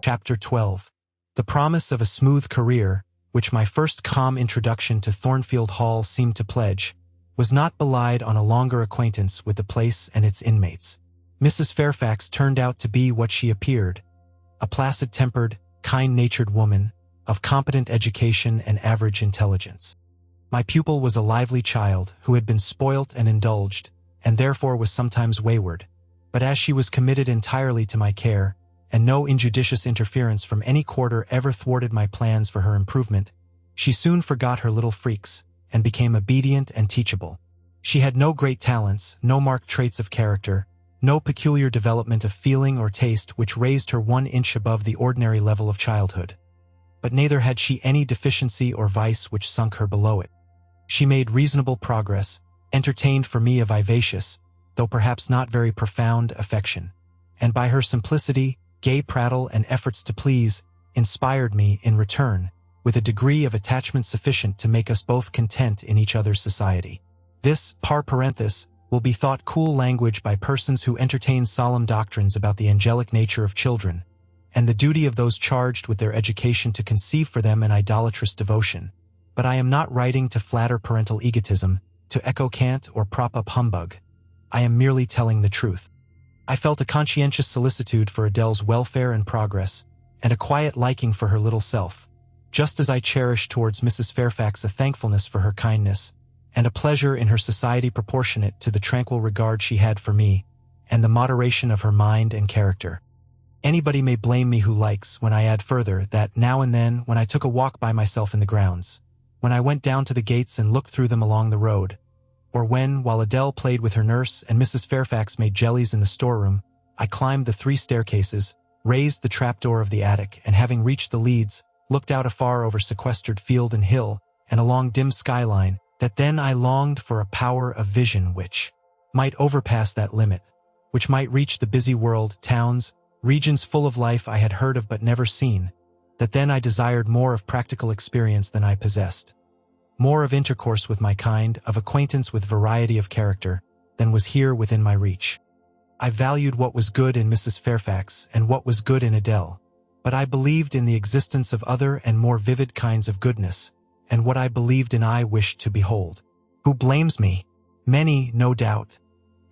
Chapter 12. The promise of a smooth career, which my first calm introduction to Thornfield Hall seemed to pledge, was not belied on a longer acquaintance with the place and its inmates. Mrs. Fairfax turned out to be what she appeared, a placid-tempered, kind-natured woman, of competent education and average intelligence. My pupil was a lively child who had been spoilt and indulged, and therefore was sometimes wayward, but as she was committed entirely to my care, and no injudicious interference from any quarter ever thwarted my plans for her improvement, she soon forgot her little freaks, and became obedient and teachable. She had no great talents, no marked traits of character, no peculiar development of feeling or taste which raised her 1 inch above the ordinary level of childhood. But neither had she any deficiency or vice which sunk her below it. She made reasonable progress, entertained for me a vivacious, though perhaps not very profound, affection, and by her simplicity, gay prattle and efforts to please, inspired me, in return, with a degree of attachment sufficient to make us both content in each other's society. This, par parenthesis, will be thought cool language by persons who entertain solemn doctrines about the angelic nature of children, and the duty of those charged with their education to conceive for them an idolatrous devotion. But I am not writing to flatter parental egotism, to echo cant or prop up humbug. I am merely telling the truth. I felt a conscientious solicitude for Adele's welfare and progress, and a quiet liking for her little self, just as I cherished towards Mrs. Fairfax a thankfulness for her kindness, and a pleasure in her society proportionate to the tranquil regard she had for me, and the moderation of her mind and character. Anybody may blame me who likes when I add further that now and then, when I took a walk by myself in the grounds, when I went down to the gates and looked through them along the road, or when, while Adele played with her nurse and Mrs. Fairfax made jellies in the storeroom, I climbed the 3 staircases, raised the trapdoor of the attic, and having reached the leads, looked out afar over sequestered field and hill, and along dim skyline, that then I longed for a power of vision which might overpass that limit, which might reach the busy world, towns, regions full of life I had heard of but never seen, that then I desired more of practical experience than I possessed, more of intercourse with my kind, of acquaintance with variety of character, than was here within my reach. I valued what was good in Mrs. Fairfax and what was good in Adele, but I believed in the existence of other and more vivid kinds of goodness, and what I believed in I wished to behold. Who blames me? Many, no doubt,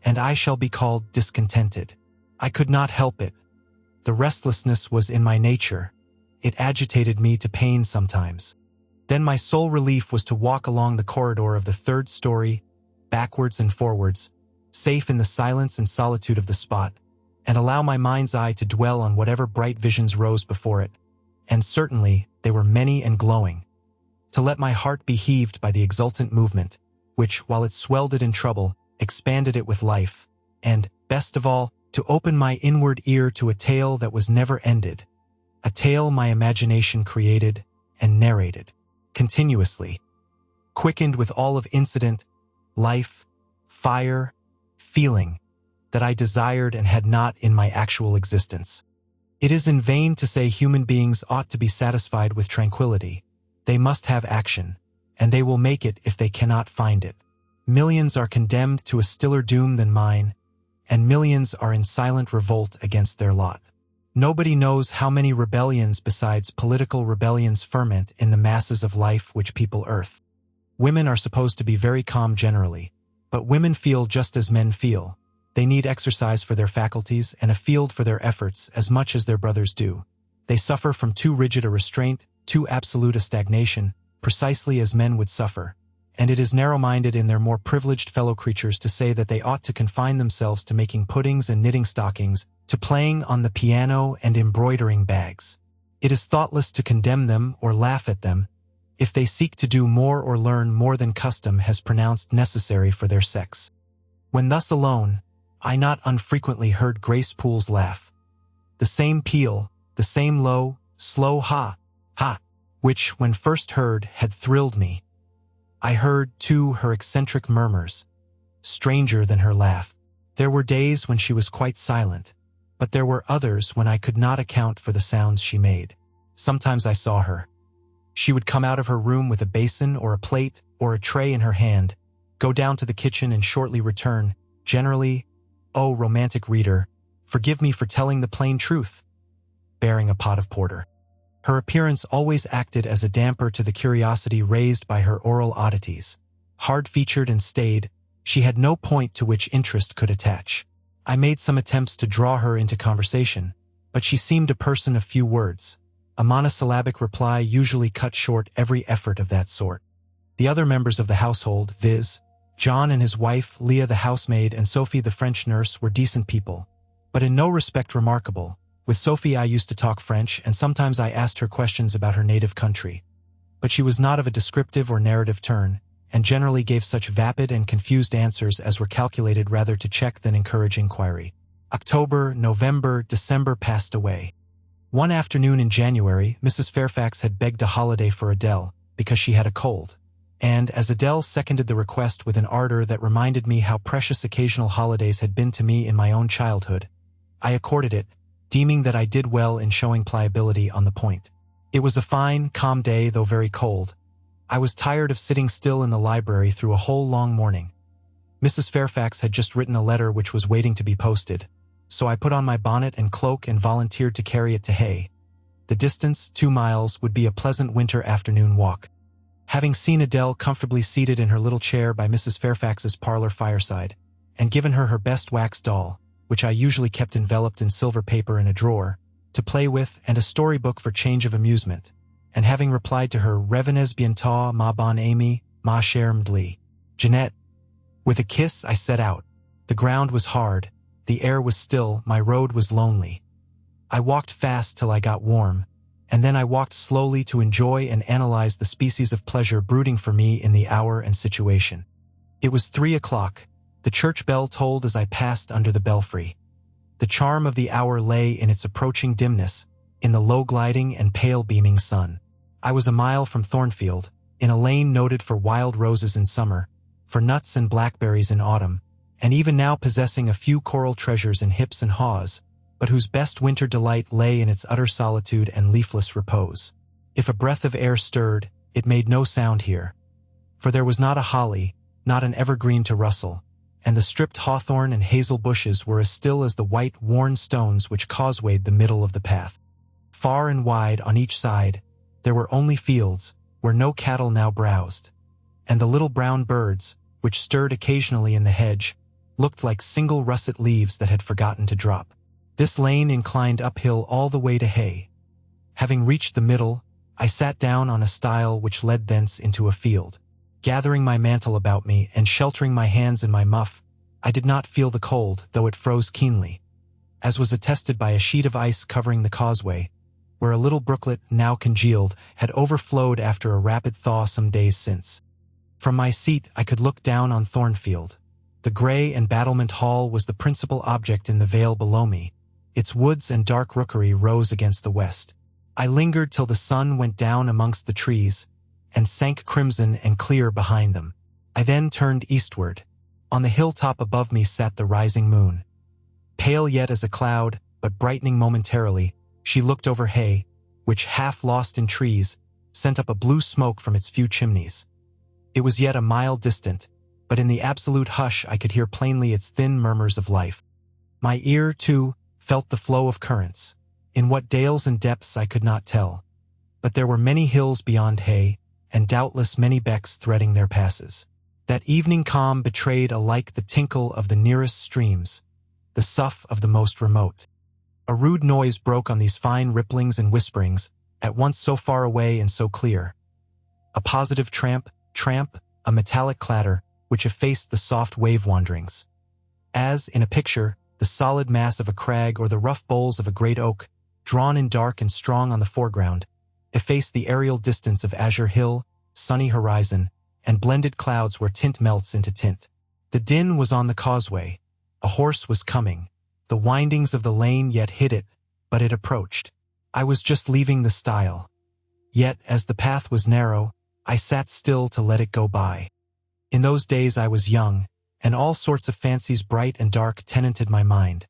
and I shall be called discontented. I could not help it. The restlessness was in my nature. It agitated me to pain sometimes. Then my sole relief was to walk along the corridor of the 3rd story, backwards and forwards, safe in the silence and solitude of the spot, and allow my mind's eye to dwell on whatever bright visions rose before it, and certainly they were many and glowing. To let my heart be heaved by the exultant movement, which, while it swelled it in trouble, expanded it with life, and, best of all, to open my inward ear to a tale that was never ended, a tale my imagination created and narrated continuously, quickened with all of incident, life, fire, feeling, that I desired and had not in my actual existence. It is in vain to say human beings ought to be satisfied with tranquility. They must have action, and they will make it if they cannot find it. Millions are condemned to a stiller doom than mine, and millions are in silent revolt against their lot. Nobody knows how many rebellions besides political rebellions ferment in the masses of life which people earth. Women are supposed to be very calm generally, but women feel just as men feel. They need exercise for their faculties and a field for their efforts as much as their brothers do. They suffer from too rigid a restraint, too absolute a stagnation, precisely as men would suffer, and it is narrow-minded in their more privileged fellow creatures to say that they ought to confine themselves to making puddings and knitting stockings, to playing on the piano and embroidering bags. It is thoughtless to condemn them or laugh at them if they seek to do more or learn more than custom has pronounced necessary for their sex. When thus alone, I not unfrequently heard Grace Poole's laugh. The same peal, the same low, slow ha, ha, which, when first heard, had thrilled me. I heard, too, her eccentric murmurs, stranger than her laugh. There were days when she was quite silent, but there were others when I could not account for the sounds she made. Sometimes I saw her. She would come out of her room with a basin or a plate or a tray in her hand, go down to the kitchen and shortly return, generally, oh, romantic reader, forgive me for telling the plain truth, bearing a pot of porter. Her appearance always acted as a damper to the curiosity raised by her oral oddities. Hard-featured and staid, she had no point to which interest could attach. I made some attempts to draw her into conversation, but she seemed a person of few words. A monosyllabic reply usually cut short every effort of that sort. The other members of the household, viz., John and his wife, Leah the housemaid, and Sophie the French nurse, were decent people, but in no respect remarkable. With Sophie I used to talk French, and sometimes I asked her questions about her native country. But she was not of a descriptive or narrative turn, and generally gave such vapid and confused answers as were calculated rather to check than encourage inquiry. October, November, December passed away. One afternoon in January, Mrs. Fairfax had begged a holiday for Adele, because she had a cold. And, as Adele seconded the request with an ardor that reminded me how precious occasional holidays had been to me in my own childhood, I accorded it, deeming that I did well in showing pliability on the point. It was a fine, calm day, though very cold. I was tired of sitting still in the library through a whole long morning. Mrs. Fairfax had just written a letter which was waiting to be posted, so I put on my bonnet and cloak and volunteered to carry it to Hay. The distance, 2 miles, would be a pleasant winter afternoon walk. Having seen Adele comfortably seated in her little chair by Mrs. Fairfax's parlor fireside, and given her best wax doll, which I usually kept enveloped in silver paper in a drawer, to play with, and a storybook for change of amusement, and having replied to her "Revenez bientôt, ma bonne amie, ma chère Mdli, Jeanette," with a kiss I set out. The ground was hard, the air was still, my road was lonely. I walked fast till I got warm, and then I walked slowly to enjoy and analyze the species of pleasure brooding for me in the hour and situation. It was 3 o'clock. The church bell tolled as I passed under the belfry. The charm of the hour lay in its approaching dimness, in the low-gliding and pale-beaming sun. I was a mile from Thornfield, in a lane noted for wild roses in summer, for nuts and blackberries in autumn, and even now possessing a few coral treasures in hips and haws, but whose best winter delight lay in its utter solitude and leafless repose. If a breath of air stirred, it made no sound here, for there was not a holly, not an evergreen to rustle, and the stripped hawthorn and hazel bushes were as still as the white, worn stones which causewayed the middle of the path. Far and wide on each side, there were only fields, where no cattle now browsed, and the little brown birds, which stirred occasionally in the hedge, looked like single russet leaves that had forgotten to drop. This lane inclined uphill all the way to Hay. Having reached the middle, I sat down on a stile which led thence into a field. Gathering my mantle about me and sheltering my hands in my muff, I did not feel the cold, though it froze keenly, as was attested by a sheet of ice covering the causeway, where a little brooklet, now congealed, had overflowed after a rapid thaw some days since. From my seat I could look down on Thornfield. The grey and battlement hall was the principal object in the vale below me. Its woods and dark rookery rose against the west. I lingered till the sun went down amongst the trees, and sank crimson and clear behind them. I then turned eastward. On the hilltop above me sat the rising moon. Pale yet as a cloud, but brightening momentarily, she looked over Hay, which, half lost in trees, sent up a blue smoke from its few chimneys. It was yet a mile distant, but in the absolute hush I could hear plainly its thin murmurs of life. My ear, too, felt the flow of currents. In what dales and depths I could not tell, but there were many hills beyond Hay, and doubtless many becks threading their passes. That evening calm betrayed alike the tinkle of the nearest streams, the sough of the most remote. A rude noise broke on these fine ripplings and whisperings, at once so far away and so clear. A positive tramp, a metallic clatter, which effaced the soft wave wanderings. As, in a picture, the solid mass of a crag or the rough boles of a great oak, drawn in dark and strong on the foreground, effaced the aerial distance of azure hill, sunny horizon, and blended clouds where tint melts into tint. The din was on the causeway. A horse was coming. The windings of the lane yet hid it, but it approached. I was just leaving the stile. Yet, as the path was narrow, I sat still to let it go by. In those days I was young, and all sorts of fancies bright and dark tenanted my mind.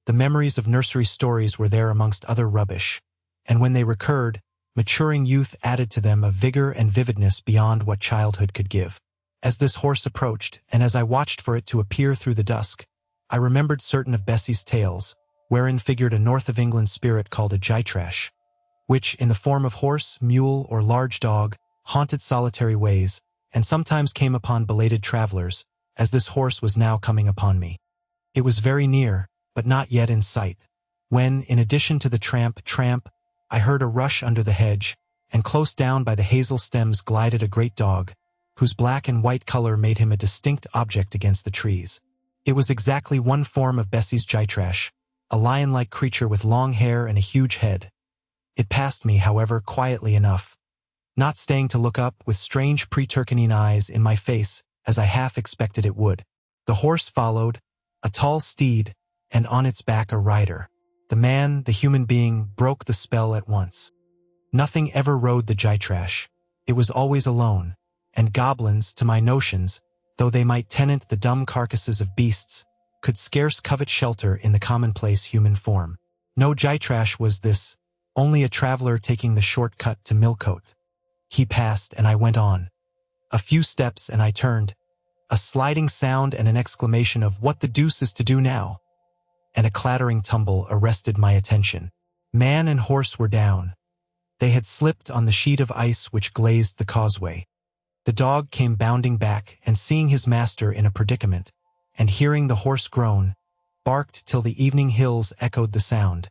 The memories of nursery stories were there amongst other rubbish, and when they recurred, maturing youth added to them a vigor and vividness beyond what childhood could give. As this horse approached, and as I watched for it to appear through the dusk, I remembered certain of Bessie's tales, wherein figured a north of England spirit called a Gytrash, which, in the form of horse, mule, or large dog, haunted solitary ways, and sometimes came upon belated travelers, as this horse was now coming upon me. It was very near, but not yet in sight, when, in addition to the tramp, I heard a rush under the hedge, and close down by the hazel stems glided a great dog, whose black and white color made him a distinct object against the trees. It was exactly one form of Bessie's Gytrash, a lion-like creature with long hair and a huge head. It passed me, however, quietly enough, not staying to look up with strange pre-turcanine eyes in my face as I half expected it would. The horse followed, a tall steed, and on its back a rider. The man, the human being, broke the spell at once. Nothing ever rode the Gytrash. It was always alone, and goblins, to my notions, though they might tenant the dumb carcasses of beasts, could scarce covet shelter in the commonplace human form. No Gytrash was this, only a traveler taking the short cut to Millcote. He passed, and I went on. A few steps, and I turned. A sliding sound and an exclamation of "What the deuce is to do now?" and a clattering tumble arrested my attention. Man and horse were down. They had slipped on the sheet of ice which glazed the causeway. The dog came bounding back, and seeing his master in a predicament, and hearing the horse groan, barked till the evening hills echoed the sound,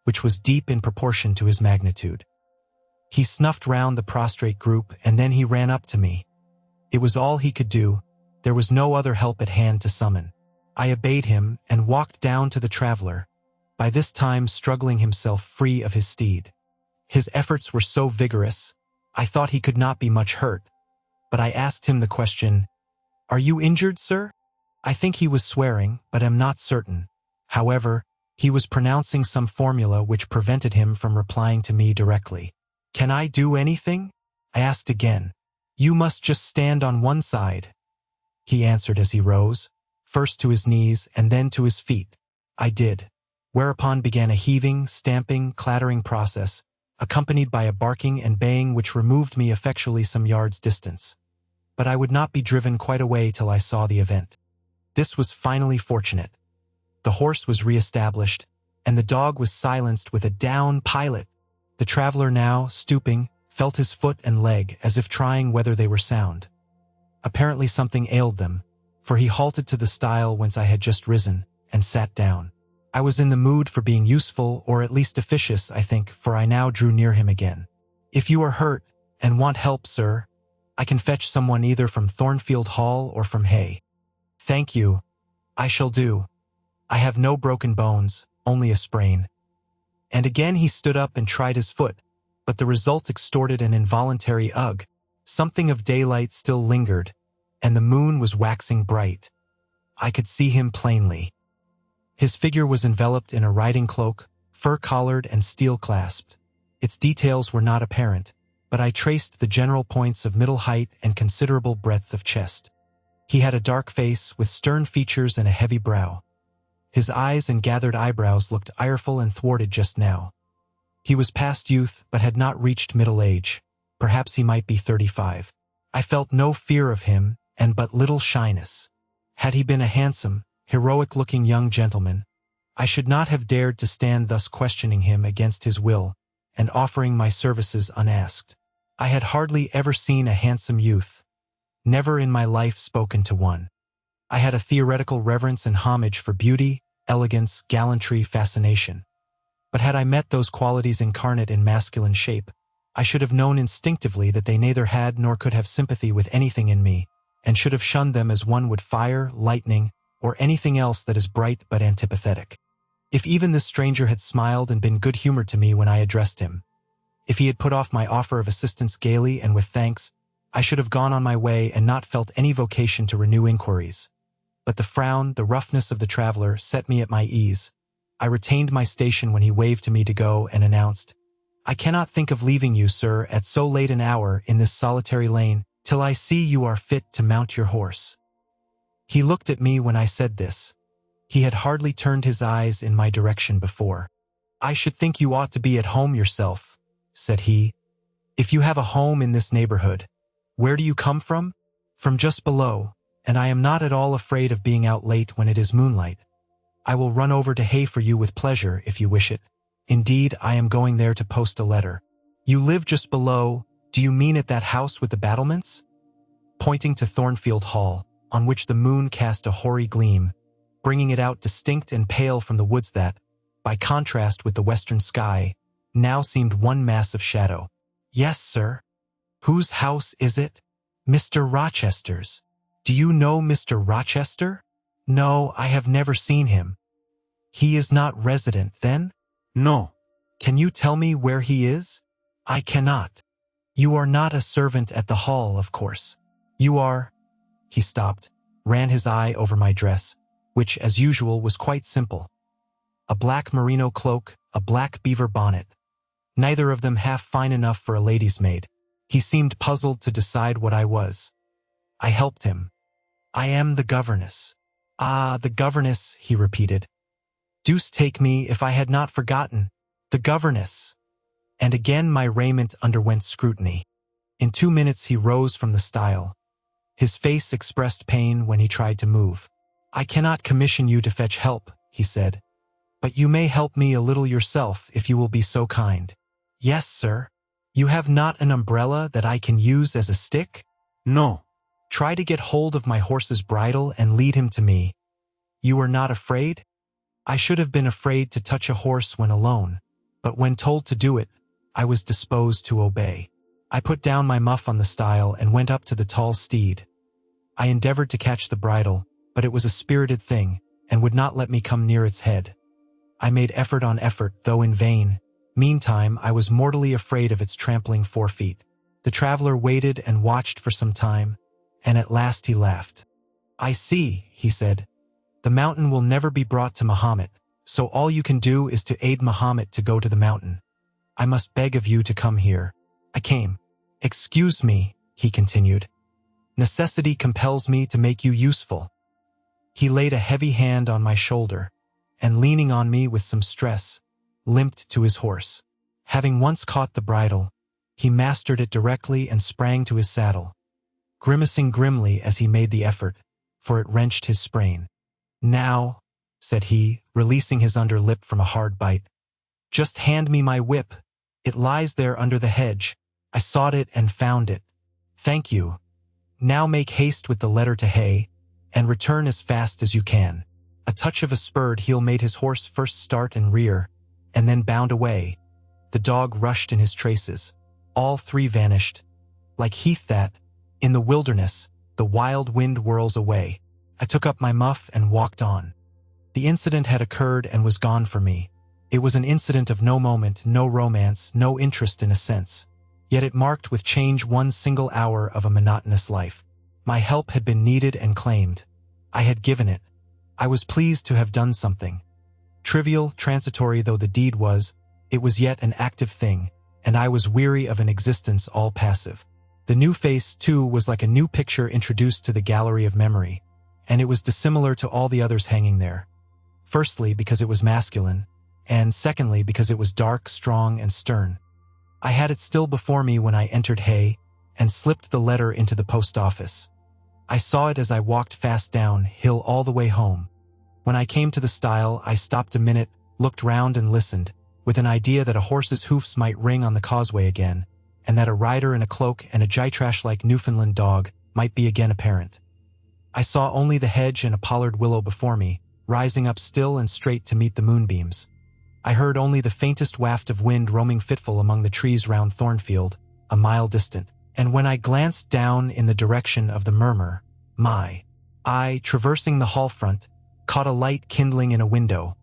which was deep in proportion to his magnitude. He snuffed round the prostrate group, and then he ran up to me. It was all he could do. There was no other help at hand to summon. I obeyed him and walked down to the traveler, by this time struggling himself free of his steed. His efforts were so vigorous, I thought he could not be much hurt, but I asked him the question, "Are you injured, sir?" I think he was swearing, but am not certain. However, he was pronouncing some formula which prevented him from replying to me directly. "Can I do anything?" I asked again. "You must just stand on one side," he answered as he rose, first to his knees and then to his feet. I did, whereupon began a heaving, stamping, clattering process, accompanied by a barking and baying which removed me effectually some yards' distance. But I would not be driven quite away till I saw the event. This was finally fortunate. The horse was re-established, and the dog was silenced with a "Down, pilot!" The traveler now, stooping, felt his foot and leg as if trying whether they were sound. Apparently something ailed them, for he halted to the stile whence I had just risen, and sat down. I was in the mood for being useful, or at least officious, I think, for I now drew near him again. "If you are hurt, and want help, sir, I can fetch someone either from Thornfield Hall or from Hay." "Thank you. I shall do. I have no broken bones, only a sprain." And again he stood up and tried his foot, but the result extorted an involuntary ugh. Something of daylight still lingered, and the moon was waxing bright. I could see him plainly. His figure was enveloped in a riding cloak, fur-collared and steel-clasped. Its details were not apparent, but I traced the general points of middle height and considerable breadth of chest. He had a dark face with stern features and a heavy brow. His eyes and gathered eyebrows looked ireful and thwarted just now. He was past youth, but had not reached middle age. Perhaps he might be 35. I felt no fear of him, and but little shyness. Had he been a handsome, heroic-looking young gentleman, I should not have dared to stand thus questioning him against his will, and offering my services unasked. I had hardly ever seen a handsome youth, never in my life spoken to one. I had a theoretical reverence and homage for beauty, elegance, gallantry, fascination. But had I met those qualities incarnate in masculine shape, I should have known instinctively that they neither had nor could have sympathy with anything in me, and should have shunned them as one would fire, lightning, or anything else that is bright but antipathetic. If even this stranger had smiled and been good-humored to me when I addressed him, if he had put off my offer of assistance gaily and with thanks, I should have gone on my way and not felt any vocation to renew inquiries. But the frown, the roughness of the traveler set me at my ease. I retained my station when he waved to me to go and announced, "I cannot think of leaving you, sir, at so late an hour in this solitary lane, till I see you are fit to mount your horse." He looked at me when I said this. He had hardly turned his eyes in my direction before. "I should think you ought to be at home yourself," said he. "If you have a home in this neighborhood. Where do you come from?" "From just below, and I am not at all afraid of being out late when it is moonlight." I will run over to Hay for you with pleasure if you wish it. Indeed, I am going there to post a letter. You live just below, do you mean at that house with the battlements? Pointing to Thornfield Hall, on which the moon cast a hoary gleam, bringing it out distinct and pale from the woods that, by contrast with the western sky, now seemed one mass of shadow. Yes, sir. Whose house is it? Mr. Rochester's. Do you know Mr. Rochester? No, I have never seen him. He is not resident, then? No. Can you tell me where he is? I cannot. You are not a servant at the hall, of course. You are... He stopped, ran his eye over my dress, which, as usual, was quite simple. A black merino cloak, a black beaver bonnet. Neither of them half fine enough for a lady's maid. He seemed puzzled to decide what I was. I helped him. I am the governess. Ah, the governess, he repeated. Deuce take me if I had not forgotten. The governess. And again my raiment underwent scrutiny. In 2 minutes he rose from the stile. His face expressed pain when he tried to move. I cannot commission you to fetch help, he said. But you may help me a little yourself if you will be so kind. Yes, sir. You have not an umbrella that I can use as a stick? No. Try to get hold of my horse's bridle and lead him to me. You are not afraid? I should have been afraid to touch a horse when alone, but when told to do it, I was disposed to obey. I put down my muff on the stile and went up to the tall steed. I endeavored to catch the bridle, but it was a spirited thing, and would not let me come near its head. I made effort on effort, though in vain. Meantime, I was mortally afraid of its trampling 4 feet. The traveler waited and watched for some time, and at last he laughed. I see, he said. The mountain will never be brought to Mahomet, so all you can do is to aid Mahomet to go to the mountain. I must beg of you to come here. I came. Excuse me, he continued. Necessity compels me to make you useful. He laid a heavy hand on my shoulder, and leaning on me with some stress, limped to his horse. Having once caught the bridle, he mastered it directly and sprang to his saddle, grimacing grimly as he made the effort, for it wrenched his sprain. Now, said he, releasing his under lip from a hard bite, just hand me my whip. It lies there under the hedge. I sought it and found it. Thank you. Now make haste with the letter to Hay, and return as fast as you can. A touch of a spurred heel made his horse first start and rear, and then bound away. The dog rushed in his traces. All 3 vanished. Like heath that, in the wilderness, the wild wind whirls away. I took up my muff and walked on. The incident had occurred and was gone for me. It was an incident of no moment, no romance, no interest in a sense. Yet it marked with change one single hour of a monotonous life. My help had been needed and claimed. I had given it. I was pleased to have done something. Trivial, transitory though the deed was, it was yet an active thing, and I was weary of an existence all passive. The new face, too, was like a new picture introduced to the gallery of memory, and it was dissimilar to all the others hanging there. Firstly, because it was masculine, and secondly, because it was dark, strong, and stern. I had it still before me when I entered Hay, and slipped the letter into the post office. I saw it as I walked fast down hill all the way home. When I came to the stile, I stopped a minute, looked round and listened, with an idea that a horse's hoofs might ring on the causeway again, and that a rider in a cloak and a gytrash-like Newfoundland dog might be again apparent. I saw only the hedge and a pollard willow before me, rising up still and straight to meet the moonbeams. I heard only the faintest waft of wind roaming fitful among the trees round Thornfield, a mile distant, and when I glanced down in the direction of the murmur, my eye, traversing the hall front, caught a light kindling in a window.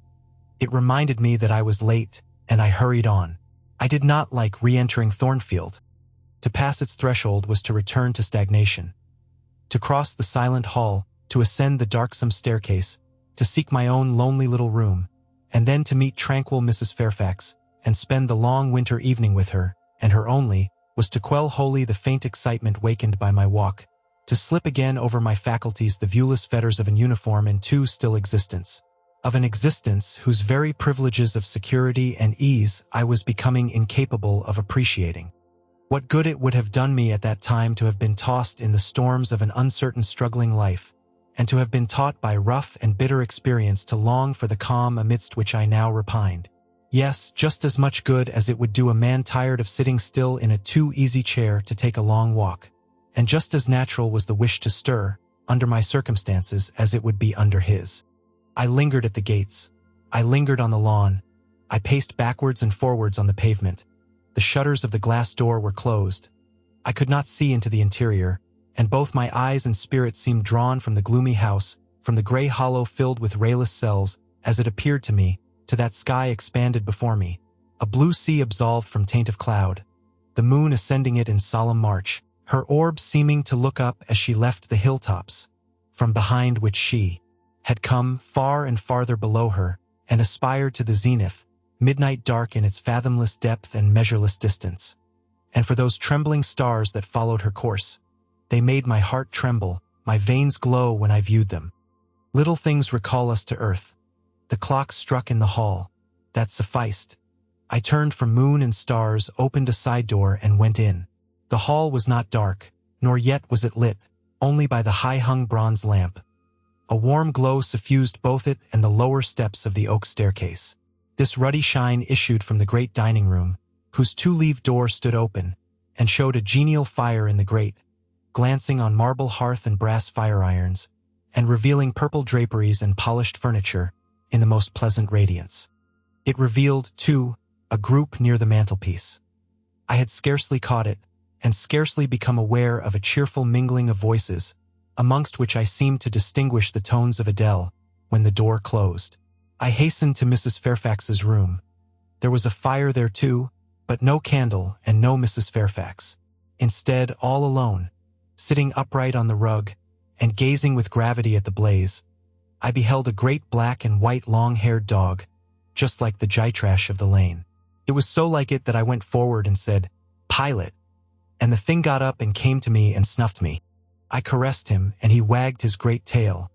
It reminded me that I was late, and I hurried on. I did not like re-entering Thornfield. To pass its threshold was to return to stagnation. To cross the silent hall, to ascend the darksome staircase, to seek my own lonely little room, and then to meet tranquil Mrs. Fairfax, and spend the long winter evening with her, and her only, was to quell wholly the faint excitement wakened by my walk, to slip again over my faculties the viewless fetters of an uniform and too still existence. Of an existence whose very privileges of security and ease I was becoming incapable of appreciating. What good it would have done me at that time to have been tossed in the storms of an uncertain struggling life, and to have been taught by rough and bitter experience to long for the calm amidst which I now repined. Yes, just as much good as it would do a man tired of sitting still in a too-easy chair to take a long walk. And just as natural was the wish to stir, under my circumstances, as it would be under his. I lingered at the gates. I lingered on the lawn. I paced backwards and forwards on the pavement. The shutters of the glass door were closed. I could not see into the interior, and both my eyes and spirit seemed drawn from the gloomy house, from the grey hollow filled with rayless cells, as it appeared to me, to that sky expanded before me, a blue sea absolved from taint of cloud, the moon ascending it in solemn march, her orb seeming to look up as she left the hilltops, from behind which she had come far and farther below her, and aspired to the zenith, midnight dark in its fathomless depth and measureless distance. And for those trembling stars that followed her course, they made my heart tremble, my veins glow when I viewed them. Little things recall us to earth. The clock struck in the hall. That sufficed. I turned from moon and stars, opened a side door, and went in. The hall was not dark, nor yet was it lit, only by the high-hung bronze lamp. A warm glow suffused both it and the lower steps of the oak staircase. This ruddy shine issued from the great dining room, whose two-leaved door stood open, and showed a genial fire in the grate, glancing on marble hearth and brass fire-irons, and revealing purple draperies and polished furniture in the most pleasant radiance. It revealed, too, a group near the mantelpiece. I had scarcely caught it, and scarcely become aware of a cheerful mingling of voices, amongst which I seemed to distinguish the tones of Adele, when the door closed. I hastened to Mrs. Fairfax's room. There was a fire there too, but no candle and no Mrs. Fairfax. Instead, all alone, sitting upright on the rug, and gazing with gravity at the blaze, I beheld a great black and white long-haired dog, just like the Gytrash of the lane. It was so like it that I went forward and said, "Pilot," and the thing got up and came to me and snuffed me. I caressed him, and he wagged his great tail,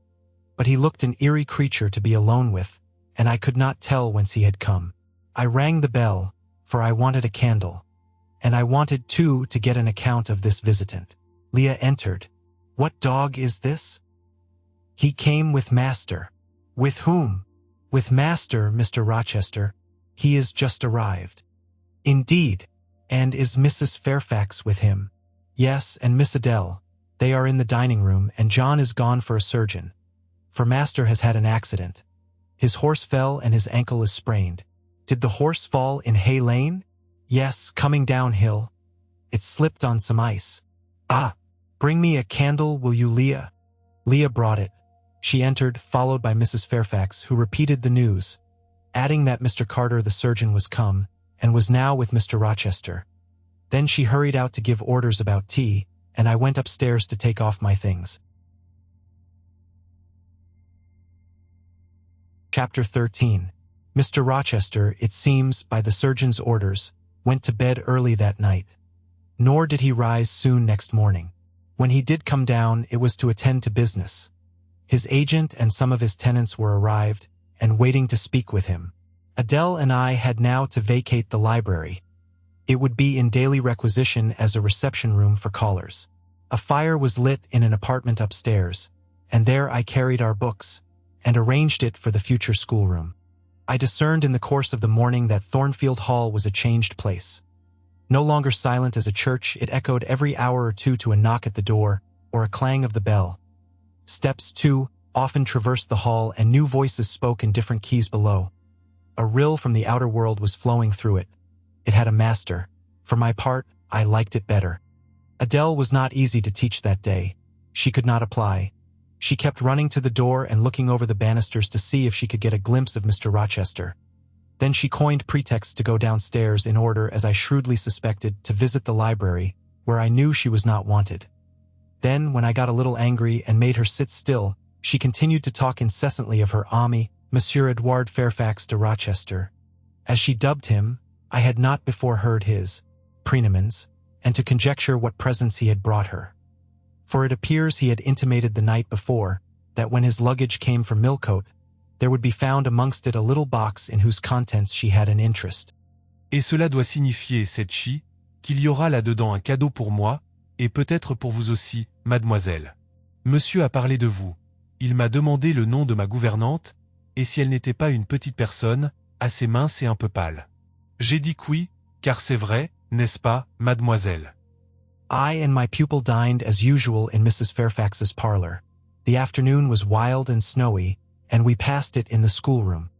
but he looked an eerie creature to be alone with, and I could not tell whence he had come. I rang the bell, for I wanted a candle, and I wanted, too, to get an account of this visitant. Leah entered. "What dog is this?" "He came with master." "With whom?" "With master, Mr. Rochester. He is just arrived." "Indeed. And is Mrs. Fairfax with him?" "Yes, and Miss Adele. They are in the dining room, and John is gone for a surgeon. For master has had an accident. His horse fell and his ankle is sprained." "Did the horse fall in Hay Lane?" "Yes, coming downhill. It slipped on some ice." "Ah! Bring me a candle, will you, Leah?" Leah brought it. She entered, followed by Mrs. Fairfax, who repeated the news, adding that Mr. Carter the surgeon was come, and was now with Mr. Rochester. Then she hurried out to give orders about tea, and I went upstairs to take off my things. Chapter 13. Mr. Rochester, it seems, by the surgeon's orders, went to bed early that night. Nor did he rise soon next morning. When he did come down, it was to attend to business. His agent and some of his tenants were arrived, and waiting to speak with him. Adele and I had now to vacate the library. It would be in daily requisition as a reception room for callers. A fire was lit in an apartment upstairs, and there I carried our books, and arranged it for the future schoolroom. I discerned in the course of the morning that Thornfield Hall was a changed place. No longer silent as a church, it echoed every hour or two to a knock at the door, or a clang of the bell. Steps, too, often traversed the hall, and new voices spoke in different keys below. A rill from the outer world was flowing through it. It had a master. For my part, I liked it better. Adele was not easy to teach that day. She could not apply. She kept running to the door and looking over the banisters to see if she could get a glimpse of Mr. Rochester. Then she coined pretexts to go downstairs in order, as I shrewdly suspected, to visit the library, where I knew she was not wanted. Then, when I got a little angry and made her sit still, she continued to talk incessantly of her ami, Monsieur Edouard Fairfax de Rochester. As she dubbed him, I had not before heard his prenomens, and to conjecture what presents he had brought her. For it appears he had intimated the night before that when his luggage came from Millcote, there would be found amongst it a little box in whose contents she had an interest. Et cela doit signifier, cette chi, qu'il y aura là-dedans un cadeau pour moi, et peut-être pour vous aussi, mademoiselle. Monsieur a parlé de vous. Il m'a demandé le nom de ma gouvernante, et si elle n'était pas une petite personne, assez mince et un peu pâle. J'ai dit que oui, car c'est vrai, n'est-ce pas, mademoiselle? I and my pupil dined as usual in Mrs. Fairfax's parlor. The afternoon was wild and snowy, and we passed it in the schoolroom.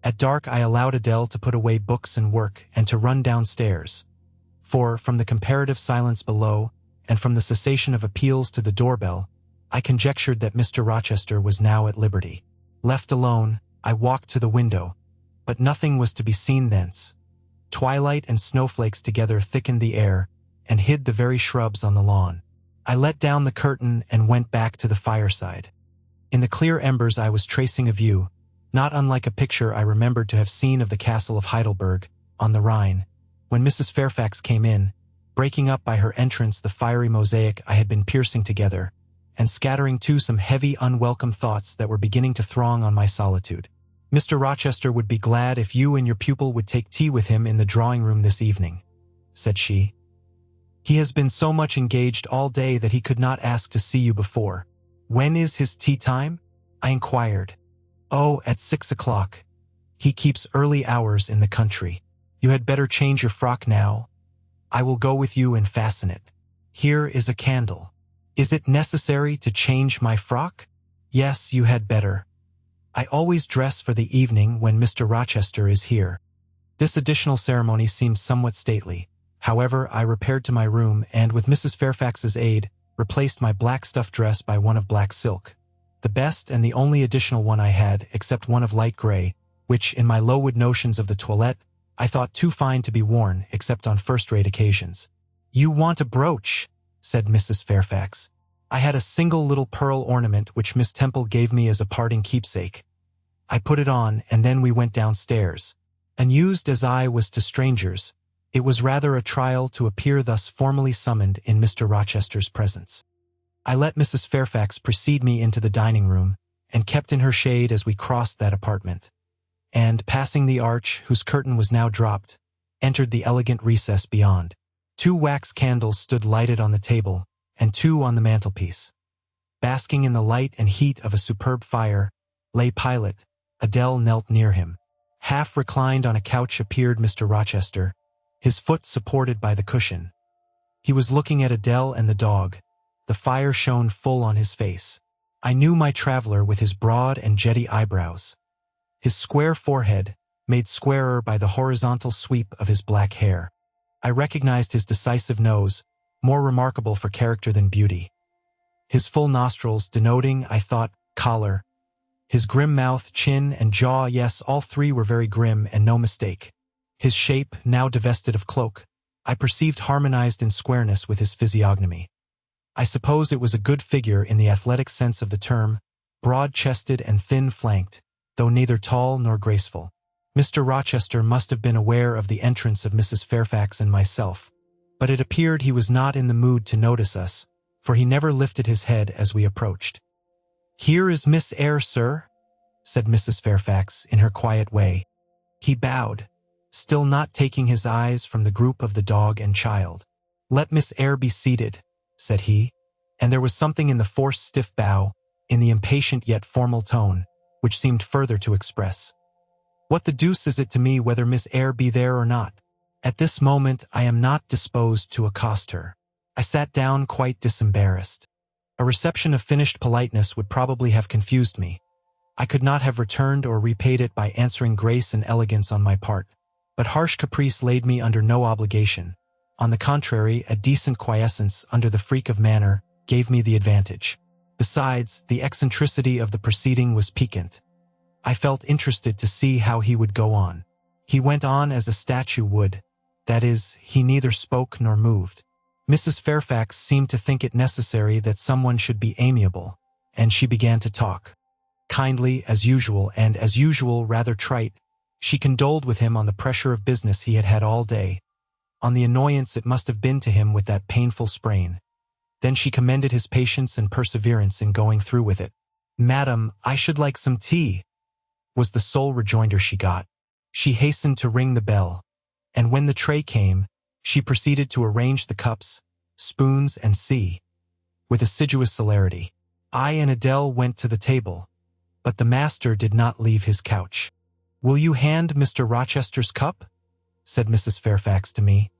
At dark I allowed Adele to put away books and work and to run downstairs. For, from the comparative silence below, and from the cessation of appeals to the doorbell, I conjectured that Mr. Rochester was now at liberty. Left alone, I walked to the window, but nothing was to be seen thence. Twilight and snowflakes together thickened the air, and hid the very shrubs on the lawn. I let down the curtain and went back to the fireside. In the clear embers I was tracing a view, not unlike a picture I remembered to have seen of the castle of Heidelberg, on the Rhine, when Mrs. Fairfax came in, breaking up by her entrance the fiery mosaic I had been piercing together, and scattering too some heavy, unwelcome thoughts that were beginning to throng on my solitude. Mr. Rochester would be glad if you and your pupil would take tea with him in the drawing-room this evening, said she. He has been so much engaged all day that he could not ask to see you before. When is his tea time? I inquired. Oh, at 6 o'clock. He keeps early hours in the country. You had better change your frock now. I will go with you and fasten it. Here is a candle. Is it necessary to change my frock? Yes, you had better. I always dress for the evening when Mr. Rochester is here. This additional ceremony seemed somewhat stately. However, I repaired to my room and, with Mrs. Fairfax's aid, replaced my black stuff dress by one of black silk. The best and the only additional one I had, except one of light gray, which, in my low-wood notions of the toilette, I thought too fine to be worn, except on first-rate occasions. You want a brooch, said Mrs. Fairfax. I had a single little pearl ornament which Miss Temple gave me as a parting keepsake. I put it on, and then we went downstairs. Unused as I was to strangers, it was rather a trial to appear thus formally summoned in Mr. Rochester's presence. I let Mrs. Fairfax precede me into the dining-room, and kept in her shade as we crossed that apartment, and, passing the arch, whose curtain was now dropped, entered the elegant recess beyond. 2 wax candles stood lighted on the table, and 2 on the mantelpiece. Basking in the light and heat of a superb fire, lay Pilot. Adele knelt near him. Half reclined on a couch appeared Mr. Rochester, his foot supported by the cushion. He was looking at Adele and the dog. The fire shone full on his face. I knew my traveler with his broad and jetty eyebrows. His square forehead, made squarer by the horizontal sweep of his black hair. I recognized his decisive nose, more remarkable for character than beauty. His full nostrils, denoting, I thought, choler. His grim mouth, chin, and jaw, yes, all 3 were very grim and no mistake. His shape, now divested of cloak, I perceived harmonized in squareness with his physiognomy. I suppose it was a good figure in the athletic sense of the term, broad-chested and thin-flanked, though neither tall nor graceful. Mr. Rochester must have been aware of the entrance of Mrs. Fairfax and myself, but it appeared he was not in the mood to notice us, for he never lifted his head as we approached. "Here is Miss Eyre, sir," said Mrs. Fairfax in her quiet way. He bowed, still not taking his eyes from the group of the dog and child. "Let Miss Eyre be seated," said he, and there was something in the forced stiff bow, in the impatient yet formal tone, which seemed further to express, "What the deuce is it to me whether Miss Eyre be there or not? At this moment I am not disposed to accost her." I sat down quite disembarrassed. A reception of finished politeness would probably have confused me. I could not have returned or repaid it by answering grace and elegance on my part, but harsh caprice laid me under no obligation. On the contrary, a decent quiescence under the freak of manner gave me the advantage. Besides, the eccentricity of the proceeding was piquant. I felt interested to see how he would go on. He went on as a statue would, that is, he neither spoke nor moved. Mrs. Fairfax seemed to think it necessary that someone should be amiable, and she began to talk. Kindly, as usual, and as usual rather trite, she condoled with him on the pressure of business he had had all day, on the annoyance it must have been to him with that painful sprain. Then she commended his patience and perseverance in going through with it. "Madam, I should like some tea," was the sole rejoinder she got. She hastened to ring the bell, and when the tray came, she proceeded to arrange the cups, spoons, and with assiduous celerity. I and Adele went to the table, but the master did not leave his couch. "Will you hand Mr. Rochester's cup?" said Mrs. Fairfax to me.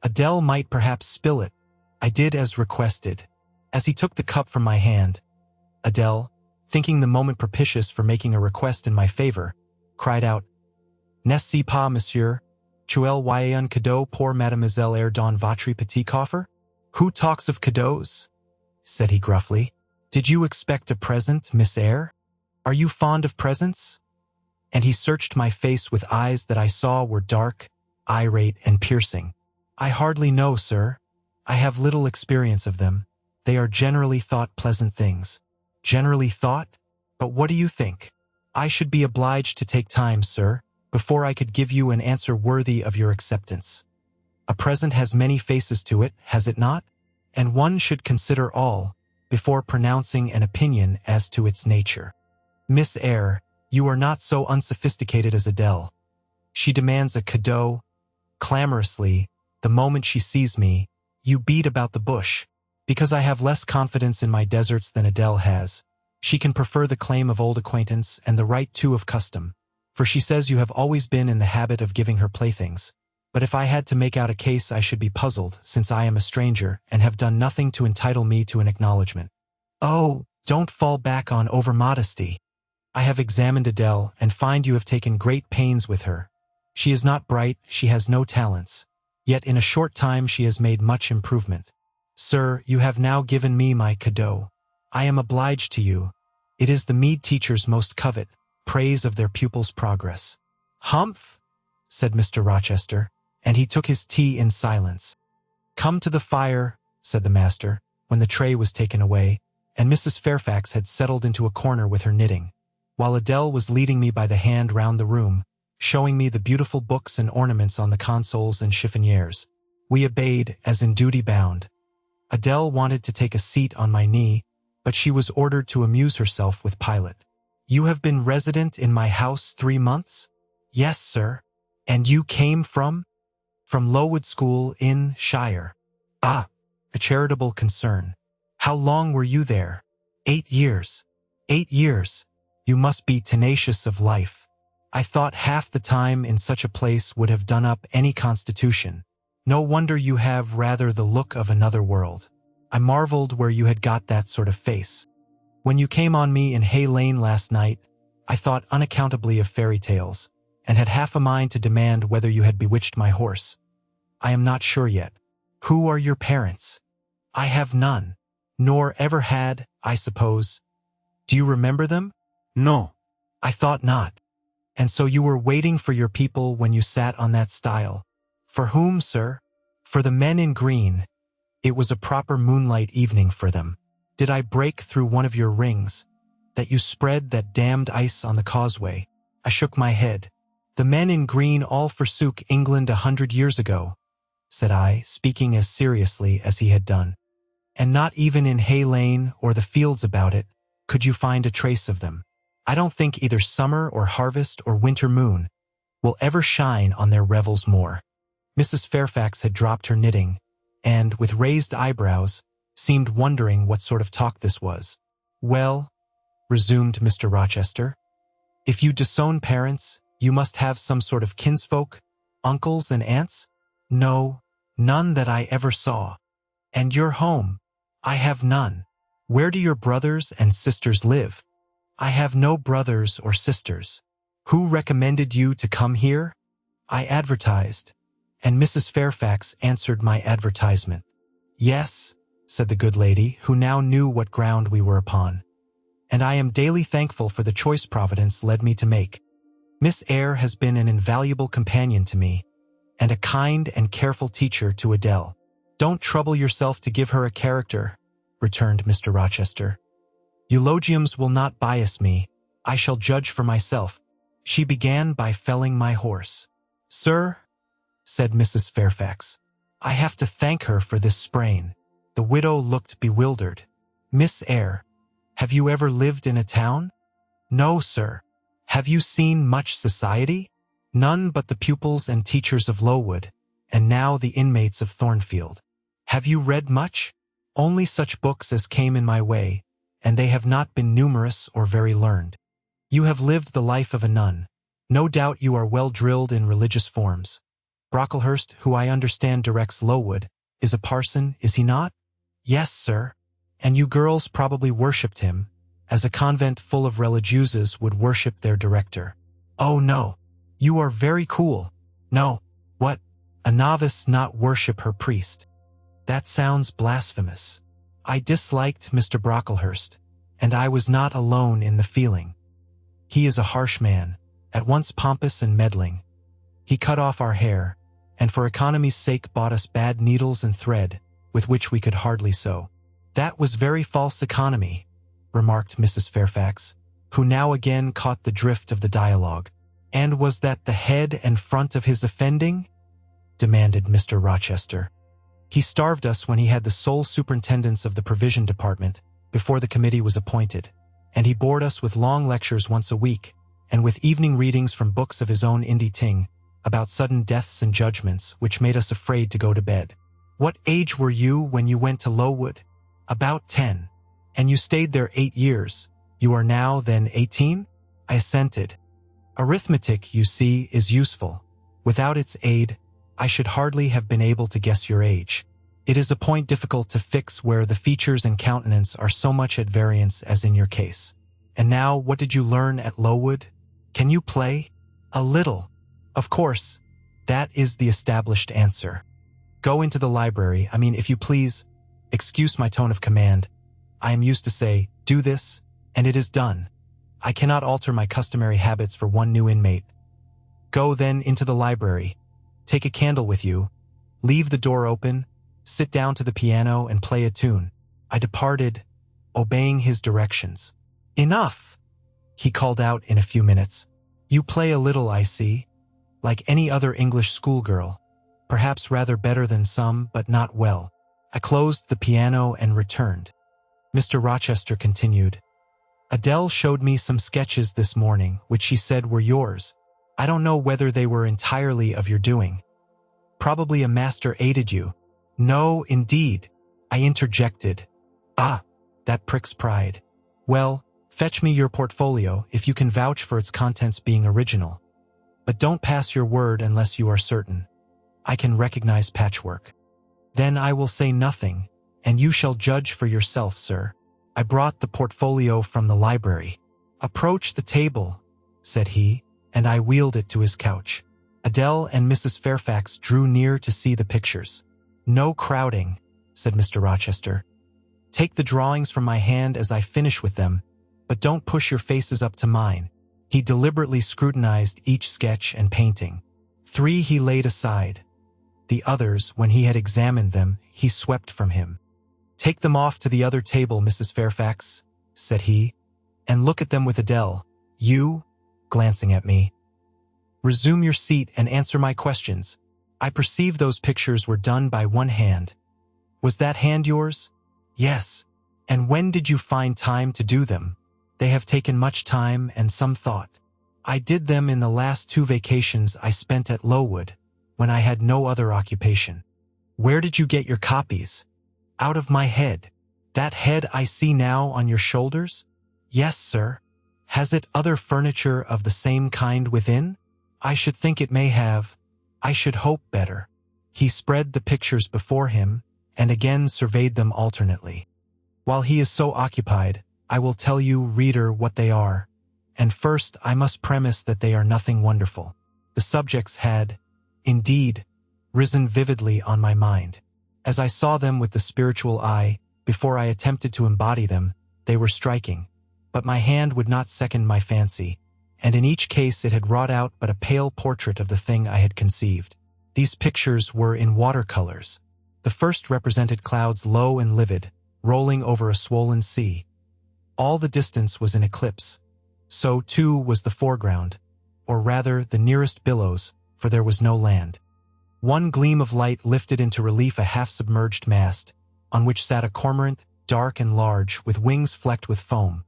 "Adele might perhaps spill it." I did as requested. As he took the cup from my hand, Adele, thinking the moment propitious for making a request in my favor, cried out, "N'est-ce pas, monsieur? Tu as un cadeau pour mademoiselle ere dans votre petit coffre?" "Who talks of cadeaux?" said he gruffly. "Did you expect a present, Miss Eyre? Are you fond of presents?" And he searched my face with eyes that I saw were dark, irate, and piercing. "I hardly know, sir. I have little experience of them. They are generally thought pleasant things." "Generally thought? But what do you think?" "I should be obliged to take time, sir, before I could give you an answer worthy of your acceptance. A present has many faces to it, has it not? And one should consider all before pronouncing an opinion as to its nature. Miss Eyre, you are not so unsophisticated as Adele. She demands a cadeau clamorously the moment she sees me. You beat about the bush. Because I have less confidence in my deserts than Adele has, she can prefer the claim of old acquaintance and the right too of custom, for she says you have always been in the habit of giving her playthings. But if I had to make out a case I should be puzzled, since I am a stranger and have done nothing to entitle me to an acknowledgement." "Oh, don't fall back on over-modesty. I have examined Adele and find you have taken great pains with her. She is not bright, she has no talents, yet in a short time she has made much improvement. Sir, you have now given me my cadeau. I am obliged to you. It is the meed teachers most covet, praise of their pupils' progress." "Humph," said Mr. Rochester, and he took his tea in silence. "Come to the fire," said the master, when the tray was taken away, and Mrs. Fairfax had settled into a corner with her knitting, while Adele was leading me by the hand round the room, showing me the beautiful books and ornaments on the consoles and chiffoniers. We obeyed, as in duty bound. Adele wanted to take a seat on my knee, but she was ordered to amuse herself with Pilot. "You have been resident in my house 3 months?" "Yes, sir." "And you came from?" "From Lowood School in Shire." "Ah, a charitable concern. How long were you there?" 8 years. 8 years. You must be tenacious of life. I thought half the time in such a place would have done up any constitution. No wonder you have rather the look of another world. I marveled where you had got that sort of face. When you came on me in Hay Lane last night, I thought unaccountably of fairy tales, and had half a mind to demand whether you had bewitched my horse. I am not sure yet. Who are your parents?" "I have none, nor ever had, I suppose. Do you remember them?" "No." "I thought not. And so you were waiting for your people when you sat on that stile. For whom, sir?" "For the men in green. It was a proper moonlight evening for them. Did I break through one of your rings, that you spread that damned ice on the causeway?" I shook my head. "The men in green all forsook England 100 years ago," said I, speaking as seriously as he had done. "And not even in Hay Lane or the fields about it could you find a trace of them. I don't think either summer or harvest or winter moon will ever shine on their revels more." Mrs. Fairfax had dropped her knitting, and, with raised eyebrows, seemed wondering what sort of talk this was. "Well," resumed Mr. Rochester, "if you disown parents, you must have some sort of kinsfolk, uncles and aunts?" "No, none that I ever saw." "And your home?" "I have none." "Where do your brothers and sisters live?" "I have no brothers or sisters." "Who recommended you to come here?" "I advertised, and Mrs. Fairfax answered my advertisement." "Yes," said the good lady, who now knew what ground we were upon, "and I am daily thankful for the choice Providence led me to make. Miss Eyre has been an invaluable companion to me, and a kind and careful teacher to Adele." "Don't trouble yourself to give her a character," returned Mr. Rochester. "Eulogiums will not bias me. I shall judge for myself. She began by felling my horse." "Sir," said Mrs. Fairfax, "I have to thank her for this sprain." The widow looked bewildered. "Miss Eyre, have you ever lived in a town?" "No, sir." "Have you seen much society?" "None but the pupils and teachers of Lowood, and now the inmates of Thornfield." "Have you read much?" "Only such books as came in my way, and they have not been numerous or very learned. You have lived the life of a nun. No doubt you are well drilled in religious forms. Brocklehurst, who I understand directs Lowood, is a parson, is he not? Yes, sir. And you girls probably worshipped him, as a convent full of religieuses would worship their director. Oh no, you are very cool. No, what? A novice not worship her priest. That sounds blasphemous. I disliked Mr. Brocklehurst, and I was not alone in the feeling. He is a harsh man, at once pompous and meddling. He cut off our hair, and for economy's sake bought us bad needles and thread, with which we could hardly sew. That was very false economy, remarked Mrs. Fairfax, who now again caught the drift of the dialogue. And was that the head and front of his offending? Demanded Mr. Rochester. He starved us when he had the sole superintendence of the provision department, before the committee was appointed, and he bored us with long lectures once a week, and with evening readings from books of his own Indy Ting, about sudden deaths and judgments which made us afraid to go to bed. What age were you when you went to Lowood? About 10. And you stayed there 8 years. You are now, then, 18? I assented. Arithmetic, you see, is useful. Without its aid, I should hardly have been able to guess your age. It is a point difficult to fix where the features and countenance are so much at variance as in your case. And now, what did you learn at Lowood? Can you play? A little. Of course, that is the established answer. Go into the library, if you please. Excuse my tone of command. I am used to say, do this, and it is done. I cannot alter my customary habits for one new inmate. Go then into the library. Take a candle with you. Leave the door open. Sit down to the piano and play a tune. I departed, obeying his directions. Enough, he called out in a few minutes. You play a little, I see. Like any other English schoolgirl. Perhaps rather better than some, but not well. I closed the piano and returned. Mr. Rochester continued. Adele showed me some sketches this morning, which she said were yours. I don't know whether they were entirely of your doing. Probably a master aided you. No, indeed, I interjected. Ah, that pricks pride. Well, fetch me your portfolio if you can vouch for its contents being original. But don't pass your word unless you are certain. I can recognize patchwork. Then I will say nothing, and you shall judge for yourself, sir. I brought the portfolio from the library. Approach the table, said he, and I wheeled it to his couch. Adele and Mrs. Fairfax drew near to see the pictures. No crowding, said Mr. Rochester. Take the drawings from my hand as I finish with them, but don't push your faces up to mine. He deliberately scrutinized each sketch and painting. 3 he laid aside. The others, when he had examined them, he swept from him. Take them off to the other table, Mrs. Fairfax, said he, and look at them with Adele. You, glancing at me. Resume your seat and answer my questions. I perceive those pictures were done by one hand. Was that hand yours? Yes. And when did you find time to do them? They have taken much time and some thought. I did them in the last 2 vacations I spent at Lowood, when I had no other occupation. Where did you get your copies? Out of my head. That head I see now on your shoulders? Yes, sir. Has it other furniture of the same kind within? I should think it may have. I should hope better. He spread the pictures before him, and again surveyed them alternately. While he is so occupied, I will tell you, reader, what they are. And first I must premise that they are nothing wonderful. The subjects had, indeed, risen vividly on my mind. As I saw them with the spiritual eye, before I attempted to embody them, they were striking. But my hand would not second my fancy, and in each case it had wrought out but a pale portrait of the thing I had conceived. These pictures were in watercolors. The first represented clouds low and livid, rolling over a swollen sea. All the distance was in eclipse. So, too, was the foreground, or rather the nearest billows, for there was no land. One gleam of light lifted into relief a half-submerged mast, on which sat a cormorant, dark and large, with wings flecked with foam.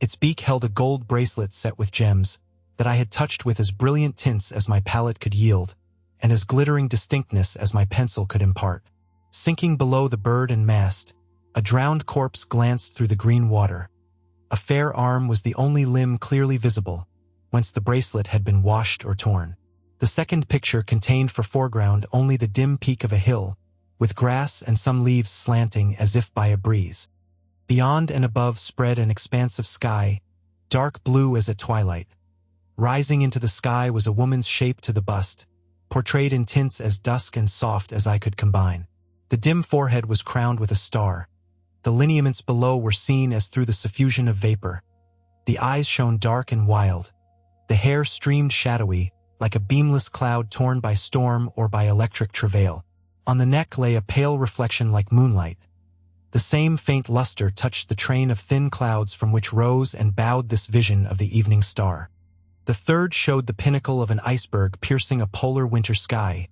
Its beak held a gold bracelet set with gems, that I had touched with as brilliant tints as my palette could yield, and as glittering distinctness as my pencil could impart. Sinking below the bird and mast, A drowned corpse glanced through the green water. A fair arm was the only limb clearly visible, whence the bracelet had been washed or torn. The second picture contained for foreground only the dim peak of a hill, with grass and some leaves slanting as if by a breeze. Beyond and above spread an expanse of sky, dark blue as at twilight. Rising into the sky was a woman's shape to the bust, portrayed in tints as dusk and soft as I could combine. The dim forehead was crowned with a star. The lineaments below were seen as through the suffusion of vapor. The eyes shone dark and wild. The hair streamed shadowy, like a beamless cloud torn by storm or by electric travail. On the neck lay a pale reflection like moonlight. The same faint luster touched the train of thin clouds from which rose and bowed this vision of the evening star. The third showed the pinnacle of an iceberg piercing a polar winter sky.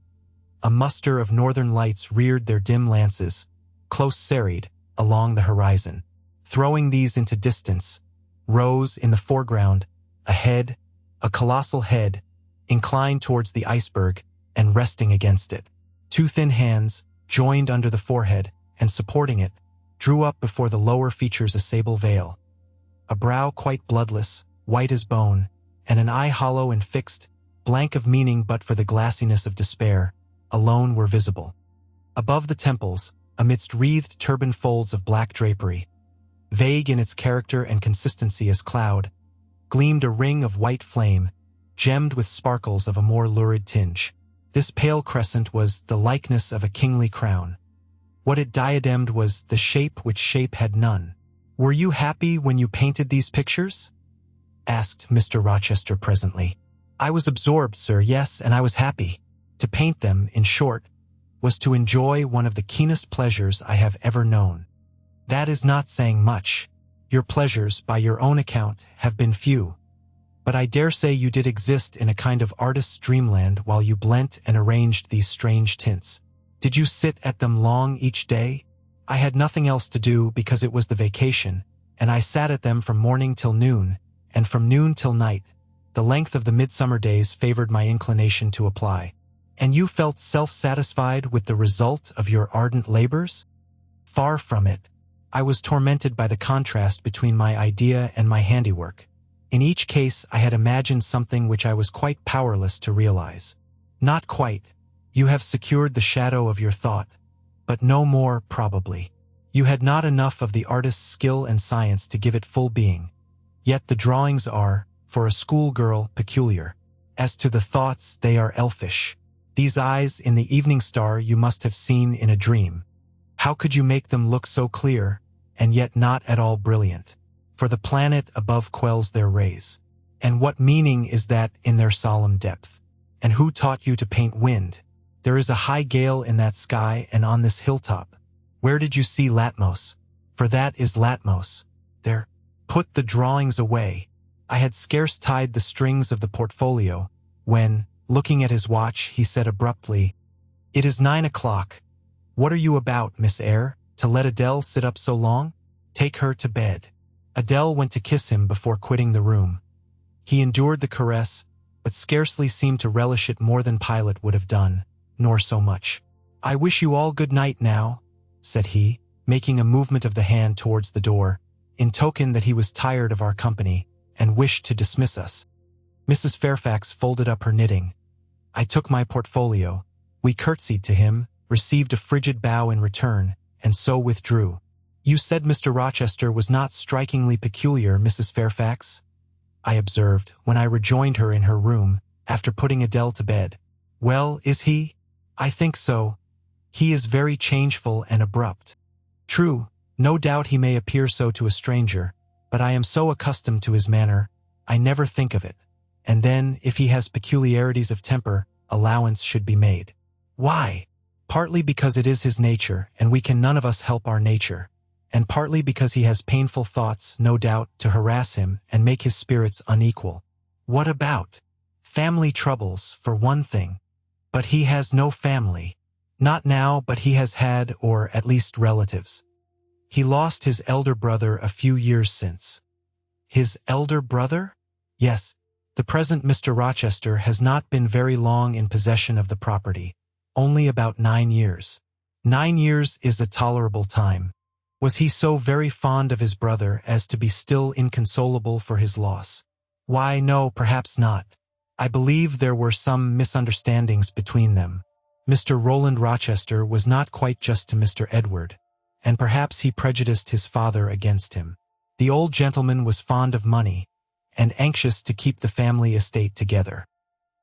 A muster of northern lights reared their dim lances, close serried, along the horizon. Throwing these into distance, rose, in the foreground, a head, a colossal head, inclined towards the iceberg and resting against it. Two thin hands, joined under the forehead and supporting it, drew up before the lower features a sable veil. A brow quite bloodless, white as bone, and an eye hollow and fixed, blank of meaning but for the glassiness of despair, alone were visible. Above the temples, amidst wreathed turban folds of black drapery, vague in its character and consistency as cloud, gleamed a ring of white flame, gemmed with sparkles of a more lurid tinge. This pale crescent was the likeness of a kingly crown. What it diademed was the shape which shape had none. "Were you happy when you painted these pictures?" asked Mr. Rochester presently. "I was absorbed, sir, yes, and I was happy. To paint them, in short, was to enjoy one of the keenest pleasures I have ever known." "That is not saying much. Your pleasures, by your own account, have been few. But I dare say you did exist in a kind of artist's dreamland while you blent and arranged these strange tints. Did you sit at them long each day?" "I had nothing else to do because it was the vacation, and I sat at them from morning till noon, and from noon till night. The length of the midsummer days favored my inclination to apply." "And you felt self-satisfied with the result of your ardent labors?" "Far from it. I was tormented by the contrast between my idea and my handiwork. In each case I had imagined something which I was quite powerless to realize." "Not quite. You have secured the shadow of your thought, but no more, probably. You had not enough of the artist's skill and science to give it full being. Yet the drawings are, for a schoolgirl, peculiar. As to the thoughts, they are elfish. These eyes in the evening star you must have seen in a dream. How could you make them look so clear, and yet not at all brilliant? For the planet above quells their rays. And what meaning is that in their solemn depth? And who taught you to paint wind? There is a high gale in that sky and on this hilltop. Where did you see Latmos? For that is Latmos. There. Put the drawings away." I had scarce tied the strings of the portfolio, when, looking at his watch, he said abruptly, "It is 9 o'clock. What are you about, Miss Eyre, to let Adele sit up so long? Take her to bed." Adele went to kiss him before quitting the room. He endured the caress, but scarcely seemed to relish it more than Pilate would have done, nor so much. "I wish you all good night now," said he, making a movement of the hand towards the door, in token that he was tired of our company, and wished to dismiss us. Mrs. Fairfax folded up her knitting. I took my portfolio. We curtsied to him, received a frigid bow in return, and so withdrew. "You said Mr. Rochester was not strikingly peculiar, Mrs. Fairfax?" I observed, when I rejoined her in her room, after putting Adele to bed. "Well, is he? I think so. He is very changeful and abrupt." "True, no doubt he may appear so to a stranger, but I am so accustomed to his manner, I never think of it. And then, if he has peculiarities of temper, allowance should be made." "Why?" "Partly because it is his nature, and we can none of us help our nature. And partly because he has painful thoughts, no doubt, to harass him and make his spirits unequal." "What about?" "Family troubles, for one thing." "But he has no family." "Not now, but he has had, or at least relatives. He lost his elder brother a few years since." "His elder brother?" "Yes. The present Mr. Rochester has not been very long in possession of the property, only about 9 years. 9 years is a tolerable time. Was he so very fond of his brother as to be still inconsolable for his loss? Why, no, perhaps not. I believe there were some misunderstandings between them. Mr. Roland Rochester was not quite just to Mr. Edward, and perhaps he prejudiced his father against him. The old gentleman was fond of money, and anxious to keep the family estate together.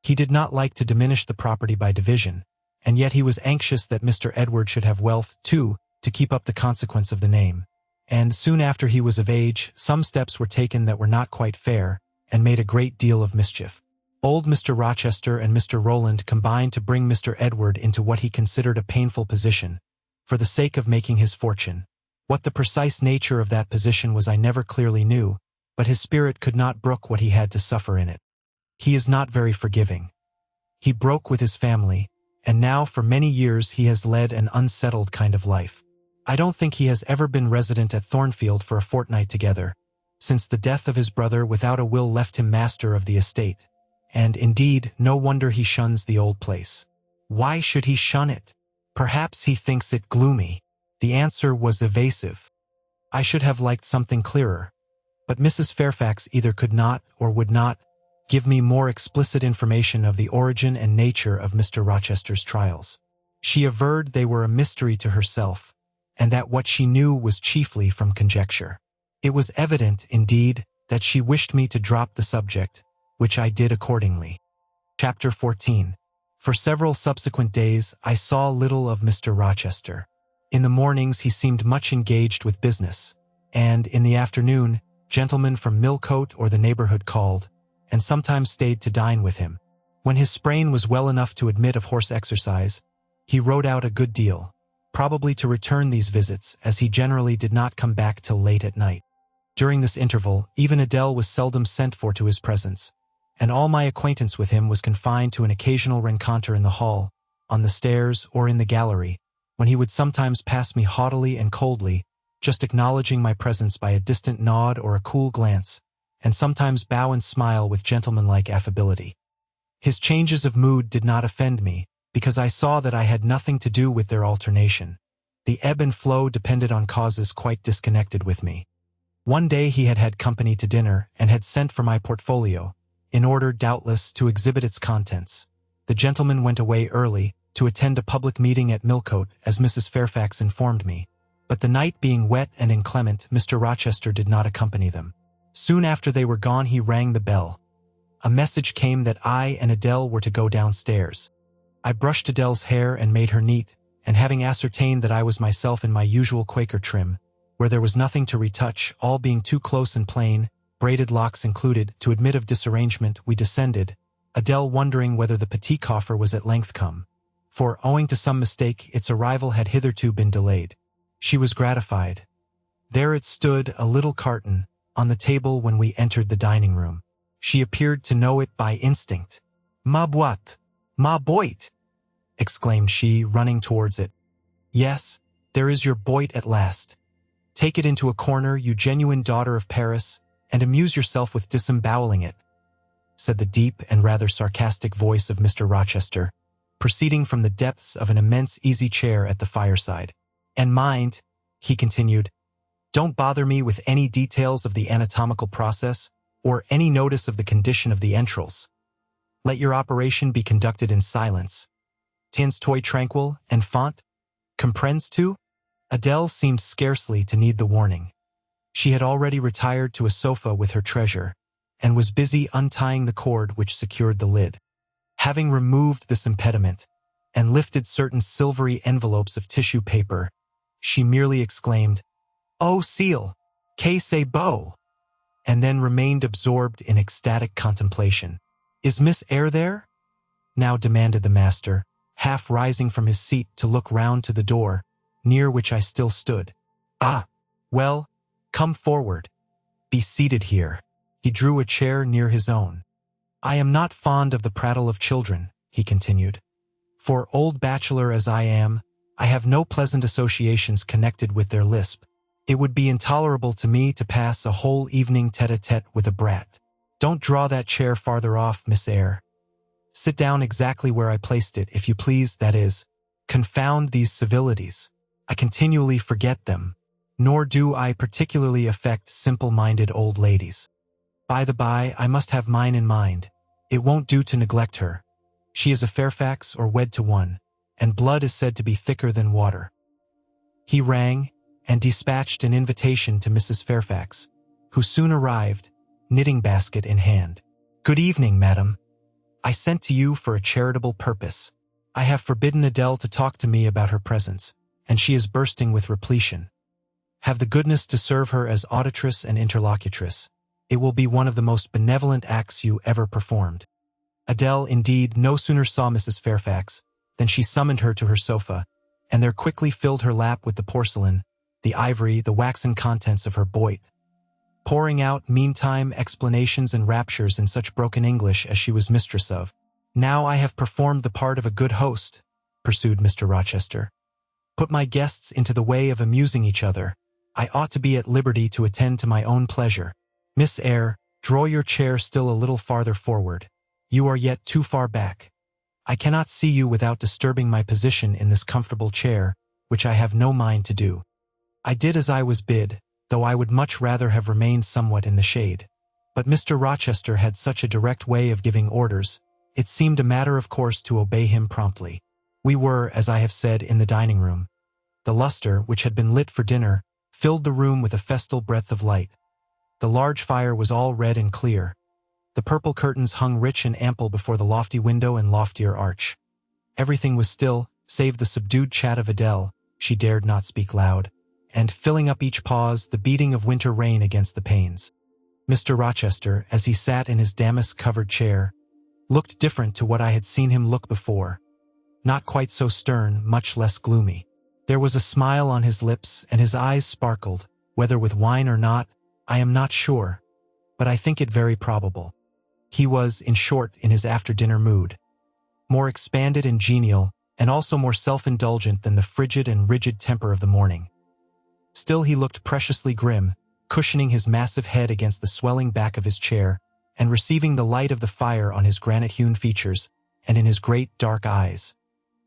He did not like to diminish the property by division, and yet he was anxious that Mr. Edward should have wealth, too, to keep up the consequence of the name. And soon after he was of age, some steps were taken that were not quite fair, and made a great deal of mischief. Old Mr. Rochester and Mr. Roland combined to bring Mr. Edward into what he considered a painful position, for the sake of making his fortune. What the precise nature of that position was I never clearly knew, but his spirit could not brook what he had to suffer in it. He is not very forgiving. He broke with his family, and now for many years he has led an unsettled kind of life. I don't think he has ever been resident at Thornfield for a fortnight together, since the death of his brother without a will left him master of the estate, and indeed no wonder he shuns the old place. Why should he shun it? Perhaps he thinks it gloomy. The answer was evasive. I should have liked something clearer, but Mrs. Fairfax either could not or would not give me more explicit information of the origin and nature of Mr. Rochester's trials. She averred they were a mystery to herself, and that what she knew was chiefly from conjecture. It was evident, indeed, that she wished me to drop the subject, which I did accordingly. Chapter 14. For several subsequent days I saw little of Mr. Rochester. In the mornings he seemed much engaged with business, and in the afternoon gentlemen from Millcote or the neighborhood called, and sometimes stayed to dine with him. When his sprain was well enough to admit of horse exercise, he rode out a good deal, probably to return these visits, as he generally did not come back till late at night. During this interval, even Adele was seldom sent for to his presence, and all my acquaintance with him was confined to an occasional rencontre in the hall, on the stairs, or in the gallery, when he would sometimes pass me haughtily and coldly, just acknowledging my presence by a distant nod or a cool glance, and sometimes bow and smile with gentlemanlike affability. His changes of mood did not offend me, because I saw that I had nothing to do with their alternation. The ebb and flow depended on causes quite disconnected with me. One day he had had company to dinner, and had sent for my portfolio, in order, doubtless, to exhibit its contents. The gentleman went away early, to attend a public meeting at Millcote, as Mrs. Fairfax informed me, but the night being wet and inclement, Mr. Rochester did not accompany them. Soon after they were gone he rang the bell. A message came that I and Adele were to go downstairs. I brushed Adele's hair and made her neat, and having ascertained that I was myself in my usual Quaker trim, where there was nothing to retouch, all being too close and plain, braided locks included, to admit of disarrangement, we descended, Adele wondering whether the petit coffre was at length come, for, owing to some mistake, its arrival had hitherto been delayed. She was gratified. There it stood, a little carton, on the table when we entered the dining-room. She appeared to know it by instinct. "Ma boîte! Ma boîte!" exclaimed she, running towards it. "Yes, there is your boîte at last. Take it into a corner, you genuine daughter of Paris, and amuse yourself with disemboweling it," said the deep and rather sarcastic voice of Mr. Rochester, proceeding from the depths of an immense easy-chair at the fireside. "And mind," he continued, "don't bother me with any details of the anatomical process, or any notice of the condition of the entrails. Let your operation be conducted in silence. Tiens toi tranquille, enfant. Comprends tu?" Adele seemed scarcely to need the warning. She had already retired to a sofa with her treasure, and was busy untying the cord which secured the lid. Having removed this impediment, and lifted certain silvery envelopes of tissue paper, she merely exclaimed, "Oh, Seal! Que c'est beau!" and then remained absorbed in ecstatic contemplation. "Is Miss Eyre there?" now demanded the master, half rising from his seat to look round to the door, near which I still stood. "Ah, well, come forward. Be seated here." He drew a chair near his own. "I am not fond of the prattle of children," he continued. "For, old bachelor as I am, I have no pleasant associations connected with their lisp. It would be intolerable to me to pass a whole evening tete-a-tete with a brat. Don't draw that chair farther off, Miss Eyre. Sit down exactly where I placed it, if you please, that is. Confound these civilities. I continually forget them. nor do I particularly affect simple-minded old ladies. By the by, I must have mine in mind. It won't do to neglect her. She is a Fairfax or wed to one, and blood is said to be thicker than water." He rang and dispatched an invitation to Mrs. Fairfax, who soon arrived, knitting basket in hand. "Good evening, madam. I sent to you for a charitable purpose. I have forbidden Adele to talk to me about her presence, and she is bursting with repletion. Have the goodness to serve her as auditress and interlocutress. It will be one of the most benevolent acts you ever performed." Adele, indeed, no sooner saw Mrs. Fairfax than she summoned her to her sofa, and there quickly filled her lap with the porcelain, the ivory, the waxen contents of her boit, pouring out, meantime, explanations and raptures in such broken English as she was mistress of. "Now I have performed the part of a good host," pursued Mr. Rochester. "Put my guests into the way of amusing each other. I ought to be at liberty to attend to my own pleasure. Miss Eyre, draw your chair still a little farther forward. You are yet too far back. I cannot see you without disturbing my position in this comfortable chair, which I have no mind to do." I did as I was bid, though I would much rather have remained somewhat in the shade. But Mr. Rochester had such a direct way of giving orders, it seemed a matter of course to obey him promptly. We were, as I have said, in the dining-room. The lustre, which had been lit for dinner, filled the room with a festal breadth of light. The large fire was all red and clear. The purple curtains hung rich and ample before the lofty window and loftier arch. Everything was still, save the subdued chat of Adele, she dared not speak loud, and, filling up each pause, the beating of winter rain against the panes. Mr. Rochester, as he sat in his damask-covered chair, looked different to what I had seen him look before. Not quite so stern, much less gloomy. There was a smile on his lips, and his eyes sparkled, whether with wine or not, I am not sure, but I think it very probable. He was, in short, in his after-dinner mood, more expanded and genial, and also more self-indulgent than the frigid and rigid temper of the morning. Still he looked preciously grim, cushioning his massive head against the swelling back of his chair, and receiving the light of the fire on his granite-hewn features, and in his great dark eyes.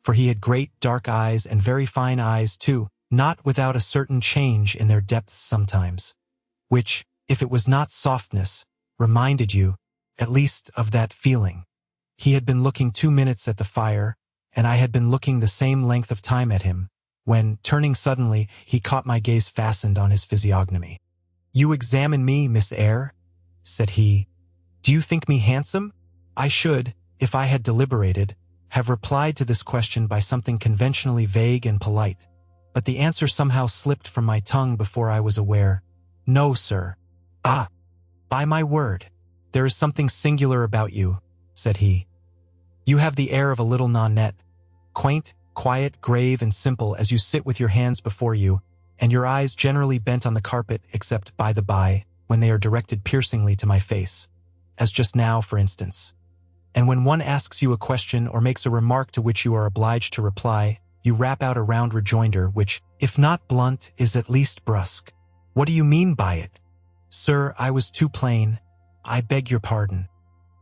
For he had great dark eyes and very fine eyes too, not without a certain change in their depths sometimes, which, if it was not softness, reminded you, at least, of that feeling. He had been looking 2 minutes at the fire, and I had been looking the same length of time at him, when, turning suddenly, he caught my gaze fastened on his physiognomy. "You examine me, Miss Eyre?" said he. "Do you think me handsome?" I should, if I had deliberated, have replied to this question by something conventionally vague and polite, but the answer somehow slipped from my tongue before I was aware. "No, sir." "Ah, by my word, there is something singular about you," said he. "You have the air of a little nonette, quaint, quiet, grave, and simple as you sit with your hands before you, and your eyes generally bent on the carpet except, by the by, when they are directed piercingly to my face, as just now, for instance. And when one asks you a question or makes a remark to which you are obliged to reply, you rap out a round rejoinder which, if not blunt, is at least brusque. What do you mean by it?" "Sir, I was too plain. I beg your pardon.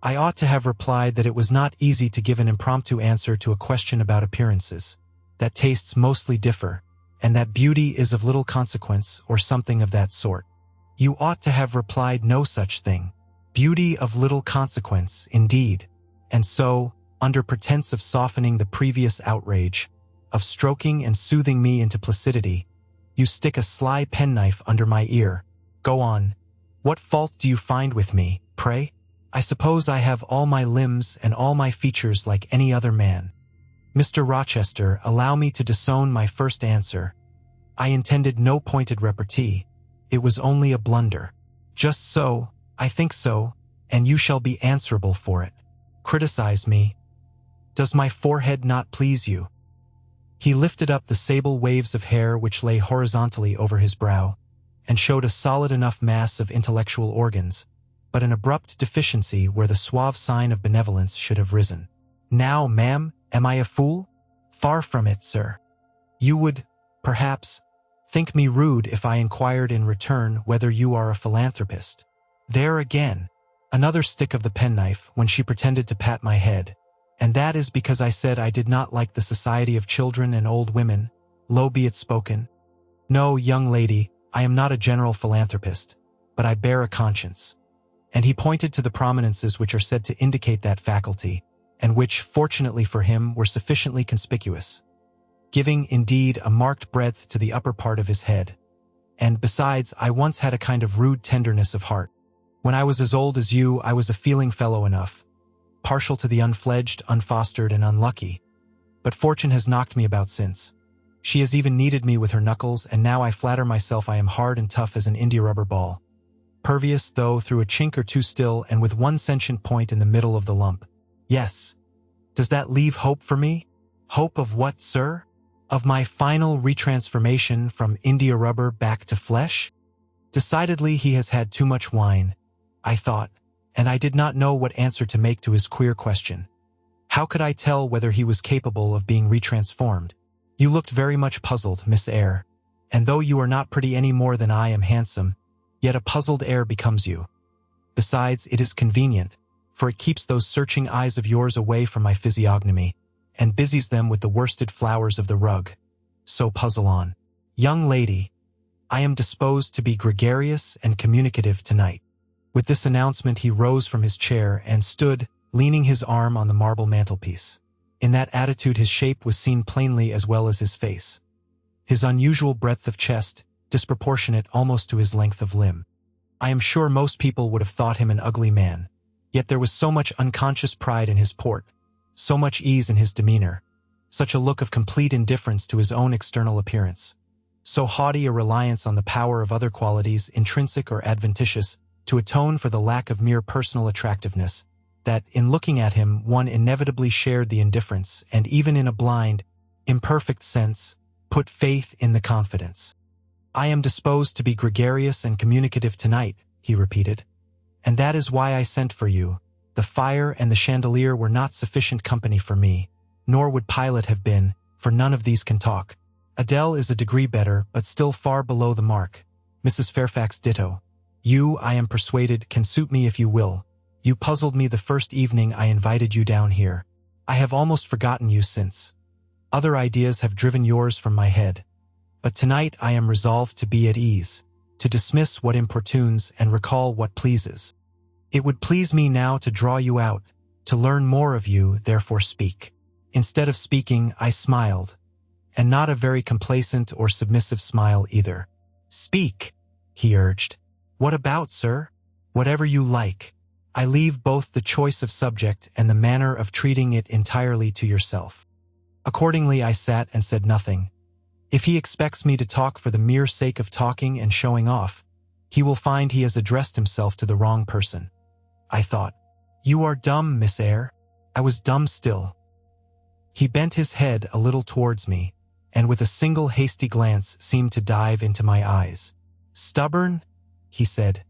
I ought to have replied that it was not easy to give an impromptu answer to a question about appearances, that tastes mostly differ, and that beauty is of little consequence, or something of that sort. You ought to have replied no such thing. Beauty of little consequence, indeed. And so, under pretense of softening the previous outrage, of stroking and soothing me into placidity, you stick a sly penknife under my ear. Go on. What fault do you find with me, pray? I suppose I have all my limbs and all my features like any other man. Mr. Rochester, allow me to disown my first answer. I intended no pointed repartee. It was only a blunder. Just so, I think so, and you shall be answerable for it. Criticize me. Does my forehead not please you?" He lifted up the sable waves of hair which lay horizontally over his brow, and showed a solid enough mass of intellectual organs, but an abrupt deficiency where the suave sign of benevolence should have risen. "Now, ma'am, am I a fool? Far from it, sir. You would, perhaps, think me rude if I inquired in return whether you are a philanthropist. There again, another stick of the penknife when she pretended to pat my head, and that is because I said I did not like the society of children and old women, low be it spoken. No, young lady, I am not a general philanthropist, but I bear a conscience. And he pointed to the prominences which are said to indicate that faculty, and which, fortunately for him, were sufficiently conspicuous, giving, indeed, a marked breadth to the upper part of his head. And, besides, I once had a kind of rude tenderness of heart. When I was as old as you, I was a feeling fellow enough, partial to the unfledged, unfostered, and unlucky. But fortune has knocked me about since. She has even kneaded me with her knuckles, and now I flatter myself I am hard and tough as an india-rubber ball. Pervious, though, through a chink or two still, and with one sentient point in the middle of the lump. Yes. Does that leave hope for me? Hope of what, sir? Of my final retransformation from india-rubber back to flesh? Decidedly he has had too much wine, I thought, and I did not know what answer to make to his queer question. How could I tell whether he was capable of being retransformed? You looked very much puzzled, Miss Eyre, and though you are not pretty any more than I am handsome, yet a puzzled air becomes you. Besides, it is convenient, for it keeps those searching eyes of yours away from my physiognomy, and busies them with the worsted flowers of the rug. So puzzle on. Young lady, I am disposed to be gregarious and communicative tonight. With this announcement he rose from his chair and stood, leaning his arm on the marble mantelpiece. In that attitude his shape was seen plainly as well as his face. His unusual breadth of chest, disproportionate almost to his length of limb. I am sure most people would have thought him an ugly man, yet there was so much unconscious pride in his port, so much ease in his demeanor, such a look of complete indifference to his own external appearance, so haughty a reliance on the power of other qualities, intrinsic or adventitious, to atone for the lack of mere personal attractiveness, that, in looking at him, one inevitably shared the indifference, and even in a blind, imperfect sense, put faith in the confidence. I am disposed to be gregarious and communicative tonight, he repeated, and that is why I sent for you. The fire and the chandelier were not sufficient company for me, nor would Pilate have been, for none of these can talk. Adele is a degree better, but still far below the mark. Mrs. Fairfax ditto. You, I am persuaded, can suit me if you will. You puzzled me the first evening I invited you down here. I have almost forgotten you since. Other ideas have driven yours from my head. But tonight I am resolved to be at ease, to dismiss what importunes and recall what pleases. It would please me now to draw you out, to learn more of you, therefore speak. Instead of speaking, I smiled, and not a very complacent or submissive smile either. Speak, he urged. What about, sir? Whatever you like. I leave both the choice of subject and the manner of treating it entirely to yourself. Accordingly I sat and said nothing. If he expects me to talk for the mere sake of talking and showing off, he will find he has addressed himself to the wrong person. I thought. You are dumb, Miss Eyre. I was dumb still. He bent his head a little towards me, and with a single hasty glance seemed to dive into my eyes. Stubborn? He said.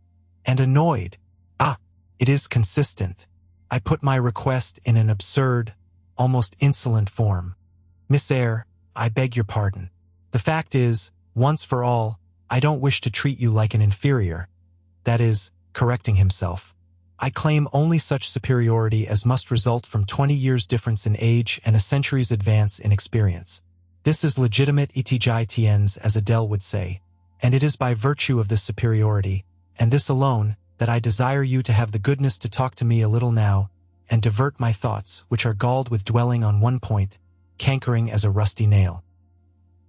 And annoyed. Ah, it is consistent. I put my request in an absurd, almost insolent form. Miss Eyre, I beg your pardon. The fact is, once for all, I don't wish to treat you like an inferior. That is, correcting himself. I claim only such superiority as must result from 20 years' difference in age and a century's advance in experience. This is legitimate etigietiens, as Adele would say, and it is by virtue of this superiority, and this alone, that I desire you to have the goodness to talk to me a little now, and divert my thoughts, which are galled with dwelling on one point, cankering as a rusty nail.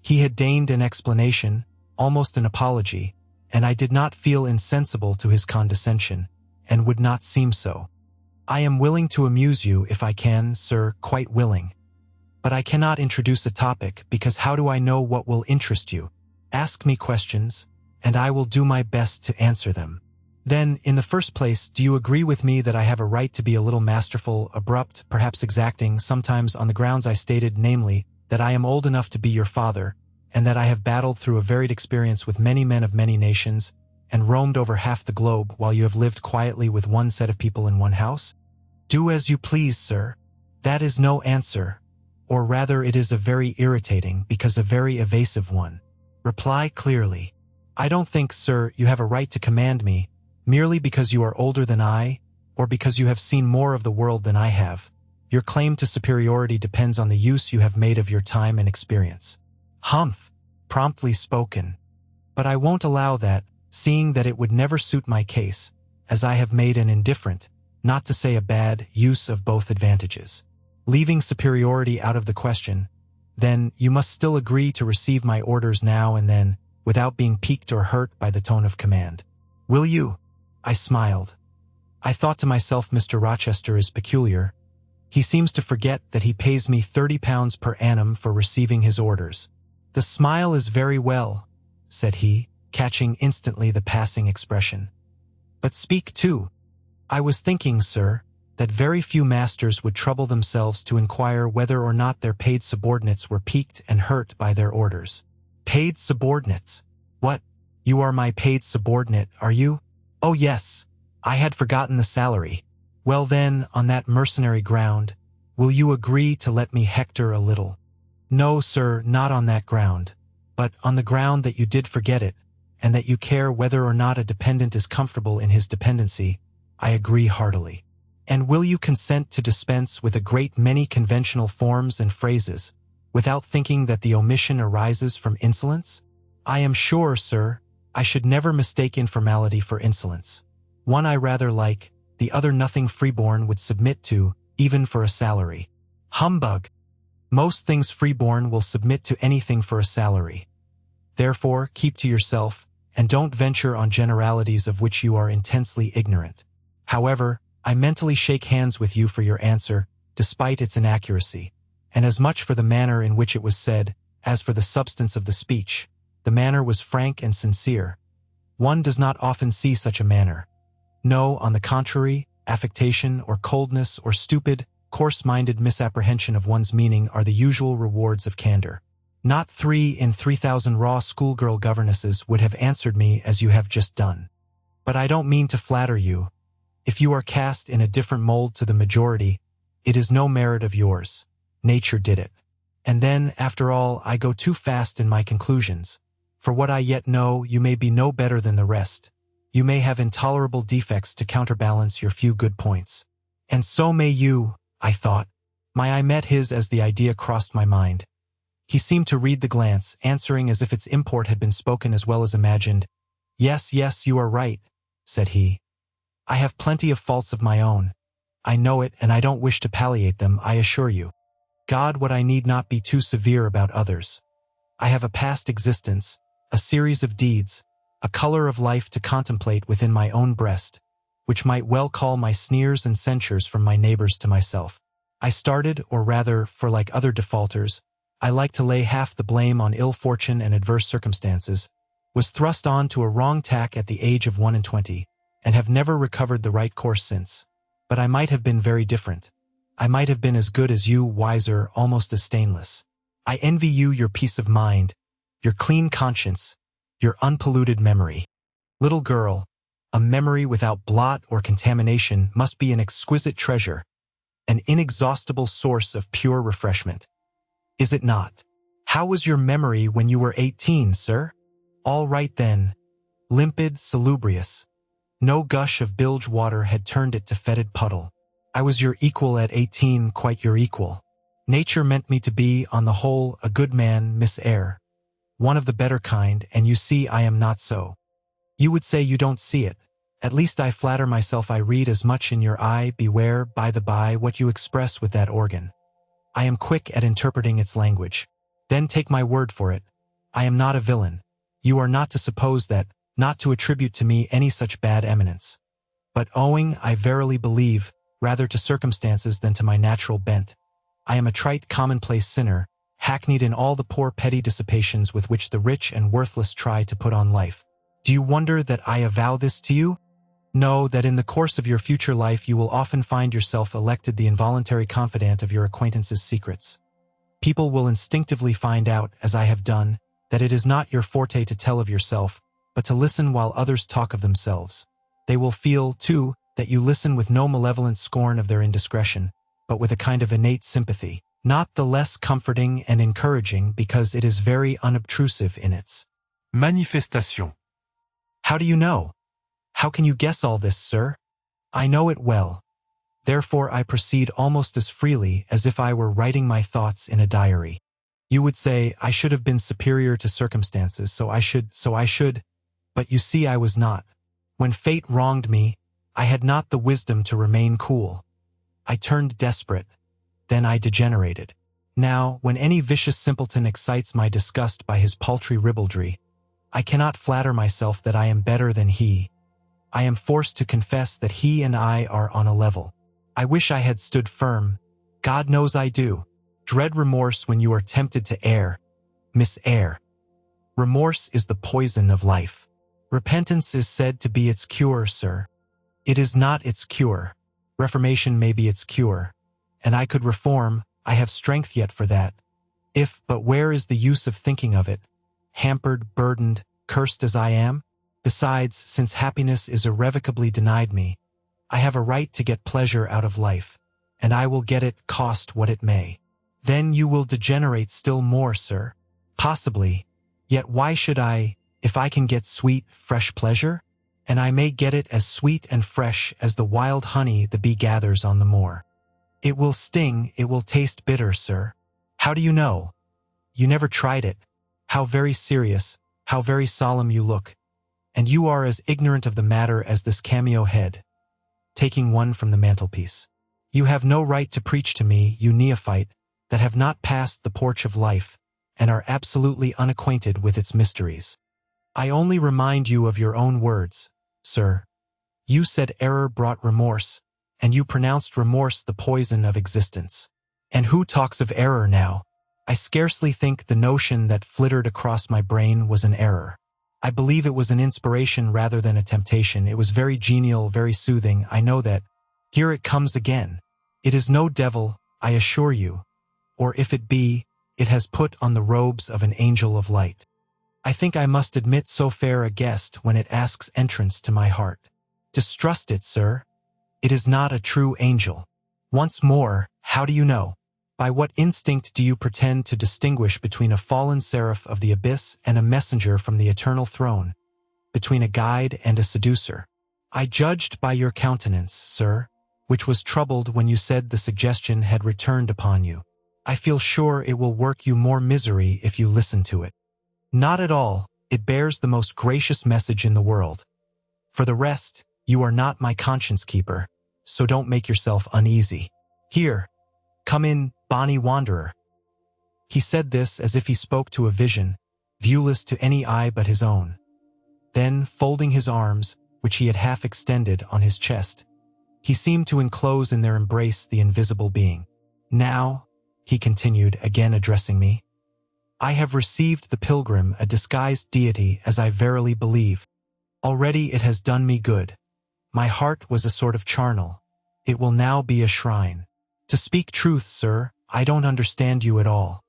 He had deigned an explanation, almost an apology, and I did not feel insensible to his condescension, and would not seem so. I am willing to amuse you if I can, sir, quite willing. But I cannot introduce a topic, because how do I know what will interest you? Ask me questions, and I will do my best to answer them. Then, in the first place, do you agree with me that I have a right to be a little masterful, abrupt, perhaps exacting, sometimes on the grounds I stated, namely, that I am old enough to be your father, and that I have battled through a varied experience with many men of many nations, and roamed over half the globe while you have lived quietly with one set of people in one house? Do as you please, sir. That is no answer, or rather it is a very irritating, because a very evasive one. Reply clearly. I don't think, sir, you have a right to command me, merely because you are older than I, or because you have seen more of the world than I have. Your claim to superiority depends on the use you have made of your time and experience. Humph! Promptly spoken. But I won't allow that, seeing that it would never suit my case, as I have made an indifferent, not to say a bad, use of both advantages. Leaving superiority out of the question, then you must still agree to receive my orders now and then, without being piqued or hurt by the tone of command. Will you? I smiled. I thought to myself, Mr. Rochester is peculiar. He seems to forget that he pays me £30 per annum for receiving his orders. The smile is very well, said he, catching instantly the passing expression. But speak too. I was thinking, sir, that very few masters would trouble themselves to inquire whether or not their paid subordinates were piqued and hurt by their orders. Paid subordinates? What? You are my paid subordinate, are you? Oh yes, I had forgotten the salary. Well then, on that mercenary ground, will you agree to let me hector a little? No, sir, not on that ground, but on the ground that you did forget it, and that you care whether or not a dependent is comfortable in his dependency. I agree heartily. And will you consent to dispense with a great many conventional forms and phrases, without thinking that the omission arises from insolence? I am sure, sir, I should never mistake informality for insolence. One I rather like, the other nothing freeborn would submit to, even for a salary. Humbug! Most things freeborn will submit to anything for a salary. Therefore, keep to yourself, and don't venture on generalities of which you are intensely ignorant. However, I mentally shake hands with you for your answer, despite its inaccuracy, and as much for the manner in which it was said, as for the substance of the speech. The manner was frank and sincere. One does not often see such a manner. No, on the contrary, affectation or coldness or stupid, coarse-minded misapprehension of one's meaning are the usual rewards of candor. Not 3 in 3,000 raw schoolgirl governesses would have answered me as you have just done. But I don't mean to flatter you. If you are cast in a different mold to the majority, it is no merit of yours. Nature did it. And then, after all, I go too fast in my conclusions. For what I yet know, you may be no better than the rest. You may have intolerable defects to counterbalance your few good points. And so may you, I thought. My eye met his as the idea crossed my mind. He seemed to read the glance, answering as if its import had been spoken as well as imagined. Yes, yes, you are right, said he. I have plenty of faults of my own. I know it, and I don't wish to palliate them, I assure you. God, what I need not be too severe about others. I have a past existence, a series of deeds, a color of life to contemplate within my own breast, which might well call my sneers and censures from my neighbors to myself. I started, or rather, for like other defaulters, I like to lay half the blame on ill fortune and adverse circumstances, was thrust on to a wrong tack at the age of 21, and have never recovered the right course since. But I might have been very different. I might have been as good as you, wiser, almost as stainless. I envy you your peace of mind, your clean conscience, your unpolluted memory. Little girl, a memory without blot or contamination must be an exquisite treasure, an inexhaustible source of pure refreshment. Is it not? How was your memory when you were 18, sir? All right then. Limpid, salubrious. No gush of bilge water had turned it to fetid puddle. I was your equal at 18, quite your equal. Nature meant me to be, on the whole, a good man, Miss Eyre. One of the better kind, and you see I am not so. You would say you don't see it. At least I flatter myself I read as much in your eye. Beware, by the by, what you express with that organ. I am quick at interpreting its language. Then take my word for it. I am not a villain. You are not to suppose that, not to attribute to me any such bad eminence. But owing, I verily believe, rather to circumstances than to my natural bent. I am a trite commonplace sinner, hackneyed in all the poor petty dissipations with which the rich and worthless try to put on life. Do you wonder that I avow this to you? Know that in the course of your future life you will often find yourself elected the involuntary confidant of your acquaintances' secrets. People will instinctively find out, as I have done, that it is not your forte to tell of yourself, but to listen while others talk of themselves. They will feel, too, that you listen with no malevolent scorn of their indiscretion, but with a kind of innate sympathy, not the less comforting and encouraging because it is very unobtrusive in its manifestation. How do you know? How can you guess all this, sir? I know it well. Therefore I proceed almost as freely as if I were writing my thoughts in a diary. You would say, I should have been superior to circumstances, so I should, but you see I was not. When fate wronged me, I had not the wisdom to remain cool. I turned desperate. Then I degenerated. Now, when any vicious simpleton excites my disgust by his paltry ribaldry, I cannot flatter myself that I am better than he. I am forced to confess that he and I are on a level. I wish I had stood firm. God knows I do. Dread remorse when you are tempted to err. Miss Eyre. Remorse is the poison of life. Repentance is said to be its cure, sir. It is not its cure. Reformation may be its cure. And I could reform, I have strength yet for that. But where is the use of thinking of it? Hampered, burdened, cursed as I am? Besides, since happiness is irrevocably denied me, I have a right to get pleasure out of life, and I will get it, cost what it may. Then you will degenerate still more, sir. Possibly. Yet why should I, if I can get sweet, fresh pleasure? And I may get it as sweet and fresh as the wild honey the bee gathers on the moor. It will sting, it will taste bitter, sir. How do you know? You never tried it. How very serious, how very solemn you look. And you are as ignorant of the matter as this cameo head. Taking one from the mantelpiece. You have no right to preach to me, you neophyte, that have not passed the porch of life, and are absolutely unacquainted with its mysteries. I only remind you of your own words, sir. You said error brought remorse, and you pronounced remorse the poison of existence. And who talks of error now? I scarcely think the notion that flittered across my brain was an error. I believe it was an inspiration rather than a temptation. It was very genial, very soothing. I know that. Here it comes again. It is no devil, I assure you. Or if it be, it has put on the robes of an angel of light. I think I must admit so fair a guest when it asks entrance to my heart. Distrust it, sir. It is not a true angel. Once more, how do you know? By what instinct do you pretend to distinguish between a fallen seraph of the abyss and a messenger from the eternal throne? Between a guide and a seducer? I judged by your countenance, sir, which was troubled when you said the suggestion had returned upon you. I feel sure it will work you more misery if you listen to it. Not at all, it bears the most gracious message in the world. For the rest, you are not my conscience keeper, so don't make yourself uneasy. Here, come in, bonny wanderer. He said this as if he spoke to a vision, viewless to any eye but his own. Then, folding his arms, which he had half extended on his chest, he seemed to enclose in their embrace the invisible being. Now, he continued, again addressing me, I have received the pilgrim, a disguised deity, as I verily believe. Already it has done me good. My heart was a sort of charnel. It will now be a shrine. To speak truth, sir, I don't understand you at all.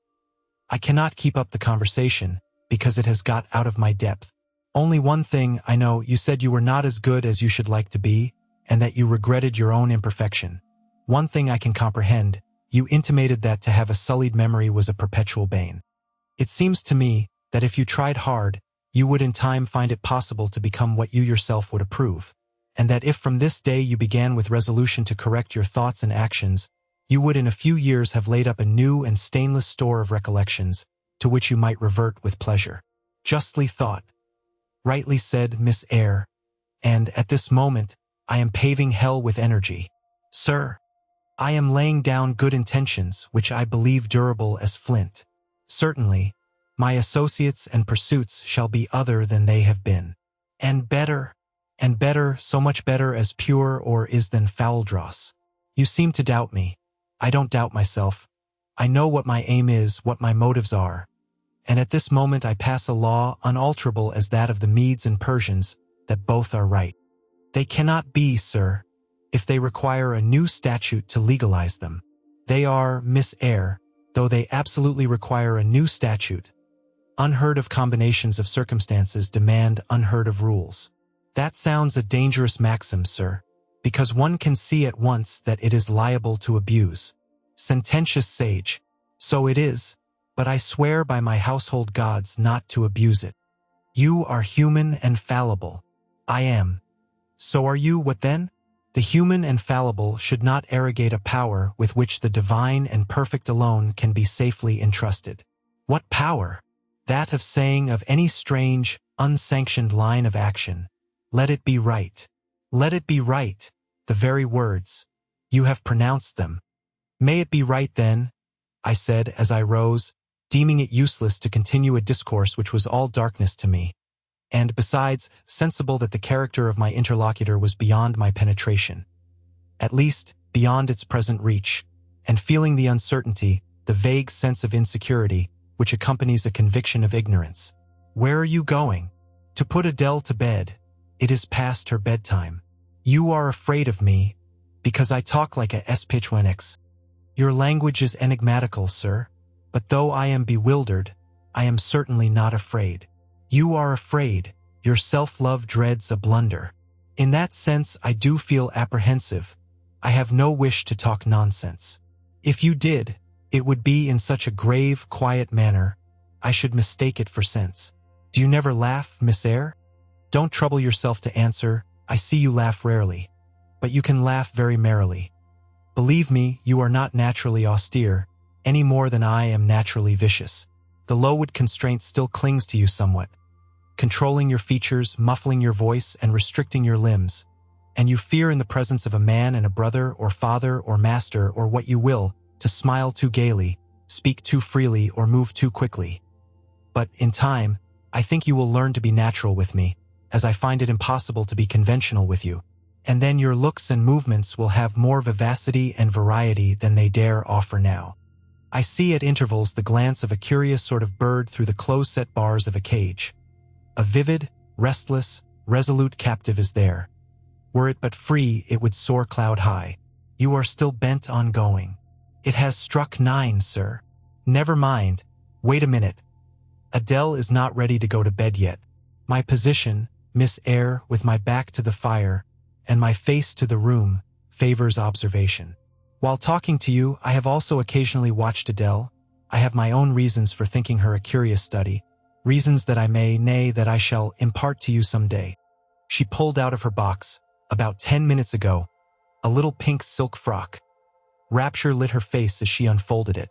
I cannot keep up the conversation, because it has got out of my depth. Only one thing I know, you said you were not as good as you should like to be, and that you regretted your own imperfection. One thing I can comprehend. You intimated that to have a sullied memory was a perpetual bane. It seems to me that if you tried hard, you would in time find it possible to become what you yourself would approve, and that if from this day you began with resolution to correct your thoughts and actions, you would in a few years have laid up a new and stainless store of recollections, to which you might revert with pleasure. Justly thought. Rightly said, Miss Eyre. And at this moment, I am paving hell with energy. Sir, I am laying down good intentions which I believe durable as flint. Certainly, my associates and pursuits shall be other than they have been. And better, so much better as pure or is than foul dross. You seem to doubt me. I don't doubt myself. I know what my aim is, what my motives are. And at this moment I pass a law unalterable as that of the Medes and Persians, that both are right. They cannot be, sir, if they require a new statute to legalize them. They are, Miss Eyre, though they absolutely require a new statute. Unheard of combinations of circumstances demand unheard of rules. That sounds a dangerous maxim, sir, because one can see at once that it is liable to abuse. Sententious sage. So it is, but I swear by my household gods not to abuse it. You are human and fallible. I am. So are you, what then? The human and fallible should not arrogate a power with which the divine and perfect alone can be safely entrusted. What power! That of saying of any strange, unsanctioned line of action, "Let it be right. Let it be right," the very words. You have pronounced them. "May it be right then," I said as I rose, deeming it useless to continue a discourse which was all darkness to me, and, besides, sensible that the character of my interlocutor was beyond my penetration. At least, beyond its present reach, and feeling the uncertainty, the vague sense of insecurity, which accompanies a conviction of ignorance. "Where are you going?" "To put Adele to bed. It is past her bedtime." "You are afraid of me, because I talk like a Spitwenix." "Your language is enigmatical, sir, but though I am bewildered, I am certainly not afraid." "You are afraid. Your self-love dreads a blunder." "In that sense I do feel apprehensive. I have no wish to talk nonsense. If you did, it would be in such a grave, quiet manner, I should mistake it for sense." "Do you never laugh, Miss Eyre?" "Don't trouble yourself to answer. I see you laugh rarely. But you can laugh very merrily. Believe me, you are not naturally austere, any more than I am naturally vicious. The Lowood constraint still clings to you somewhat, controlling your features, muffling your voice, and restricting your limbs. And you fear in the presence of a man and a brother or father or master or what you will, to smile too gaily, speak too freely, or move too quickly. But, in time, I think you will learn to be natural with me, as I find it impossible to be conventional with you. And then your looks and movements will have more vivacity and variety than they dare offer now. I see at intervals the glance of a curious sort of bird through the close-set bars of a cage. A vivid, restless, resolute captive is there. Were it but free, it would soar cloud-high. You are still bent on going. It has struck 9, sir. Never mind. Wait a minute. Adele is not ready to go to bed yet. My position, Miss Eyre, with my back to the fire, and my face to the room, favors observation. While talking to you, I have also occasionally watched Adele. I have my own reasons for thinking her a curious study, reasons that I may, nay, that I shall impart to you some day. She pulled out of her box, about 10 minutes ago, a little pink silk frock. Rapture lit her face as she unfolded it.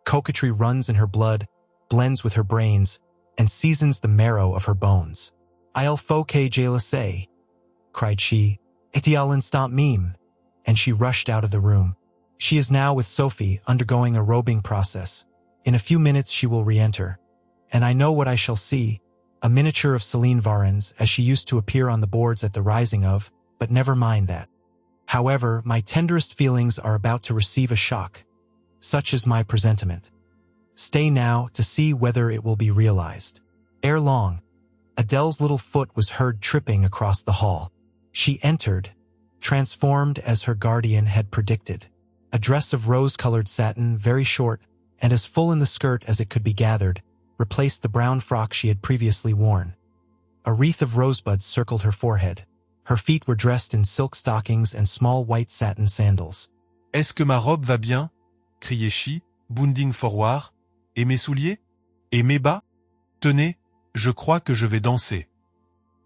Coquetry runs in her blood, blends with her brains, and seasons the marrow of her bones. "Il faut que je le sais," cried she, "et à l'instant même," and she rushed out of the room. She is now with Sophie, undergoing a robing process. In a few minutes she will re-enter. And I know what I shall see, a miniature of Celine Varens as she used to appear on the boards at the Rising of, but never mind that. However, my tenderest feelings are about to receive a shock. Such is my presentiment. Stay now to see whether it will be realized. Ere long, Adele's little foot was heard tripping across the hall. She entered, transformed as her guardian had predicted. A dress of rose-colored satin, very short, and as full in the skirt as it could be gathered, replaced the brown frock she had previously worn. A wreath of rosebuds circled her forehead. Her feet were dressed in silk stockings and small white satin sandals. Est-ce que ma robe va bien? Criait-she, bounding forward. Et mes souliers? Et mes bas? Tenez, je crois que je vais danser.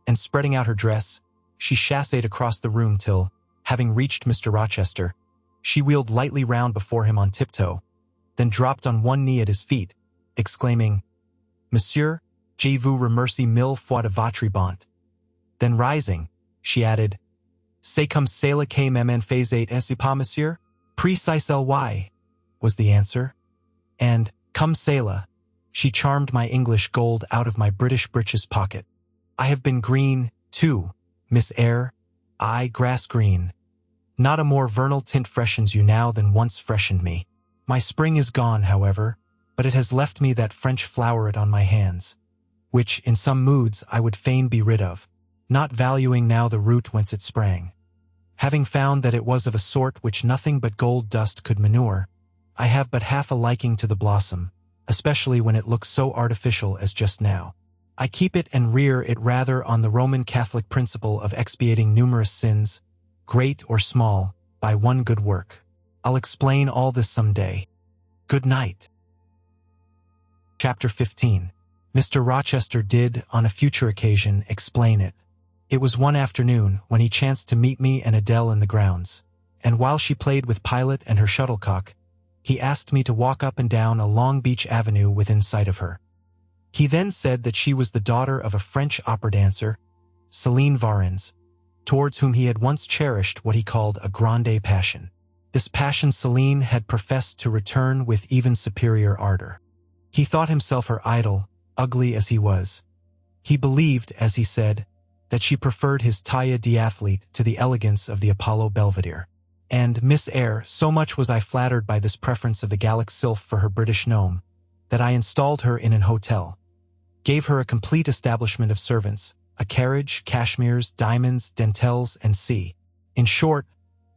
And spreading out her dress, she chassed across the room till, having reached Mr. Rochester, she wheeled lightly round before him on tiptoe, then dropped on one knee at his feet, exclaiming, "Monsieur, je vous remercie mille fois de votre bonté." Then rising, she added, "C'est comme cela que m'en faisait ainsi pas, monsieur?" "Précise why," was the answer. And, "Comme cela," she charmed my English gold out of my British breeches pocket. I have been green, too, Miss Eyre, grass green. Not a more vernal tint freshens you now than once freshened me. My spring is gone, however, but it has left me that French floweret on my hands, which, in some moods, I would fain be rid of, not valuing now the root whence it sprang. Having found that it was of a sort which nothing but gold dust could manure, I have but half a liking to the blossom, especially when it looks so artificial as just now. I keep it and rear it rather on the Roman Catholic principle of expiating numerous sins, great or small, by one good work. I'll explain all this some day. Good night. Chapter 15. Mr. Rochester did, on a future occasion, explain it. It was one afternoon when he chanced to meet me and Adele in the grounds, and while she played with Pilot and her shuttlecock, He asked me to walk up and down a Long Beach avenue within sight of her. He then said that she was the daughter of a French opera dancer, Céline Varens, towards whom he had once cherished what he called a grande passion. This passion Céline had professed to return with even superior ardor. He thought himself her idol, ugly as he was. He believed, as he said, that she preferred his taille d'athlete to the elegance of the Apollo Belvedere. And Miss Eyre, so much was I flattered by this preference of the Gallic sylph for her British gnome, that I installed her in an hotel, gave her a complete establishment of servants, a carriage, cashmeres, diamonds, dentelles, and in short,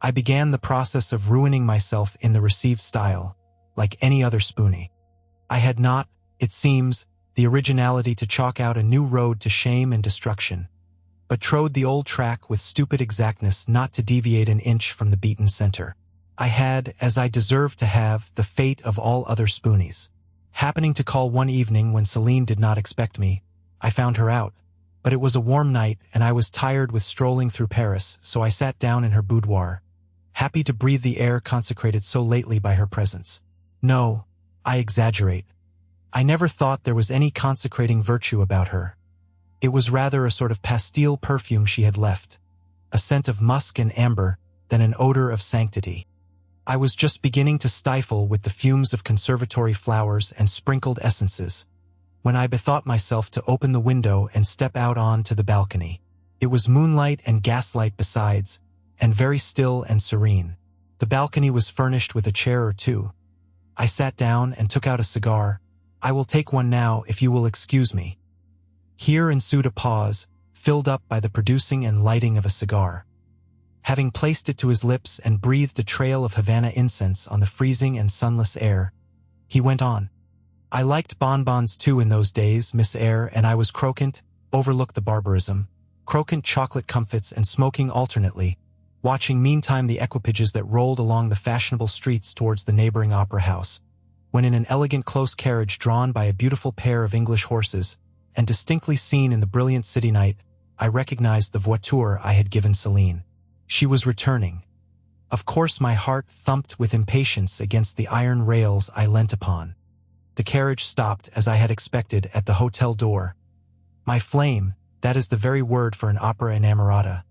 I began the process of ruining myself in the received style, like any other spoonie. I had not, it seems, the originality to chalk out a new road to shame and destruction, but trode the old track with stupid exactness not to deviate an inch from the beaten center. I had, as I deserved to have, the fate of all other spoonies. Happening to call one evening when Céline did not expect me, I found her out, but it was a warm night and I was tired with strolling through Paris, so I sat down in her boudoir, happy to breathe the air consecrated so lately by her presence. No, I exaggerate. I never thought there was any consecrating virtue about her. It was rather a sort of pastille perfume she had left, a scent of musk and amber, than an odor of sanctity. I was just beginning to stifle with the fumes of conservatory flowers and sprinkled essences, when I bethought myself to open the window and step out on to the balcony. It was moonlight and gaslight besides, and very still and serene. The balcony was furnished with a chair or two. I sat down and took out a cigar. I will take one now if you will excuse me. Here ensued a pause, filled up by the producing and lighting of a cigar. Having placed it to his lips and breathed a trail of Havana incense on the freezing and sunless air, he went on. I liked bonbons too in those days, Miss Eyre, and I was croquant, overlook the barbarism, croquant chocolate comfits and smoking alternately, watching meantime the equipages that rolled along the fashionable streets towards the neighboring opera house, when in an elegant close carriage drawn by a beautiful pair of English horses, and distinctly seen in the brilliant city night, I recognized the voiture I had given Céline. She was returning. Of course my heart thumped with impatience against the iron rails I leant upon. The carriage stopped, as I had expected, at the hotel door. My flame, that is the very word for an opera inamorata,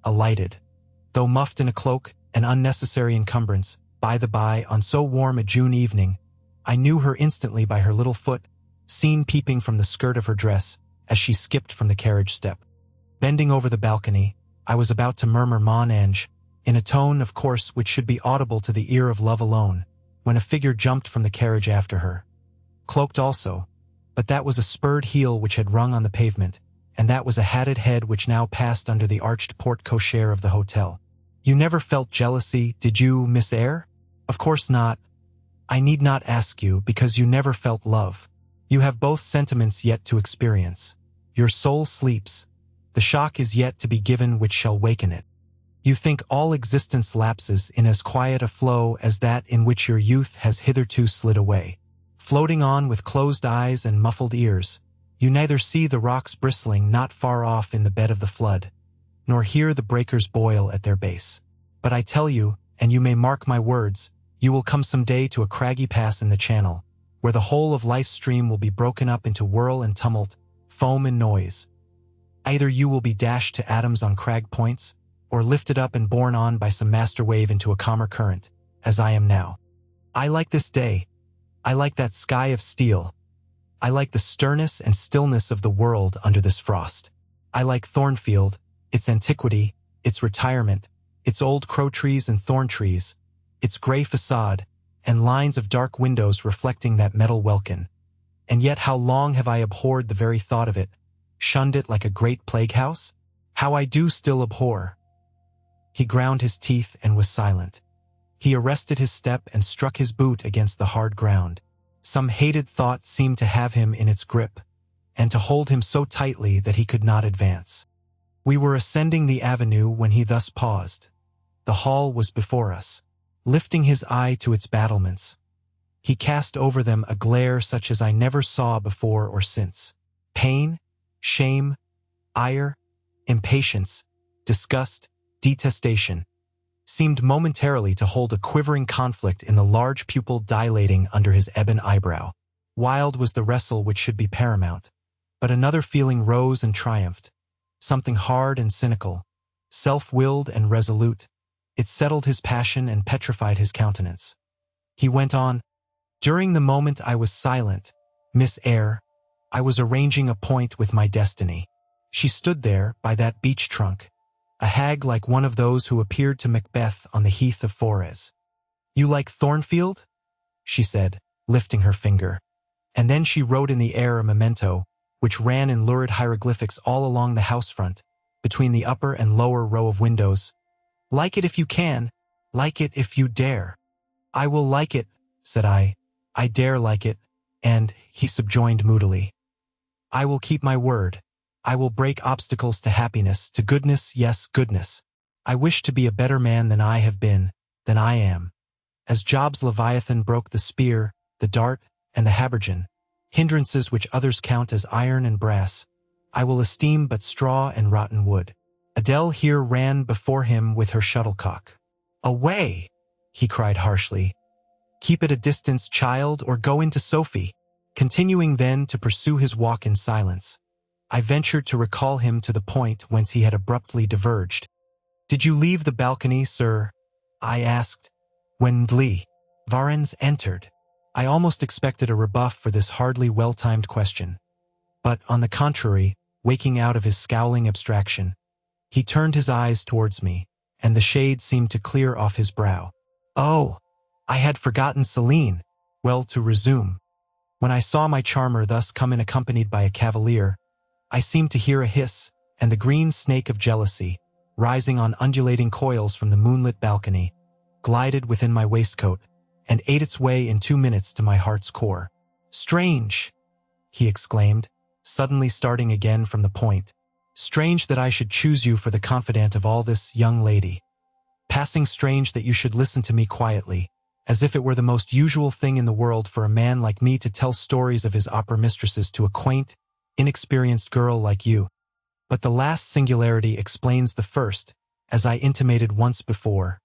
alighted. Though muffed in a cloak, an unnecessary encumbrance, by the by, on so warm a June evening, I knew her instantly by her little foot, seen peeping from the skirt of her dress, as she skipped from the carriage step. Bending over the balcony, I was about to murmur Mon ange, in a tone, of course, which should be audible to the ear of love alone, when a figure jumped from the carriage after her. Cloaked also, but that was a spurred heel which had rung on the pavement, and that was a hatted head which now passed under the arched porte-cochere of the hotel. You never felt jealousy, did you, Miss Eyre? Of course not. I need not ask you, because you never felt love. You have both sentiments yet to experience. Your soul sleeps. The shock is yet to be given which shall waken it. You think all existence lapses in as quiet a flow as that in which your youth has hitherto slid away. Floating on with closed eyes and muffled ears, you neither see the rocks bristling not far off in the bed of the flood, nor hear the breakers boil at their base. But I tell you, and you may mark my words, you will come some day to a craggy pass in the channel, where the whole of life's stream will be broken up into whirl and tumult, foam and noise. Either you will be dashed to atoms on crag points, or lifted up and borne on by some master wave into a calmer current, as I am now. I like this day. I like that sky of steel. I like the sternness and stillness of the world under this frost. I like Thornfield, its antiquity, its retirement, its old crow trees and thorn trees, its gray facade, and lines of dark windows reflecting that metal welkin. And yet how long have I abhorred the very thought of it, shunned it like a great plague house? How I do still abhor. He ground his teeth and was silent. He arrested his step and struck his boot against the hard ground. Some hated thought seemed to have him in its grip, and to hold him so tightly that he could not advance. We were ascending the avenue when he thus paused. The hall was before us. Lifting his eye to its battlements, he cast over them a glare such as I never saw before or since. Pain, shame, ire, impatience, disgust, detestation. seemed momentarily to hold a quivering conflict in the large pupil dilating under his ebon eyebrow. Wild was the wrestle which should be paramount. But another feeling rose and triumphed. Something hard and cynical, self-willed and resolute. It settled his passion and petrified his countenance. He went on, "During the moment I was silent, Miss Eyre, I was arranging a point with my destiny. She stood there by that beech trunk, a hag like one of those who appeared to Macbeth on the heath of Forres. 'You like Thornfield?' she said, lifting her finger. And then she wrote in the air a memento, which ran in lurid hieroglyphics all along the house front, between the upper and lower row of windows. 'Like it if you can, like it if you dare.' 'I will like it,' said I. 'I dare like it,' and he subjoined moodily, 'I will keep my word. I will break obstacles to happiness, to goodness, yes, goodness. I wish to be a better man than I have been, than I am. As Job's Leviathan broke the spear, the dart, and the habergeon, hindrances which others count as iron and brass, I will esteem but straw and rotten wood.' Adele here ran before him with her shuttlecock. 'Away!' he cried harshly. 'Keep at a distance, child, or go into Sophie.' Continuing then to pursue his walk in silence, I ventured to recall him to the point whence he had abruptly diverged. 'Did you leave the balcony, sir?' I asked, when Lee Varens entered. I almost expected a rebuff for this hardly well-timed question. But, on the contrary, waking out of his scowling abstraction, he turned his eyes towards me, and the shade seemed to clear off his brow. 'Oh, I had forgotten Celine.' Well, to resume. When I saw my charmer thus come in accompanied by a cavalier, I seemed to hear a hiss, and the green snake of jealousy, rising on undulating coils from the moonlit balcony, glided within my waistcoat, and ate its way in 2 minutes to my heart's core. 'Strange!' he exclaimed, suddenly starting again from the point. 'Strange that I should choose you for the confidant of all this, young lady. Passing strange that you should listen to me quietly, as if it were the most usual thing in the world for a man like me to tell stories of his opera mistresses to a quaint, inexperienced girl like you. But the last singularity explains the first, as I intimated once before.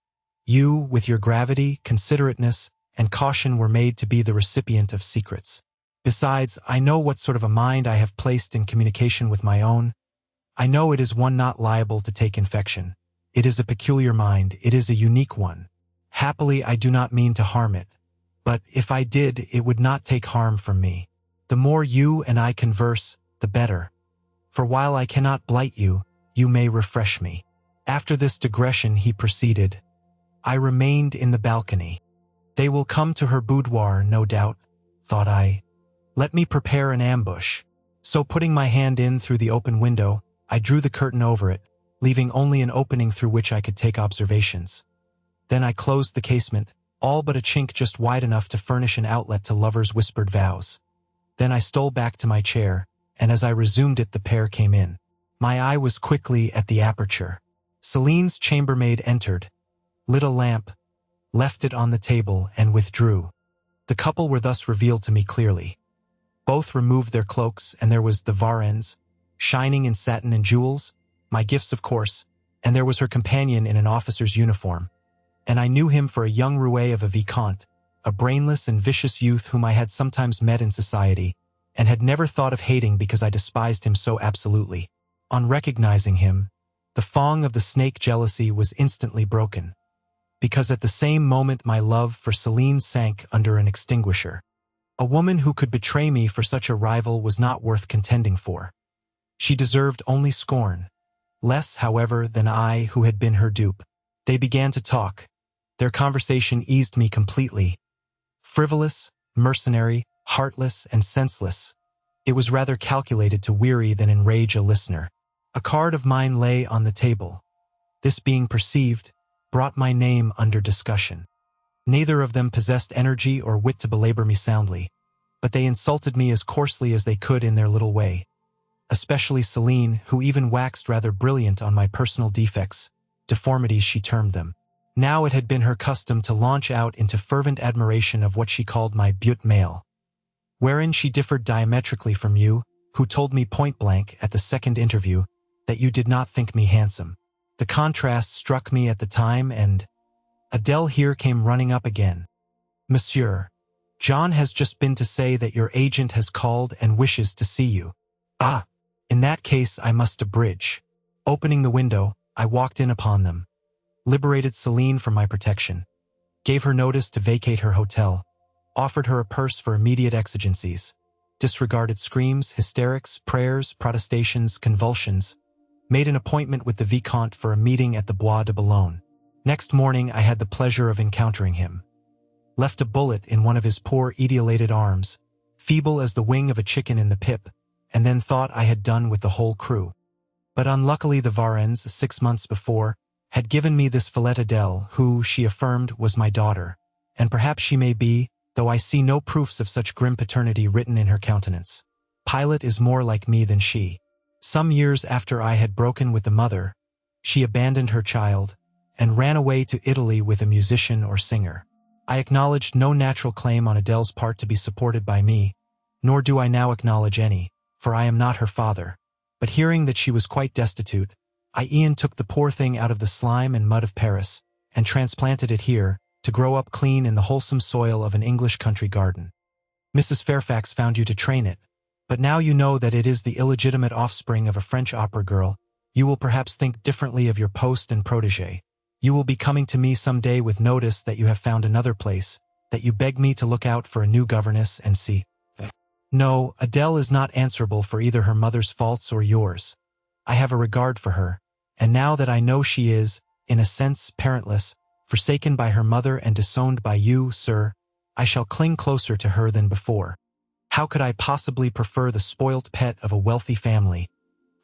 You, with your gravity, considerateness, and caution were made to be the recipient of secrets. Besides, I know what sort of a mind I have placed in communication with my own. I know it is one not liable to take infection. It is a peculiar mind, it is a unique one. Happily, I do not mean to harm it. But if I did, it would not take harm from me. The more you and I converse, the better. For while I cannot blight you, you may refresh me." After this digression he proceeded, "I remained in the balcony. They will come to her boudoir, no doubt, thought I. Let me prepare an ambush. So putting my hand in through the open window, I drew the curtain over it, leaving only an opening through which I could take observations. Then I closed the casement, all but a chink just wide enough to furnish an outlet to lovers' whispered vows. Then I stole back to my chair, and as I resumed it the pair came in. My eye was quickly at the aperture. Celine's chambermaid entered, lit a lamp, left it on the table, and withdrew. The couple were thus revealed to me clearly. Both removed their cloaks, and there was the Varens, shining in satin and jewels, my gifts of course, and there was her companion in an officer's uniform. And I knew him for a young roué of a vicomte, a brainless and vicious youth whom I had sometimes met in society, and had never thought of hating because I despised him so absolutely. On recognizing him, the thong of the snake jealousy was instantly broken, because at the same moment my love for Celine sank under an extinguisher. A woman who could betray me for such a rival was not worth contending for. She deserved only scorn, less, however, than I who had been her dupe. They began to talk. Their conversation eased me completely. Frivolous, mercenary, heartless, and senseless, it was rather calculated to weary than enrage a listener. A card of mine lay on the table. This being perceived, brought my name under discussion. Neither of them possessed energy or wit to belabor me soundly, but they insulted me as coarsely as they could in their little way. Especially Celine, who even waxed rather brilliant on my personal defects, deformities she termed them. Now it had been her custom to launch out into fervent admiration of what she called my beaut male, wherein she differed diametrically from you, who told me point-blank at the second interview that you did not think me handsome. The contrast struck me at the time, and Adele here came running up again. Monsieur, John has just been to say that your agent has called and wishes to see you. Ah, in that case I must abridge. Opening the window, I walked in upon them, liberated Celine from my protection, gave her notice to vacate her hotel, offered her a purse for immediate exigencies, disregarded screams, hysterics, prayers, protestations, convulsions, made an appointment with the Vicomte for a meeting at the Bois de Boulogne. Next morning I had the pleasure of encountering him. Left a bullet in one of his poor etiolated arms, feeble as the wing of a chicken in the pip, and then thought I had done with the whole crew. But unluckily the Varens, 6 months before, had given me this Follette Adele, who, she affirmed, was my daughter, and perhaps she may be, though I see no proofs of such grim paternity written in her countenance. Pilot is more like me than she. Some years after I had broken with the mother, she abandoned her child, and ran away to Italy with a musician or singer. I acknowledged no natural claim on Adele's part to be supported by me, nor do I now acknowledge any, for I am not her father. But hearing that she was quite destitute, I e'en took the poor thing out of the slime and mud of Paris, and transplanted it here, to grow up clean in the wholesome soil of an English country garden. Mrs. Fairfax found you to train it, but now you know that it is the illegitimate offspring of a French opera girl, you will perhaps think differently of your post and protégé. You will be coming to me some day with notice that you have found another place, that you beg me to look out for a new governess and see. No, Adele is not answerable for either her mother's faults or yours. I have a regard for her, and now that I know she is, in a sense, parentless, forsaken by her mother and disowned by you, sir, I shall cling closer to her than before. How could I possibly prefer the spoilt pet of a wealthy family,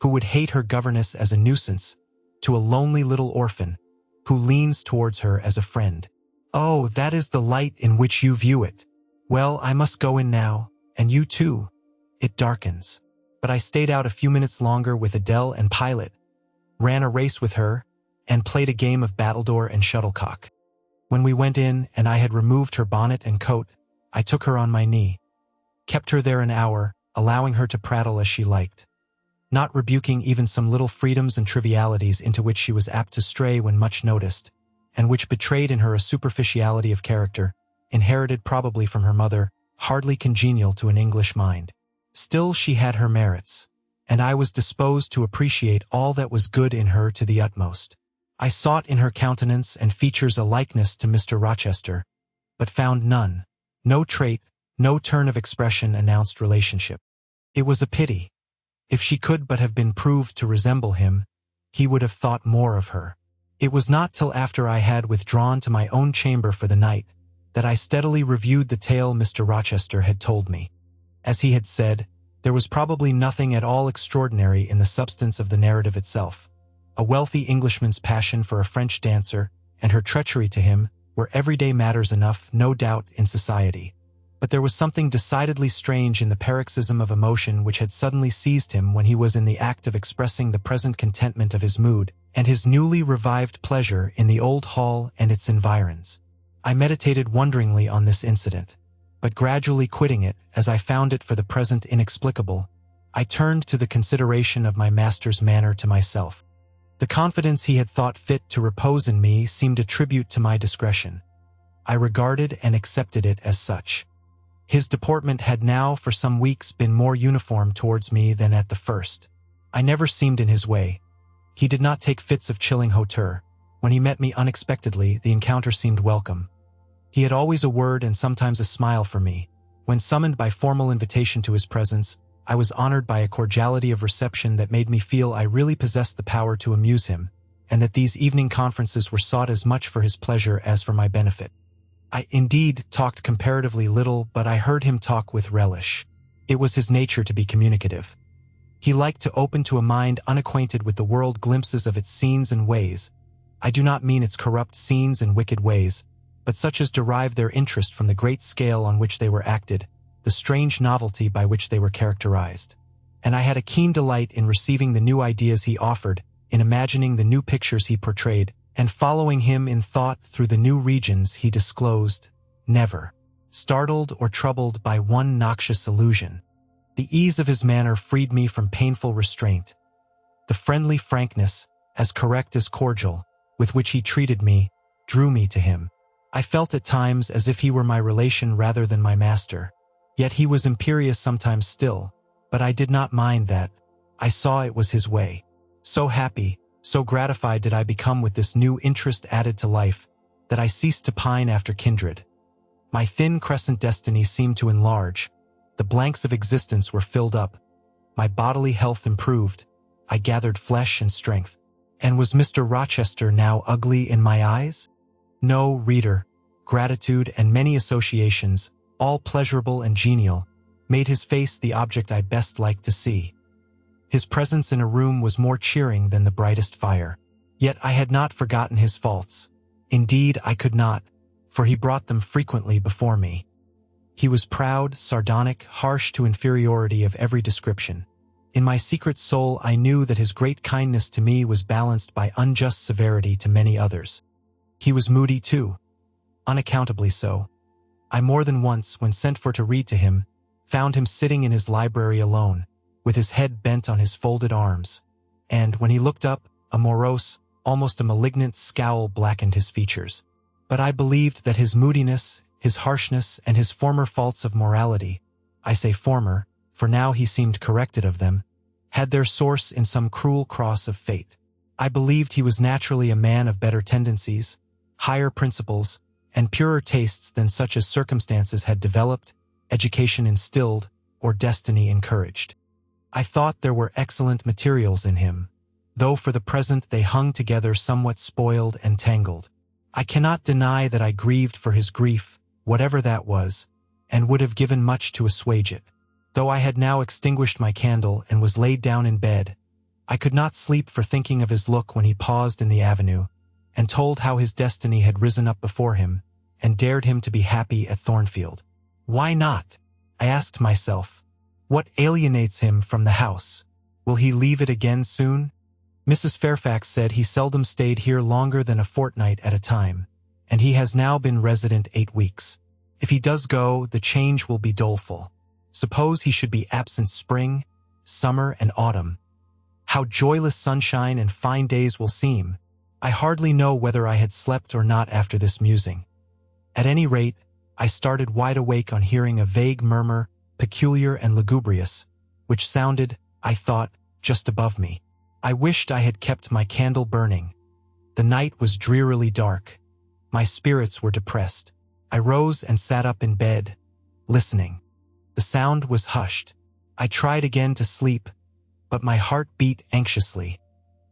who would hate her governess as a nuisance, to a lonely little orphan, who leans towards her as a friend? Oh, that is the light in which you view it. Well, I must go in now, and you too. It darkens. But I stayed out a few minutes longer with Adele and Pilot, ran a race with her, and played a game of battledore and shuttlecock. When we went in and I had removed her bonnet and coat, I took her on my knee, kept her there an hour, allowing her to prattle as she liked, not rebuking even some little freedoms and trivialities into which she was apt to stray when much noticed, and which betrayed in her a superficiality of character, inherited probably from her mother, hardly congenial to an English mind. Still she had her merits, and I was disposed to appreciate all that was good in her to the utmost. I sought in her countenance and features a likeness to Mr. Rochester, but found none. No trait, no turn of expression announced relationship. It was a pity. If she could but have been proved to resemble him, he would have thought more of her. It was not till after I had withdrawn to my own chamber for the night that I steadily reviewed the tale Mr. Rochester had told me. As he had said, there was probably nothing at all extraordinary in the substance of the narrative itself. A wealthy Englishman's passion for a French dancer and her treachery to him were everyday matters enough, no doubt, in society. But there was something decidedly strange in the paroxysm of emotion which had suddenly seized him when he was in the act of expressing the present contentment of his mood and his newly revived pleasure in the old hall and its environs. I meditated wonderingly on this incident, but gradually quitting it, as I found it for the present inexplicable, I turned to the consideration of my master's manner to myself. The confidence he had thought fit to repose in me seemed a tribute to my discretion. I regarded and accepted it as such. His deportment had now for some weeks been more uniform towards me than at the first. I never seemed in his way. He did not take fits of chilling hauteur. When he met me unexpectedly, the encounter seemed welcome. He had always a word and sometimes a smile for me. When summoned by formal invitation to his presence, I was honored by a cordiality of reception that made me feel I really possessed the power to amuse him, and that these evening conferences were sought as much for his pleasure as for my benefit. I indeed talked comparatively little, but I heard him talk with relish. It was his nature to be communicative. He liked to open to a mind unacquainted with the world glimpses of its scenes and ways. I do not mean its corrupt scenes and wicked ways, but such as derive their interest from the great scale on which they were acted, the strange novelty by which they were characterized. And I had a keen delight in receiving the new ideas he offered, in imagining the new pictures he portrayed, and following him in thought through the new regions he disclosed, never startled or troubled by one noxious illusion. The ease of his manner freed me from painful restraint. The friendly frankness, as correct as cordial, with which he treated me, drew me to him. I felt at times as if he were my relation rather than my master. Yet he was imperious sometimes still, but I did not mind that. I saw it was his way. So happy, so gratified did I become with this new interest added to life, that I ceased to pine after kindred. My thin crescent destiny seemed to enlarge. The blanks of existence were filled up. My bodily health improved. I gathered flesh and strength. And was Mr. Rochester now ugly in my eyes? No, reader. Gratitude and many associations, all pleasurable and genial, made his face the object I best liked to see. His presence in a room was more cheering than the brightest fire. Yet I had not forgotten his faults. Indeed, I could not, for he brought them frequently before me. He was proud, sardonic, harsh to inferiority of every description. In my secret soul I knew that his great kindness to me was balanced by unjust severity to many others. He was moody too, unaccountably so. I more than once, when sent for to read to him, found him sitting in his library alone, with his head bent on his folded arms, and, when he looked up, a morose, almost a malignant scowl blackened his features. But I believed that his moodiness, his harshness, and his former faults of morality, I say former, for now he seemed corrected of them, had their source in some cruel cross of fate. I believed he was naturally a man of better tendencies, higher principles, and purer tastes than such as circumstances had developed, education instilled, or destiny encouraged. I thought there were excellent materials in him, though for the present they hung together somewhat spoiled and tangled. I cannot deny that I grieved for his grief, whatever that was, and would have given much to assuage it. Though I had now extinguished my candle and was laid down in bed, I could not sleep for thinking of his look when he paused in the avenue, and told how his destiny had risen up before him, and dared him to be happy at Thornfield. Why not? I asked myself. What alienates him from the house? Will he leave it again soon? Mrs. Fairfax said he seldom stayed here longer than a fortnight at a time, and he has now been resident 8 weeks. If he does go, the change will be doleful. Suppose he should be absent spring, summer, and autumn. How joyless sunshine and fine days will seem. I hardly know whether I had slept or not after this musing. At any rate, I started wide awake on hearing a vague murmur, peculiar and lugubrious, which sounded, I thought, just above me. I wished I had kept my candle burning. The night was drearily dark. My spirits were depressed. I rose and sat up in bed, listening. The sound was hushed. I tried again to sleep, but my heart beat anxiously.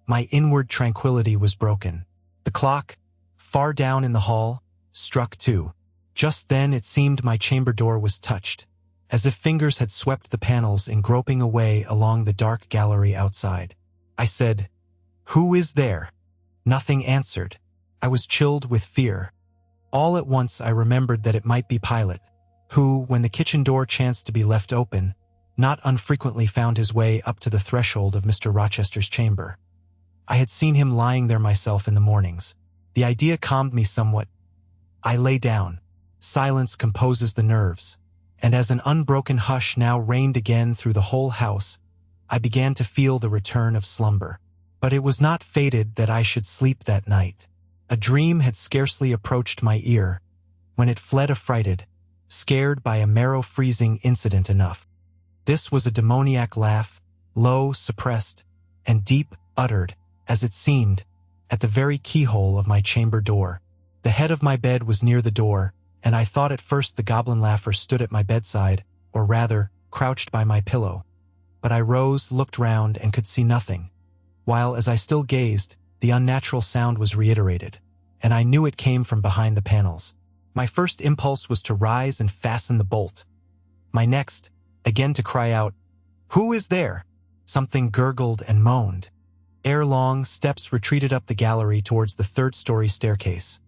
My inward tranquility was broken. The clock, far down in the hall, struck 2. Just then it seemed my chamber door was touched, as if fingers had swept the panels in groping away along the dark gallery outside. I said, "Who is there?" Nothing answered. I was chilled with fear. All at once I remembered that it might be Pilot, who, when the kitchen door chanced to be left open, not unfrequently found his way up to the threshold of Mr. Rochester's chamber. I had seen him lying there myself in the mornings. The idea calmed me somewhat. I lay down. Silence composes the nerves, and as an unbroken hush now reigned again through the whole house, I began to feel the return of slumber. But it was not fated that I should sleep that night. A dream had scarcely approached my ear, when it fled affrighted, scared by a marrow-freezing incident enough. This was a demoniac laugh, low, suppressed, and deep, uttered, as it seemed, at the very keyhole of my chamber door. The head of my bed was near the door, and I thought at first the goblin laugher stood at my bedside, or rather, crouched by my pillow. But I rose, looked round, and could see nothing, while, as I still gazed, the unnatural sound was reiterated, and I knew it came from behind the panels. My first impulse was to rise and fasten the bolt. My next, again to cry out, "Who is there?" Something gurgled and moaned. Ere long, steps retreated up the gallery towards the 3rd-story staircase.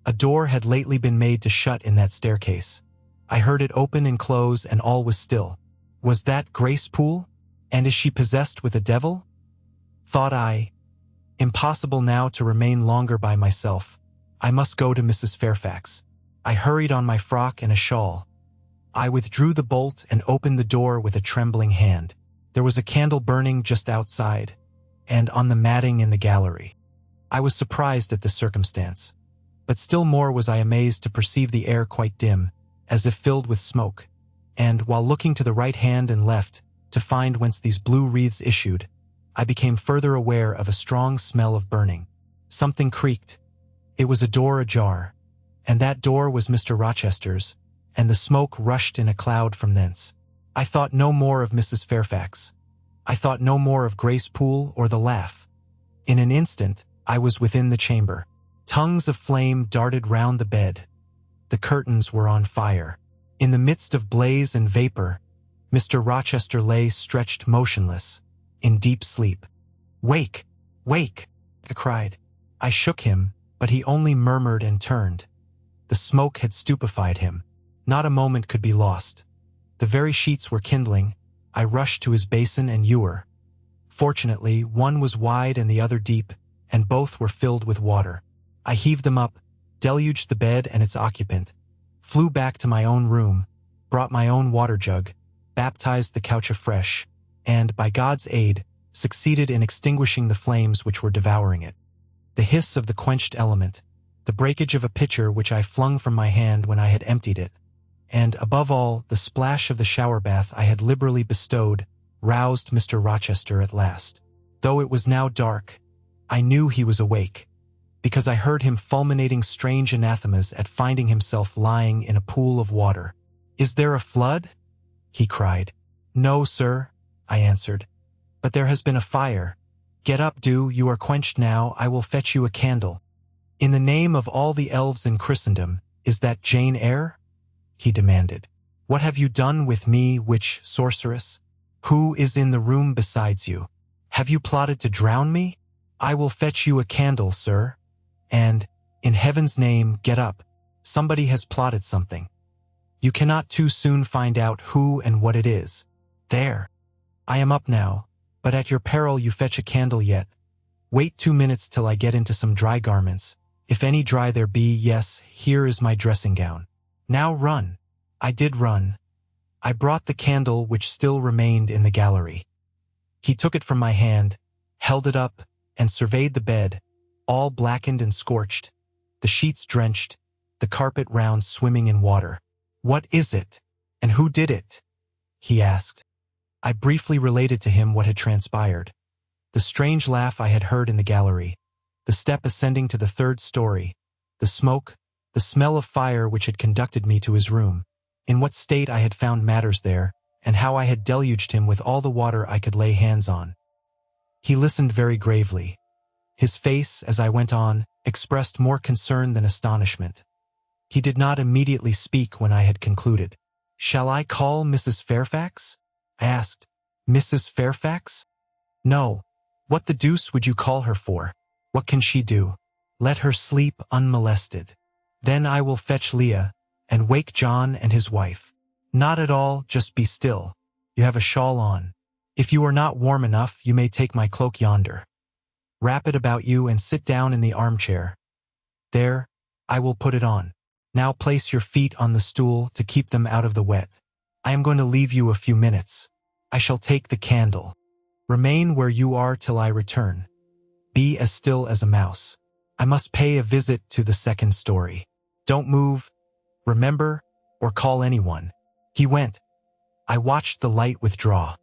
A door had lately been made to shut in that staircase. I heard it open and close, and all was still. Was that Grace Poole? And is she possessed with a devil? Thought I. Impossible now to remain longer by myself. I must go to Mrs. Fairfax. I hurried on my frock and a shawl. I withdrew the bolt and opened the door with a trembling hand. There was a candle burning just outside. and on the matting in the gallery. I was surprised at this circumstance, but still more was I amazed to perceive the air quite dim, as if filled with smoke, and, while looking to the right hand and left, to find whence these blue wreaths issued, I became further aware of a strong smell of burning. Something creaked. It was a door ajar, and that door was Mr. Rochester's, and the smoke rushed in a cloud from thence. I thought no more of Mrs. Fairfax. I thought no more of Grace Poole or the laugh. In an instant, I was within the chamber. Tongues of flame darted round the bed. The curtains were on fire. In the midst of blaze and vapor, Mr. Rochester lay stretched motionless, in deep sleep. "Wake! Wake!" I cried. I shook him, but he only murmured and turned. The smoke had stupefied him. Not a moment could be lost. The very sheets were kindling. I rushed to his basin and ewer. Fortunately, one was wide and the other deep, and both were filled with water. I heaved them up, deluged the bed and its occupant, flew back to my own room, brought my own water jug, baptized the couch afresh, and, by God's aid, succeeded in extinguishing the flames which were devouring it. The hiss of the quenched element, the breakage of a pitcher which I flung from my hand when I had emptied it, and, above all, the splash of the shower bath I had liberally bestowed, roused Mr. Rochester at last. Though it was now dark, I knew he was awake, because I heard him fulminating strange anathemas at finding himself lying in a pool of water. "Is there a flood?" he cried. "No, sir," I answered, "but there has been a fire. Get up, do, you are quenched now, I will fetch you a candle." "In the name of all the elves in Christendom, is that Jane Eyre?" he demanded. "What have you done with me, witch, sorceress? Who is in the room besides you? Have you plotted to drown me? I will fetch you a candle, sir. And, in heaven's name, get up. Somebody has plotted something. You cannot too soon find out who and what it is. There. I am up now, but at your peril you fetch a candle yet. Wait 2 minutes till I get into some dry garments. If any dry there be, yes, here is my dressing gown. Now run." I did run. I brought the candle which still remained in the gallery. He took it from my hand, held it up, and surveyed the bed, all blackened and scorched, the sheets drenched, the carpet round swimming in water. "What is it? And who did it?" he asked. I briefly related to him what had transpired. The strange laugh I had heard in the gallery, the step ascending to the 3rd story, the smoke, the smell of fire which had conducted me to his room, in what state I had found matters there, and how I had deluged him with all the water I could lay hands on. He listened very gravely. His face, as I went on, expressed more concern than astonishment. He did not immediately speak when I had concluded. "Shall I call Mrs. Fairfax?" I asked. "Mrs. Fairfax? No. What the deuce would you call her for? What can she do? Let her sleep unmolested. Then I will fetch Leah, and wake John and his wife." "Not at all, just be still. You have a shawl on. If you are not warm enough, you may take my cloak yonder. Wrap it about you and sit down in the armchair. There, I will put it on. Now place your feet on the stool to keep them out of the wet. I am going to leave you a few minutes. I shall take the candle. Remain where you are till I return. Be as still as a mouse. I must pay a visit to the 2nd story. Don't move, remember, or call anyone." He went. I watched the light withdraw.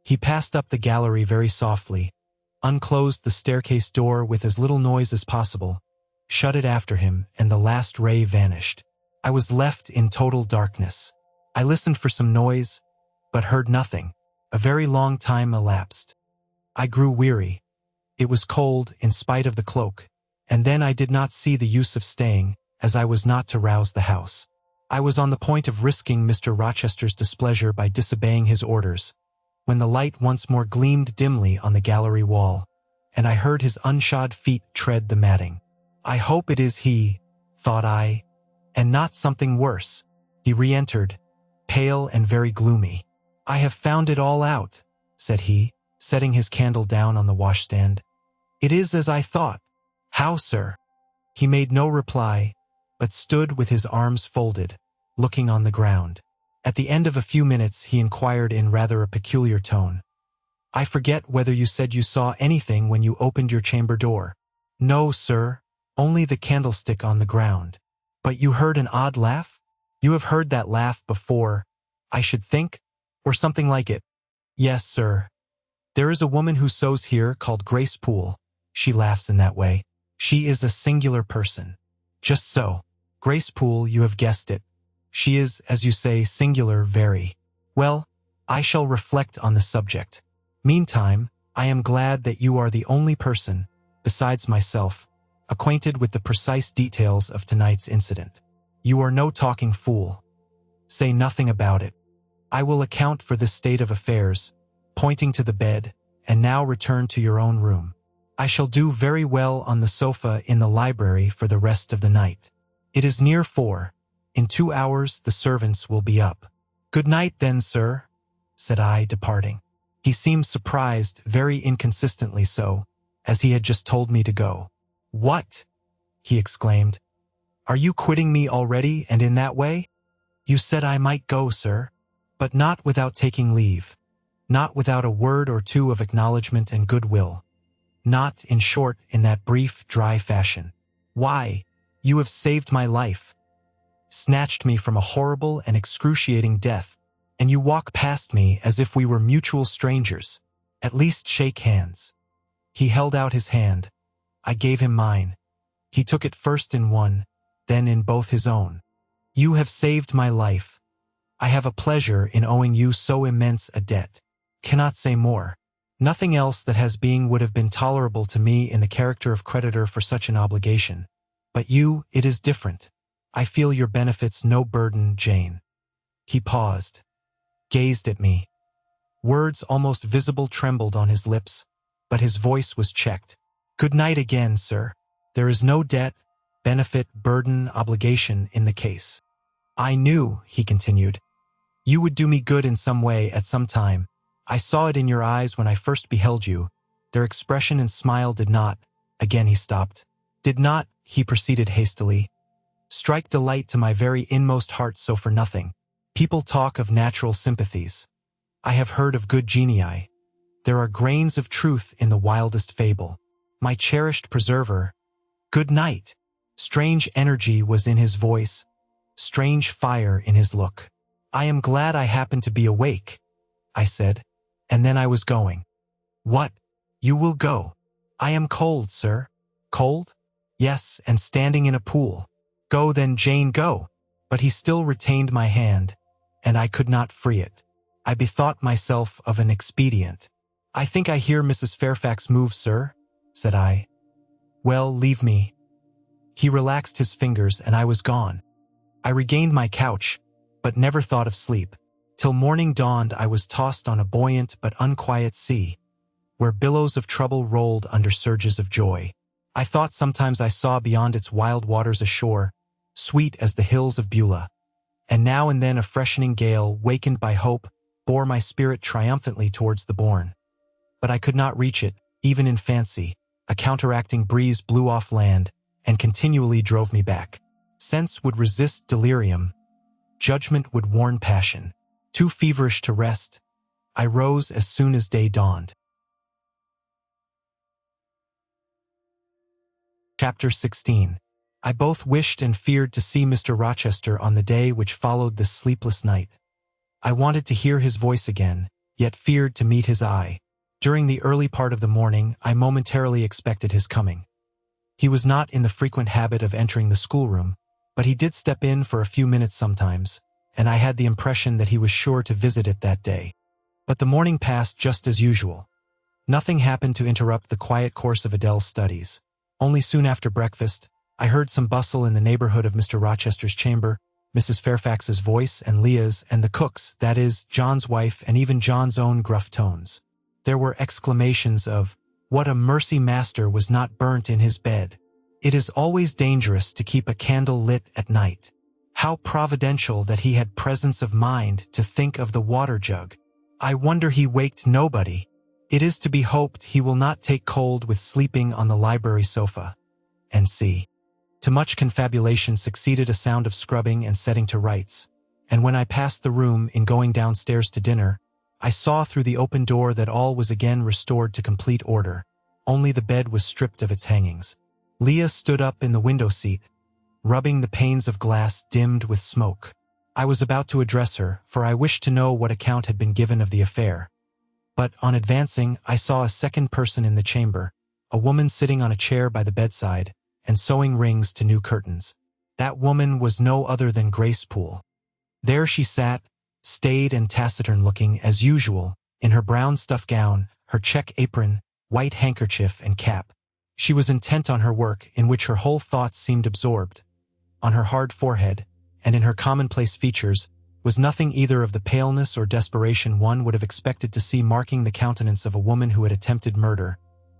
He passed up the gallery very softly, unclosed the staircase door with as little noise as possible, shut it after him, and the last ray vanished. I was left in total darkness. I listened for some noise, but heard nothing. A very long time elapsed. I grew weary. It was cold, in spite of the cloak, and then I did not see the use of staying, as I was not to rouse the house. I was on the point of risking Mr. Rochester's displeasure by disobeying his orders, when the light once more gleamed dimly on the gallery wall, and I heard his unshod feet tread the matting. I hope it is he, thought I, and not something worse. He re-entered, pale and very gloomy. I have found it all out, said he, setting his candle down on the washstand. It is as I thought. How, sir? He made no reply, but stood with his arms folded, looking on the ground. At the end of a few minutes he inquired in rather a peculiar tone, I forget whether you said you saw anything when you opened your chamber door. No, sir, only the candlestick on the ground. But you heard an odd laugh? You have heard that laugh before, I should think, or something like it. Yes, sir. There is a woman who sews here called Grace Poole. She laughs in that way. She is a singular person. Just so. Grace Poole, you have guessed it. She is, as you say, singular very. Well, I shall reflect on the subject. Meantime, I am glad that you are the only person, besides myself, acquainted with the precise details of tonight's incident. You are no talking fool. Say nothing about it. I will account for this state of affairs, pointing to the bed, and now return to your own room. I shall do very well on the sofa in the library for the rest of the night. It is near 4. In 2 hours the servants will be up. Good night then, sir, said I, departing. He seemed surprised, very inconsistently so, as he had just told me to go. What? He exclaimed. Are you quitting me already, and in that way? You said I might go, sir, but not without taking leave, not without a word or two of acknowledgment and goodwill, not, in short, in that brief, dry fashion. Why, you have saved my life, snatched me from a horrible and excruciating death, and you walk past me as if we were mutual strangers. At least shake hands. He held out his hand. I gave him mine. He took it first in one, then in both his own. You have saved my life. I have a pleasure in owing you so immense a debt. Cannot say more. Nothing else that has being would have been tolerable to me in the character of creditor for such an obligation. But you, it is different. I feel your benefits no burden, Jane. He paused, gazed at me. Words almost visible trembled on his lips, but his voice was checked. Good night again, sir. There is no debt, benefit, burden, obligation in the case. I knew, he continued, you would do me good in some way at some time. I saw it in your eyes when I first beheld you. Their expression and smile did not, again he stopped, did not, he proceeded hastily, strike delight to my very inmost heart so for nothing. People talk of natural sympathies. I have heard of good genii. There are grains of truth in the wildest fable. My cherished preserver, good night. Strange energy was in his voice, strange fire in his look. I am glad I happened to be awake, I said, and then I was going. What? You will go? I am cold, sir. Cold? Yes, and standing in a pool. Go then, Jane, go. But he still retained my hand, and I could not free it. I bethought myself of an expedient. I think I hear Mrs. Fairfax move, sir, said I. Well, leave me. He relaxed his fingers, and I was gone. I regained my couch, but never thought of sleep. Till morning dawned I was tossed on a buoyant but unquiet sea, where billows of trouble rolled under surges of joy. I thought sometimes I saw beyond its wild waters a shore, sweet as the hills of Beulah, and now and then a freshening gale, wakened by hope, bore my spirit triumphantly towards the bourne. But I could not reach it, even in fancy. A counteracting breeze blew off land, and continually drove me back. Sense would resist delirium. Judgment would warn passion. Too feverish to rest, I rose as soon as day dawned. Chapter 16. I both wished and feared to see Mr. Rochester on the day which followed this sleepless night. I wanted to hear his voice again, yet feared to meet his eye. During the early part of the morning, I momentarily expected his coming. He was not in the frequent habit of entering the schoolroom, but he did step in for a few minutes sometimes, and I had the impression that he was sure to visit it that day. But the morning passed just as usual. Nothing happened to interrupt the quiet course of Adele's studies. Only soon after breakfast, I heard some bustle in the neighborhood of Mr. Rochester's chamber, Mrs. Fairfax's voice and Leah's and the cook's, that is, John's wife, and even John's own gruff tones. There were exclamations of, "What a mercy master was not burnt in his bed! It is always dangerous to keep a candle lit at night. How providential that he had presence of mind to think of the water jug! I wonder he waked nobody. It is to be hoped he will not take cold with sleeping on the library sofa." And see. To much confabulation succeeded a sound of scrubbing and setting to rights, and when I passed the room in going downstairs to dinner, I saw through the open door that all was again restored to complete order. Only the bed was stripped of its hangings. Leah stood up in the window seat, rubbing the panes of glass dimmed with smoke. I was about to address her, for I wished to know what account had been given of the affair. But on advancing, I saw a second person in the chamber, a woman sitting on a chair by the bedside and sewing rings to new curtains. That woman was no other than Grace Poole. There she sat, staid and taciturn-looking as usual, in her brown stuff gown, her check apron, white handkerchief and cap. She was intent on her work, in which her whole thoughts seemed absorbed. On her hard forehead, and in her commonplace features, was nothing either of the paleness or desperation one would have expected to see marking the countenance of a woman who had attempted murder,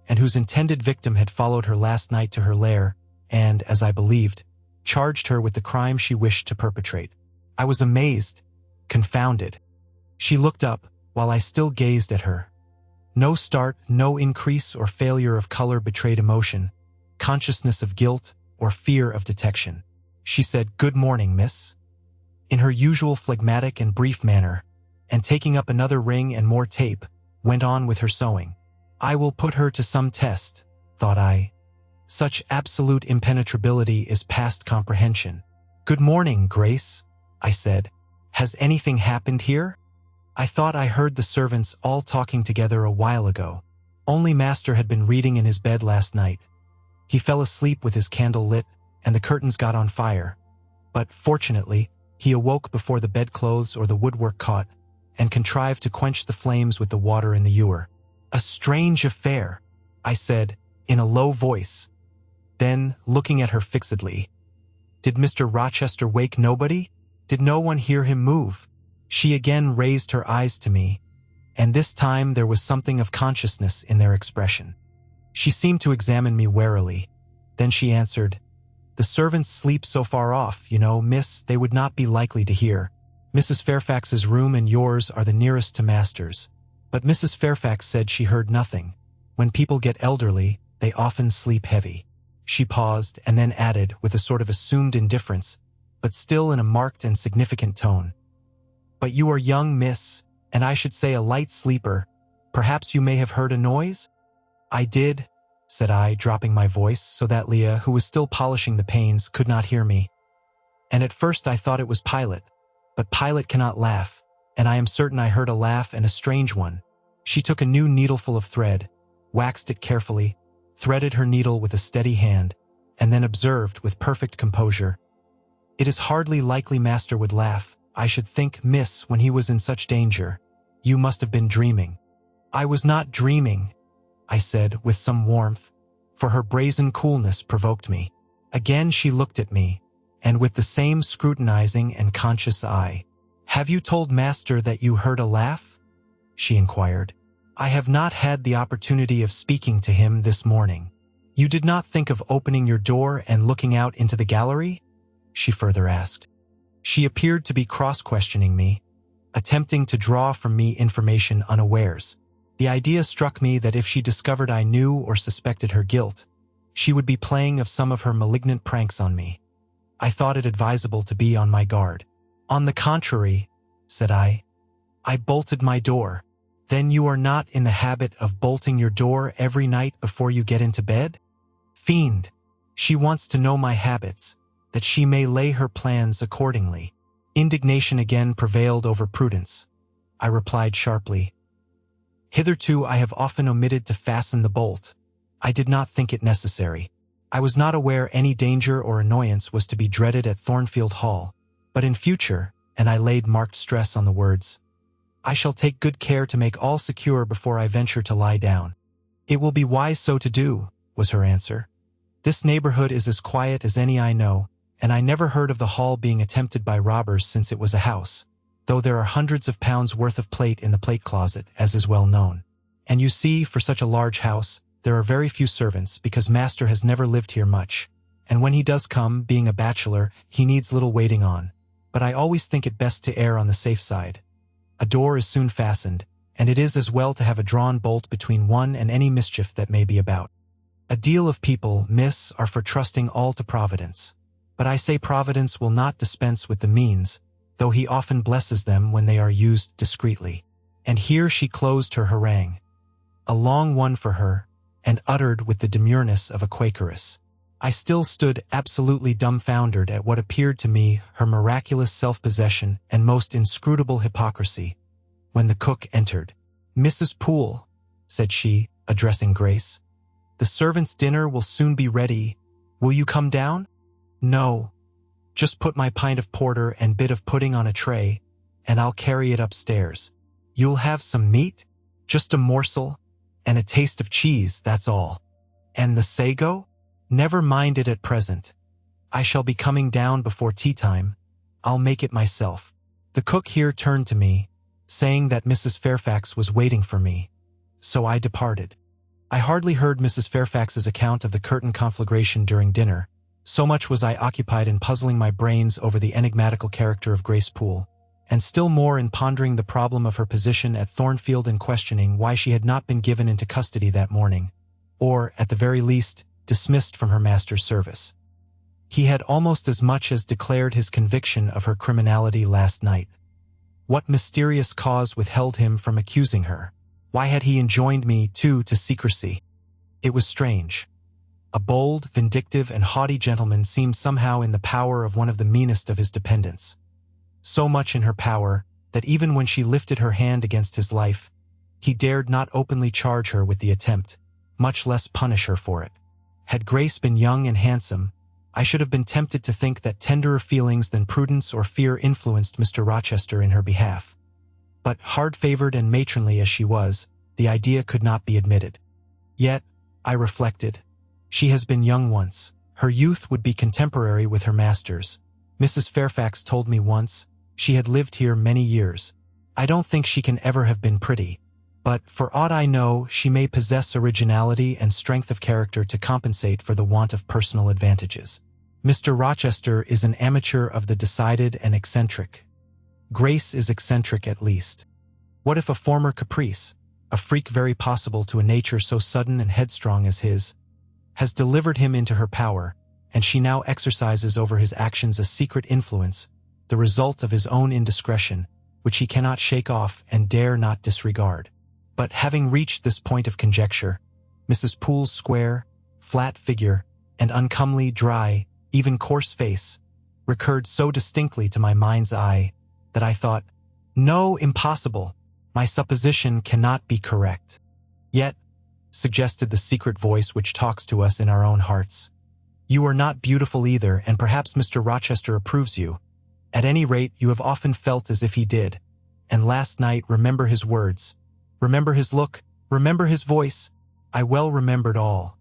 and whose intended victim had followed her last night to her lair, and, as I believed, charged her with the crime she wished to perpetrate. I was amazed, confounded. She looked up, while I still gazed at her. No start, no increase or failure of color betrayed emotion, consciousness of guilt, or fear of detection. She said, "Good morning, miss," in her usual phlegmatic and brief manner, and taking up another ring and more tape, went on with her sewing. I will put her to some test, thought I. Such absolute impenetrability is past comprehension. "Good morning, Grace," I said. "Has anything happened here? I thought I heard the servants all talking together a while ago. Only Master had been reading in his bed last night. He fell asleep with his candle lit, and the curtains got on fire. But, fortunately, he awoke before the bedclothes or the woodwork caught, and contrived to quench the flames with the water in the ewer." "A strange affair," I said, in a low voice. Then, looking at her fixedly, "Did Mr. Rochester wake nobody? Did no one hear him move?" She again raised her eyes to me, and this time there was something of consciousness in their expression. She seemed to examine me warily. Then she answered, "The servants sleep so far off, you know, miss, they would not be likely to hear. Mrs. Fairfax's room and yours are the nearest to Master's. But Mrs. Fairfax said she heard nothing. When people get elderly, they often sleep heavy." She paused and then added, with a sort of assumed indifference, but still in a marked and significant tone, "But you are young, miss, and I should say a light sleeper. Perhaps you may have heard a noise?" "I did," said I, dropping my voice so that Leah, who was still polishing the panes, could not hear me. "And at first I thought it was Pilot. But Pilot cannot laugh, and I am certain I heard a laugh, and a strange one." She took a new needleful of thread, waxed it carefully, threaded her needle with a steady hand, and then observed with perfect composure, "It is hardly likely Master would laugh, I should think, miss, when he was in such danger. You must have been dreaming." "I was not dreaming," I said with some warmth, for her brazen coolness provoked me. Again she looked at me, and with the same scrutinizing and conscious eye. "Have you told Master that you heard a laugh?" she inquired. "I have not had the opportunity of speaking to him this morning." "You did not think of opening your door and looking out into the gallery?" she further asked. She appeared to be cross-questioning me, attempting to draw from me information unawares. The idea struck me that if she discovered I knew or suspected her guilt, she would be playing of some of her malignant pranks on me. I thought it advisable to be on my guard. "On the contrary," said I bolted my door." "Then you are not in the habit of bolting your door every night before you get into bed?" "Fiend! She wants to know my habits, that she may lay her plans accordingly." Indignation again prevailed over prudence. I replied sharply, "Hitherto I have often omitted to fasten the bolt. I did not think it necessary. I was not aware any danger or annoyance was to be dreaded at Thornfield Hall, but in future," and I laid marked stress on the words, "I shall take good care to make all secure before I venture to lie down." "It will be wise so to do," was her answer. "This neighborhood is as quiet as any I know, and I never heard of the hall being attempted by robbers since it was a house, though there are hundreds of pounds worth of plate in the plate closet, as is well known. And you see, for such a large house, there are very few servants, because Master has never lived here much, and when he does come, being a bachelor, he needs little waiting on. But I always think it best to err on the safe side. A door is soon fastened, and it is as well to have a drawn bolt between one and any mischief that may be about. A deal of people, miss, are for trusting all to Providence. But I say Providence will not dispense with the means, though he often blesses them when they are used discreetly. And here she closed her harangue, a long one for her, and uttered with the demureness of a Quakeress. I still stood absolutely dumbfounded at what appeared to me her miraculous self-possession and most inscrutable hypocrisy, when the cook entered. "Mrs. Poole," said she, addressing Grace, "the servants' dinner will soon be ready. Will you come down?" "No. Just put my pint of porter and bit of pudding on a tray, and I'll carry it upstairs. You'll have some meat? Just a morsel, and a taste of cheese, that's all. And the sago? Never mind it at present. I shall be coming down before tea time. I'll make it myself." The cook here turned to me, saying that Mrs. Fairfax was waiting for me, so I departed. I hardly heard Mrs. Fairfax's account of the curtain conflagration during dinner, so much was I occupied in puzzling my brains over the enigmatical character of Grace Poole, and still more in pondering the problem of her position at Thornfield and questioning why she had not been given into custody that morning, or, at the very least, dismissed from her master's service. He had almost as much as declared his conviction of her criminality last night. What mysterious cause withheld him from accusing her? Why had he enjoined me, too, to secrecy? It was strange. A bold, vindictive, and haughty gentleman seemed somehow in the power of one of the meanest of his dependents. So much in her power that even when she lifted her hand against his life, he dared not openly charge her with the attempt, much less punish her for it. Had Grace been young and handsome, I should have been tempted to think that tenderer feelings than prudence or fear influenced Mr. Rochester in her behalf. But hard-favored and matronly as she was, the idea could not be admitted. Yet, I reflected, she has been young once. Her youth would be contemporary with her master's. Mrs. Fairfax told me once, she had lived here many years. I don't think she can ever have been pretty, but for aught I know, she may possess originality and strength of character to compensate for the want of personal advantages. Mr. Rochester is an amateur of the decided and eccentric. Grace is eccentric at least. What if a former caprice, a freak very possible to a nature so sudden and headstrong as his, has delivered him into her power, and she now exercises over his actions a secret influence, the result of his own indiscretion, which he cannot shake off and dare not disregard. But having reached this point of conjecture, Mrs. Poole's square, flat figure, and uncomely, dry, even coarse face recurred so distinctly to my mind's eye that I thought, "No, impossible. My supposition cannot be correct." "Yet," suggested the secret voice which talks to us in our own hearts, "you are not beautiful either, and perhaps Mr. Rochester approves you. At any rate, you have often felt as if he did. And last night, remember his words. Remember his look, remember his voice." I well remembered all.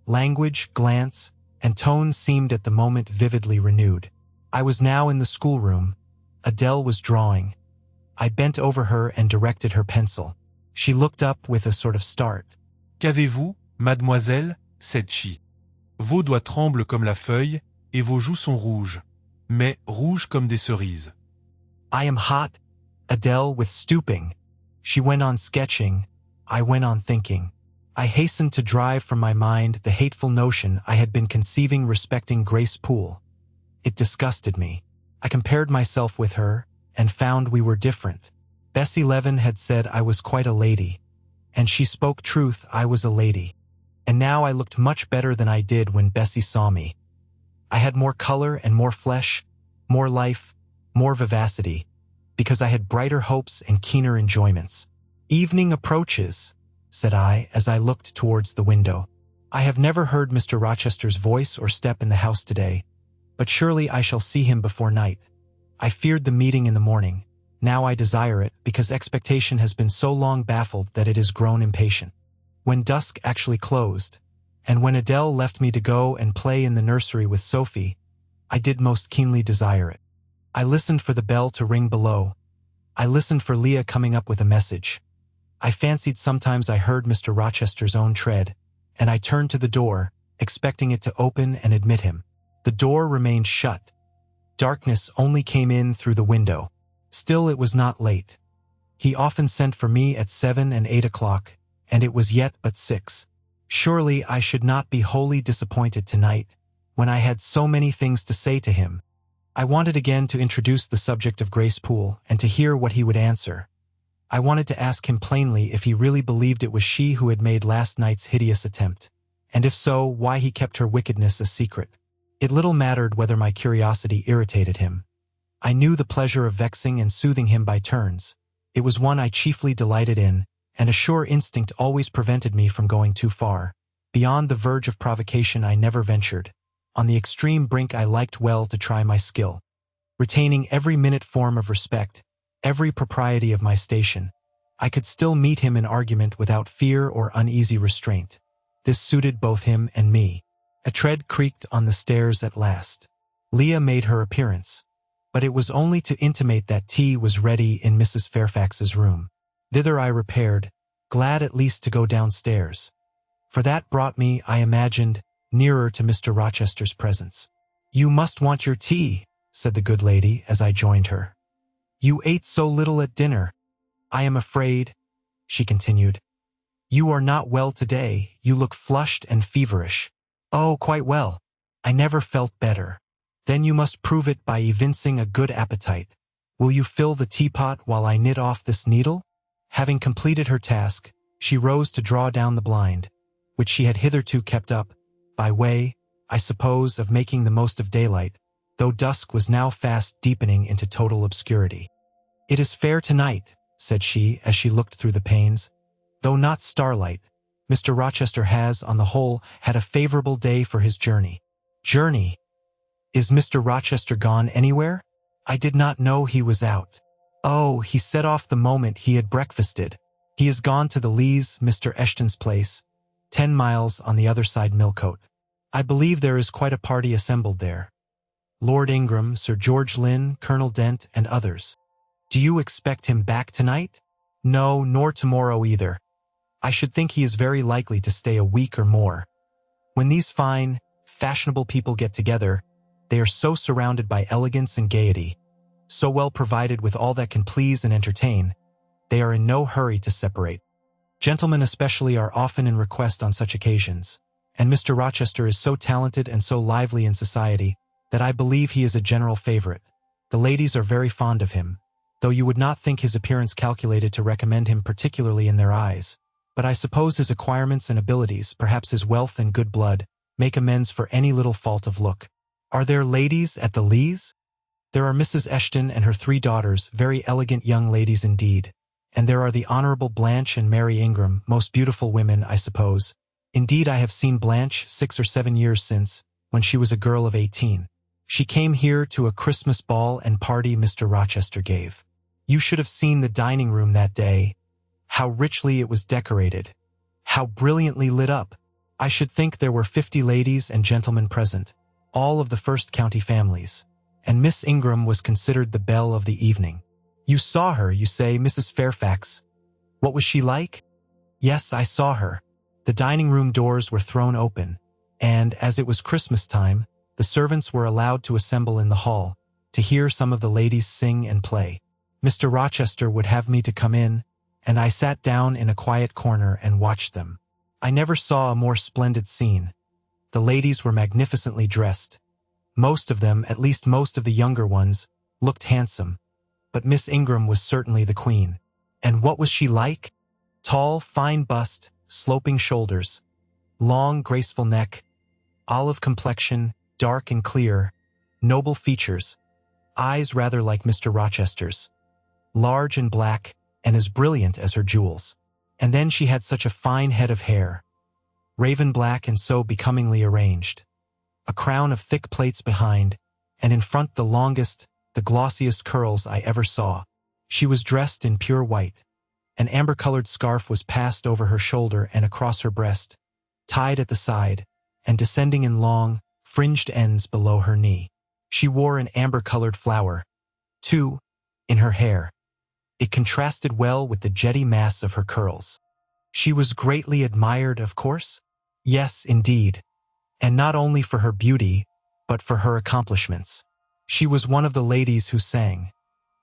Language, glance, and tone seemed at the moment vividly renewed. I was now in the schoolroom. Adele was drawing. I bent over her and directed her pencil. She looked up with a sort of start. "Qu'avez-vous, mademoiselle?" said she. "Vos doigts tremblent comme la feuille, et vos joues sont rouges, mais rouges comme des cerises." "I am hot," Adele with stooping. She went on sketching. I went on thinking. I hastened to drive from my mind the hateful notion I had been conceiving respecting Grace Poole. It disgusted me. I compared myself with her, and found we were different. Bessie Leaven had said I was quite a lady, and she spoke truth. I was a lady. And now I looked much better than I did when Bessie saw me. I had more color and more flesh, more life, more vivacity, because I had brighter hopes and keener enjoyments. "Evening approaches," said I as I looked towards the window. "I have never heard Mr. Rochester's voice or step in the house today, but surely I shall see him before night. I feared the meeting in the morning. Now I desire it, because expectation has been so long baffled that it has grown impatient." When dusk actually closed, and when Adele left me to go and play in the nursery with Sophie, I did most keenly desire it. I listened for the bell to ring below. I listened for Leah coming up with a message. I fancied sometimes I heard Mr. Rochester's own tread, and I turned to the door, expecting it to open and admit him. The door remained shut. Darkness only came in through the window. Still it was not late. He often sent for me at 7 and 8 o'clock, and it was yet but 6. Surely I should not be wholly disappointed tonight, when I had so many things to say to him. I wanted again to introduce the subject of Grace Poole and to hear what he would answer. I wanted to ask him plainly if he really believed it was she who had made last night's hideous attempt, and if so, why he kept her wickedness a secret. It little mattered whether my curiosity irritated him. I knew the pleasure of vexing and soothing him by turns. It was one I chiefly delighted in, and a sure instinct always prevented me from going too far. Beyond the verge of provocation I never ventured. On the extreme brink I liked well to try my skill. Retaining every minute form of respect, every propriety of my station, I could still meet him in argument without fear or uneasy restraint. This suited both him and me. A tread creaked on the stairs at last. Leah made her appearance, but it was only to intimate that tea was ready in Mrs. Fairfax's room. Thither I repaired, glad at least to go downstairs, for that brought me, I imagined, nearer to Mr. Rochester's presence. "You must want your tea," said the good lady as I joined her. "You ate so little at dinner. I am afraid," she continued, "you are not well today. You look flushed and feverish." "Oh, quite well. I never felt better." "Then you must prove it by evincing a good appetite. Will you fill the teapot while I knit off this needle?" Having completed her task, she rose to draw down the blind, which she had hitherto kept up, by way, I suppose, of making the most of daylight, though dusk was now fast deepening into total obscurity. "It is fair tonight," said she as she looked through the panes. "Though not starlight, Mr. Rochester has, on the whole, had a favorable day for his journey." "Journey? Is Mr. Rochester gone anywhere? I did not know he was out." "Oh, he set off the moment he had breakfasted. He has gone to the Lees, Mr. Eshton's place, 10 miles on the other side Millcote. I believe there is quite a party assembled there. Lord Ingram, Sir George Lynn, Colonel Dent, and others." "Do you expect him back tonight?" "No, nor tomorrow either. I should think he is very likely to stay a week or more. When these fine, fashionable people get together, they are so surrounded by elegance and gaiety, so well provided with all that can please and entertain, they are in no hurry to separate. Gentlemen especially are often in request on such occasions, and Mr. Rochester is so talented and so lively in society that I believe he is a general favorite. The ladies are very fond of him, though you would not think his appearance calculated to recommend him particularly in their eyes. But I suppose his acquirements and abilities, perhaps his wealth and good blood, make amends for any little fault of look." "Are there ladies at the Lees?" "There are Mrs. Eshton and her 3 daughters, very elegant young ladies indeed. And there are the Honorable Blanche and Mary Ingram, most beautiful women, I suppose. Indeed, I have seen Blanche 6 or 7 years since, when she was a girl of 18. She came here to a Christmas ball and party Mr. Rochester gave. You should have seen the dining room that day. How richly it was decorated. How brilliantly lit up. I should think there were 50 ladies and gentlemen present, all of the first county families. And Miss Ingram was considered the belle of the evening. You saw her, you say, Mrs. Fairfax. What was she like?" "Yes, I saw her. The dining-room doors were thrown open, and, as it was Christmas time, the servants were allowed to assemble in the hall, to hear some of the ladies sing and play. Mr. Rochester would have me to come in, and I sat down in a quiet corner and watched them. I never saw a more splendid scene. The ladies were magnificently dressed. Most of them, at least most of the younger ones, looked handsome, but Miss Ingram was certainly the queen. And what was she like? Tall, fine bust, sloping shoulders, long, graceful neck, olive complexion, dark and clear, noble features, eyes rather like Mr. Rochester's, large and black, and as brilliant as her jewels. And then she had such a fine head of hair, raven black and so becomingly arranged, a crown of thick plaits behind, and in front the longest, the glossiest curls I ever saw. She was dressed in pure white. An amber-colored scarf was passed over her shoulder and across her breast, tied at the side, and descending in long, fringed ends below her knee. She wore an amber-colored flower, too, in her hair. It contrasted well with the jetty mass of her curls. She was greatly admired, of course? Yes, indeed. And not only for her beauty, but for her accomplishments. She was one of the ladies who sang.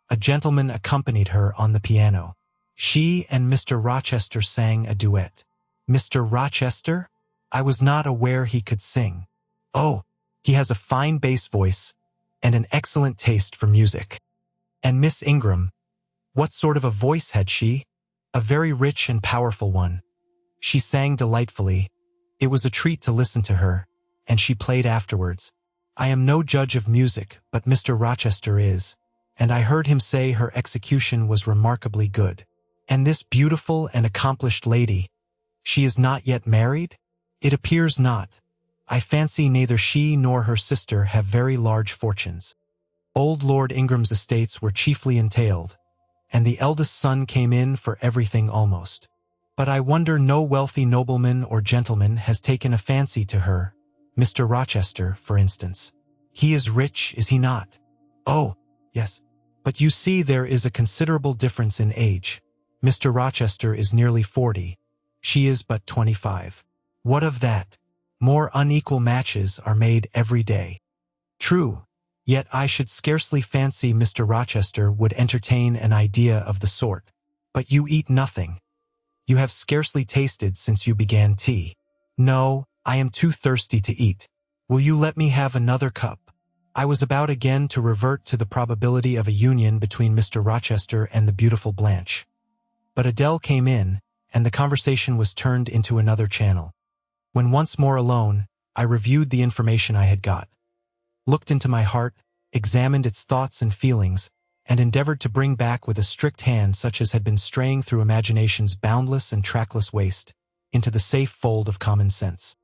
A gentleman accompanied her on the piano. She and Mr. Rochester sang a duet. Mr. Rochester? I was not aware he could sing. Oh, he has a fine bass voice and an excellent taste for music. And Miss Ingram, What sort of a voice had she? A very rich and powerful one. She sang delightfully. It was a treat to listen to her, and she played afterwards. I am no judge of music, but Mr. Rochester is, and I heard him say her execution was remarkably good. And this beautiful and accomplished lady, she is not yet married? It appears not. I fancy neither she nor her sister have very large fortunes. Old Lord Ingram's estates were chiefly entailed, and the eldest son came in for everything almost. But I wonder no wealthy nobleman or gentleman has taken a fancy to her. Mr. Rochester, for instance. He is rich, is he not? Oh, yes. But you see there is a considerable difference in age. Mr. Rochester is nearly 40. She is but 25. What of that? More unequal matches are made every day. True, yet I should scarcely fancy Mr. Rochester would entertain an idea of the sort. But you eat nothing. You have scarcely tasted since you began tea. No, I am too thirsty to eat. Will you let me have another cup? I was about again to revert to the probability of a union between Mr. Rochester and the beautiful Blanche. But Adele came in, and the conversation was turned into another channel. When once more alone, I reviewed the information I had got, looked into my heart, examined its thoughts and feelings, and endeavored to bring back with a strict hand such as had been straying through imagination's boundless and trackless waste into the safe fold of common sense.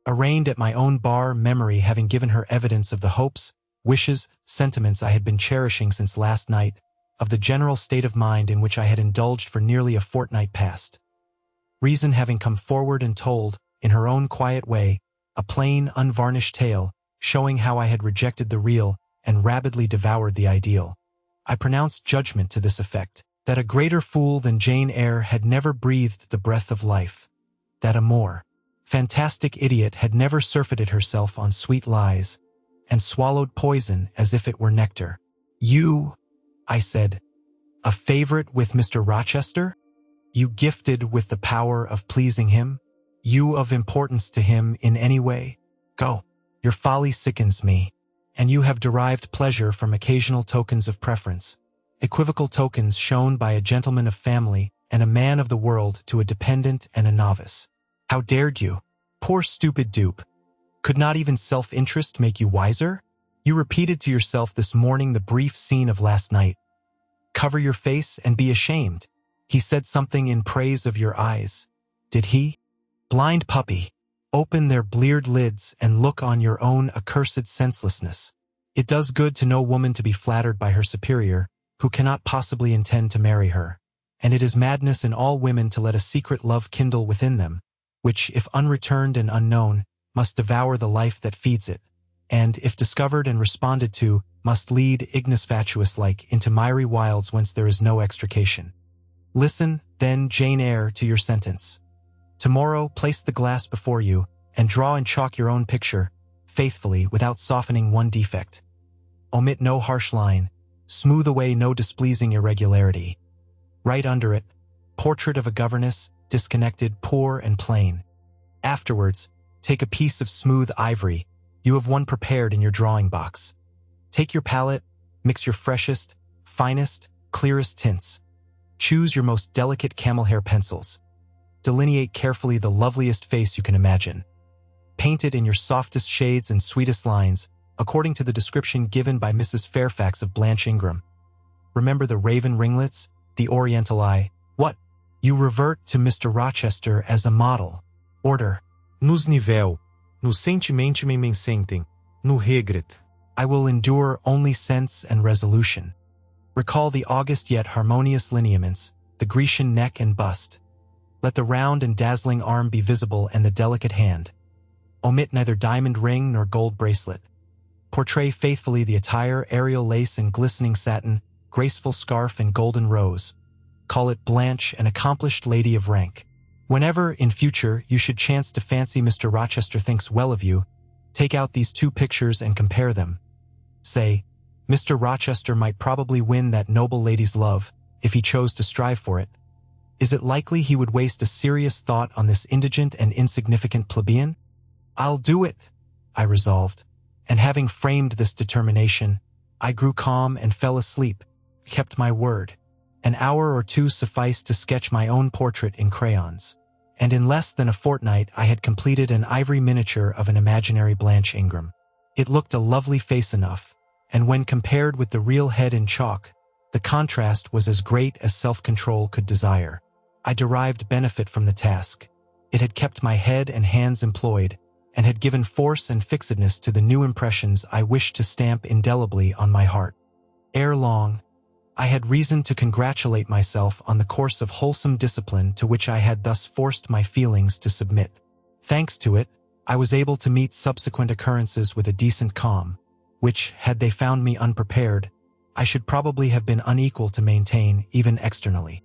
Arraigned at my own bar, memory having given her evidence of the hopes, wishes, sentiments I had been cherishing since last night, of the general state of mind in which I had indulged for nearly a fortnight past. Reason having come forward and told, in her own quiet way, a plain, unvarnished tale, showing how I had rejected the real and rabidly devoured the ideal, I pronounced judgment to this effect, that a greater fool than Jane Eyre had never breathed the breath of life, that a more fantastic idiot had never surfeited herself on sweet lies, and swallowed poison as if it were nectar. You, I said, a favorite with Mr. Rochester? You gifted with the power of pleasing him? You of importance to him in any way? Go, your folly sickens me, and you have derived pleasure from occasional tokens of preference, equivocal tokens shown by a gentleman of family and a man of the world to a dependent and a novice. How dared you? Poor stupid dupe. Could not even self-interest make you wiser? You repeated to yourself this morning the brief scene of last night. Cover your face and be ashamed. He said something in praise of your eyes. Did he? Blind puppy. Open their bleared lids and look on your own accursed senselessness. It does good to no woman to be flattered by her superior, who cannot possibly intend to marry her, and it is madness in all women to let a secret love kindle within them, which, if unreturned and unknown, must devour the life that feeds it, and, if discovered and responded to, must lead ignis fatuus-like into miry wilds whence there is no extrication. Listen, then, Jane Eyre, to your sentence. Tomorrow place the glass before you, and draw in chalk your own picture, faithfully, without softening one defect. Omit no harsh line, smooth away no displeasing irregularity. Write under it, portrait of a governess, disconnected, poor, and plain. Afterwards, take a piece of smooth ivory, you have one prepared in your drawing box. Take your palette, mix your freshest, finest, clearest tints. Choose your most delicate camel hair pencils. Delineate carefully the loveliest face you can imagine. Paint it in your softest shades and sweetest lines, according to the description given by Mrs. Fairfax of Blanche Ingram. Remember the raven ringlets, the oriental eye. What? You revert to Mr. Rochester as a model. Order. Nos nível, no sentimente-me sentem, no regret. I will endure only sense and resolution. Recall the august yet harmonious lineaments, the Grecian neck and bust. Let the round and dazzling arm be visible and the delicate hand. Omit neither diamond ring nor gold bracelet. Portray faithfully the attire, aerial lace and glistening satin, graceful scarf and golden rose. Call it Blanche, an accomplished lady of rank. Whenever, in future, you should chance to fancy Mr. Rochester thinks well of you, take out these two pictures and compare them. Say, Mr. Rochester might probably win that noble lady's love, if he chose to strive for it. Is it likely he would waste a serious thought on this indigent and insignificant plebeian? I'll do it, I resolved, and having framed this determination, I grew calm and fell asleep, kept my word. An hour or two sufficed to sketch my own portrait in crayons, and in less than a fortnight I had completed an ivory miniature of an imaginary Blanche Ingram. It looked a lovely face enough, and when compared with the real head in chalk, the contrast was as great as self-control could desire. I derived benefit from the task. It had kept my head and hands employed, and had given force and fixedness to the new impressions I wished to stamp indelibly on my heart. Ere long, I had reason to congratulate myself on the course of wholesome discipline to which I had thus forced my feelings to submit. Thanks to it, I was able to meet subsequent occurrences with a decent calm, which, had they found me unprepared, I should probably have been unequal to maintain even externally.